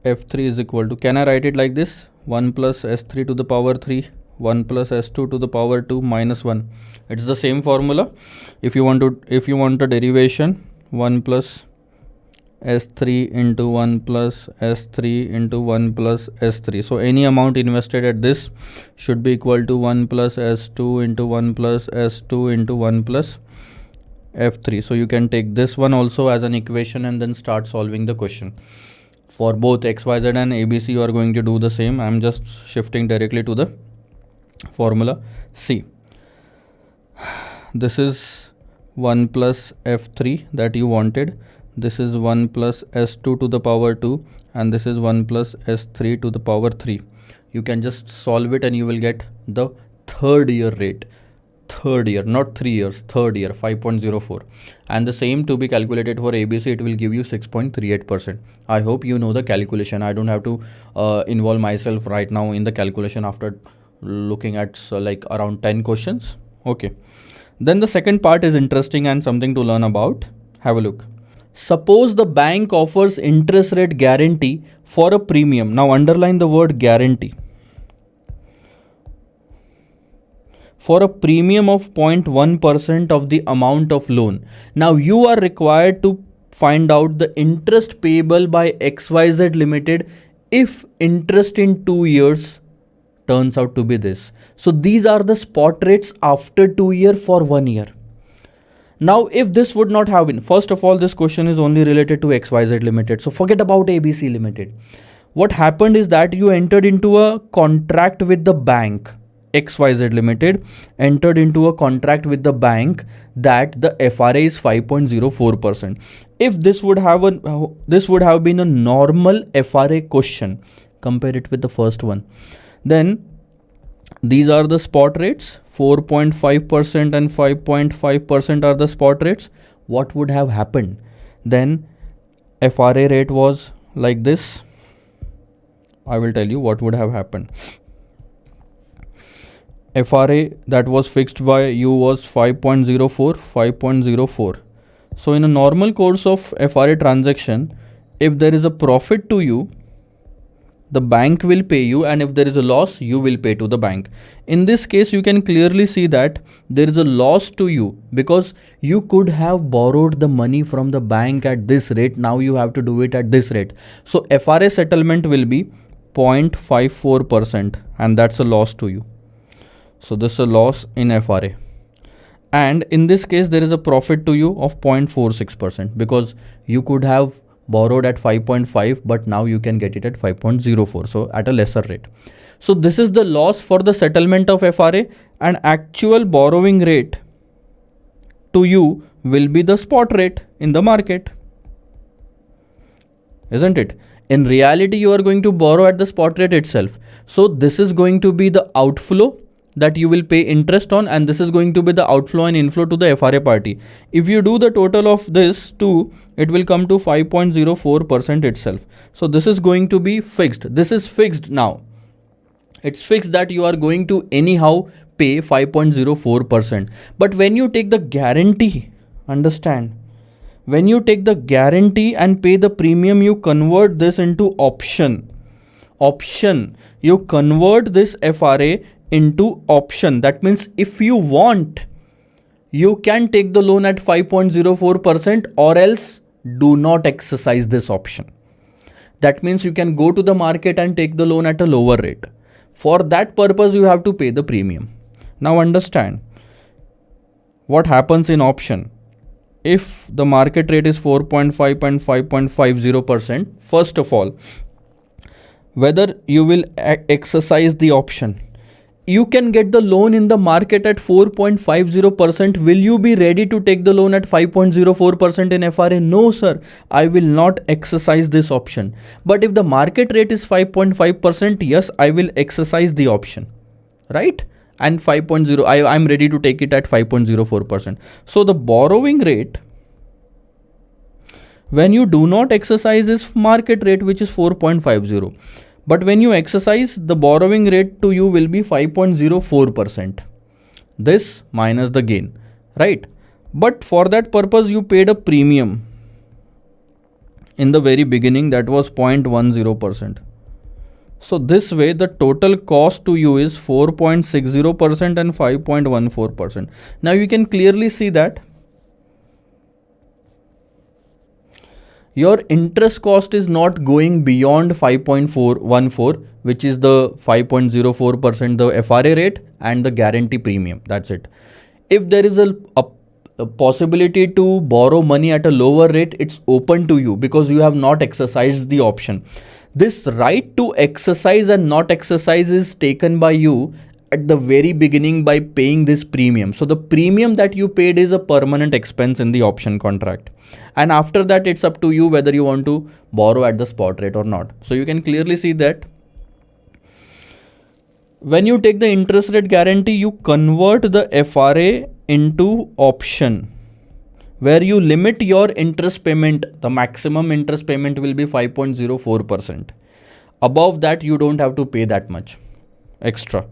F3 is equal to, can I write it like this? 1 plus S3 to the power 3, 1 plus S2 to the power 2 minus 1. It's the same formula. If you want a derivation, 1 plus S3 into 1 plus S3 into 1 plus S3. So any amount invested at this should be equal to 1 plus S2 into 1 plus S2 into 1 plus F3. So you can take this one also as an equation and then start solving the question. For both XYZ and ABC, you are going to do the same. I'm just shifting directly to the formula. See, this is 1 plus F3 that you wanted. This is 1 plus S2 to the power 2 and this is 1 plus S3 to the power 3. You can just solve it and you will get the third year rate. Third year, not 3 years, third year, 5.04. And the same to be calculated for ABC, it will give you 6.38%. I hope you know the calculation. I don't have to involve myself right now in the calculation after looking at like around 10 questions. Okay. Then the second part is interesting and something to learn about. Have a look. Suppose the bank offers interest rate guarantee for a premium. Now underline the word guarantee. For a premium of 0.1% of the amount of loan. Now you are required to find out the interest payable by XYZ Limited if interest in 2 years turns out to be this. So these are the spot rates after 2 years for 1 year. Now if this would not have been, first of all, this question is only related to XYZ Limited. So forget about ABC Limited. What happened is that you entered into a contract with the bank. XYZ Limited entered into a contract with the bank that the FRA is 5.04%. If this would have been a normal FRA question, compare it with the first one. Then these are the spot rates, 4.5% and 5.5% are the spot rates. What would have happened? Then FRA rate was like this. I will tell you what would have happened. FRA that was fixed by you was 5.04. So in a normal course of FRA transaction, if there is a profit to you, the bank will pay you, and if there is a loss, you will pay to the bank. In this case, you can clearly see that there is a loss to you because you could have borrowed the money from the bank at this rate. Now you have to do it at this rate. So FRA settlement will be 0.54% and that's a loss to you. So this is a loss in FRA. And in this case, there is a profit to you of 0.46% because you could have borrowed at 5.5, but now you can get it at 5.04. So at a lesser rate. So this is the loss for the settlement of FRA, and actual borrowing rate to you will be the spot rate in the market. Isn't it? In reality, you are going to borrow at the spot rate itself. So this is going to be the outflow that you will pay interest on, and this is going to be the outflow and inflow to the FRA party. If you do the total of this two, it will come to 5.04% itself. So this is going to be fixed. This is fixed now. It's fixed that you are going to anyhow pay 5.04%. But when you take the guarantee, understand, when you take the guarantee and pay the premium, you convert this into option. You convert this FRA into option. That means if you want, you can take the loan at 5.04% or else do not exercise this option. That means you can go to the market and take the loan at a lower rate. For that purpose, you have to pay the premium. Now understand what happens in option. If the market rate is 4.5 and 5.50%, first of all, whether you will exercise the option, you can get the loan in the market at 4.50%. Will you be ready to take the loan at 5.04% in FRA? No, sir. I will not exercise this option. But if the market rate is 5.5%, yes, I will exercise the option. Right? And 5.0, I'm ready to take it at 5.04%. So the borrowing rate, when you do not exercise, is market rate, which is 4.50. But when you exercise, the borrowing rate to you will be 5.04%. This minus the gain, right? But for that purpose, you paid a premium in the very beginning, that was 0.10%. So this way, the total cost to you is 4.60% and 5.14%. Now you can clearly see that your interest cost is not going beyond 5.414, which is the 5.04%, the FRA rate and the guarantee premium. That's it. If there is a possibility to borrow money at a lower rate, it's open to you because you have not exercised the option. This right to exercise and not exercise is taken by you at the very beginning by paying this premium. So the premium that you paid is a permanent expense in the option contract. And after that, it's up to you whether you want to borrow at the spot rate or not. So you can clearly see that when you take the interest rate guarantee, you convert the FRA into option, where you limit your interest payment. The maximum interest payment will be 5.04%. Above that, you don't have to pay that much extra.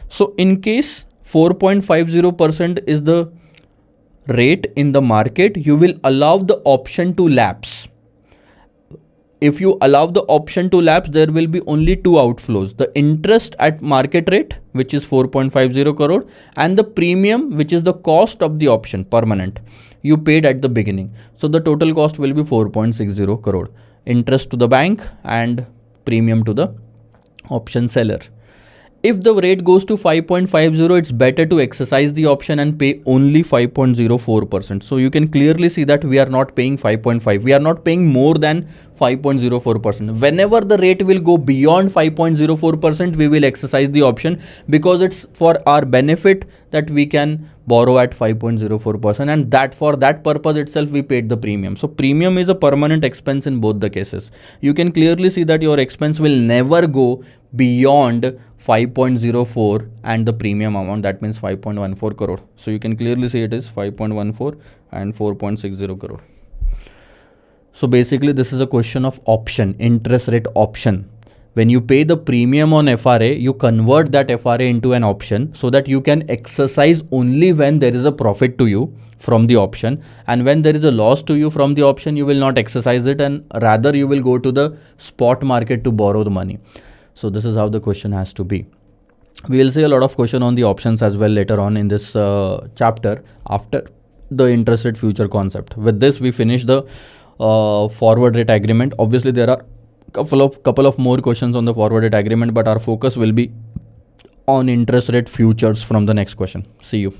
So in case 4.50% is the rate in the market, you will allow the option to lapse. If you allow the option to lapse, there will be only two outflows: the interest at market rate, which is 4.50 crore, and the premium, which is the cost of the option, permanent, you paid at the beginning. So the total cost will be 4.60 crore, interest to the bank and premium to the option seller. If the rate goes to 5.50, it's better to exercise the option and pay only 5.04%. So you can clearly see that we are not paying 5.5. We are not paying more than 5.04%. Whenever the rate will go beyond 5.04%, we will exercise the option because it's for our benefit that we can borrow at 5.04%, and that for that purpose itself we paid the premium. So premium is a permanent expense in both the cases. You can clearly see that your expense will never go beyond 5.04 and the premium amount, that means 5.14 crore. So you can clearly see it is 5.14 and 4.60 crore. So basically this is a question of option, interest rate option. When you pay the premium on FRA, you convert that FRA into an option so that you can exercise only when there is a profit to you from the option, and when there is a loss to you from the option, you will not exercise it, and rather you will go to the spot market to borrow the money. So this is how the question has to be. We will see a lot of question on the options as well later on in this chapter after the interest rate future concept. With this, we finish the forward rate agreement. Obviously, there are couple of more questions on the forward rate agreement, but our focus will be on interest rate futures from the next question. See you.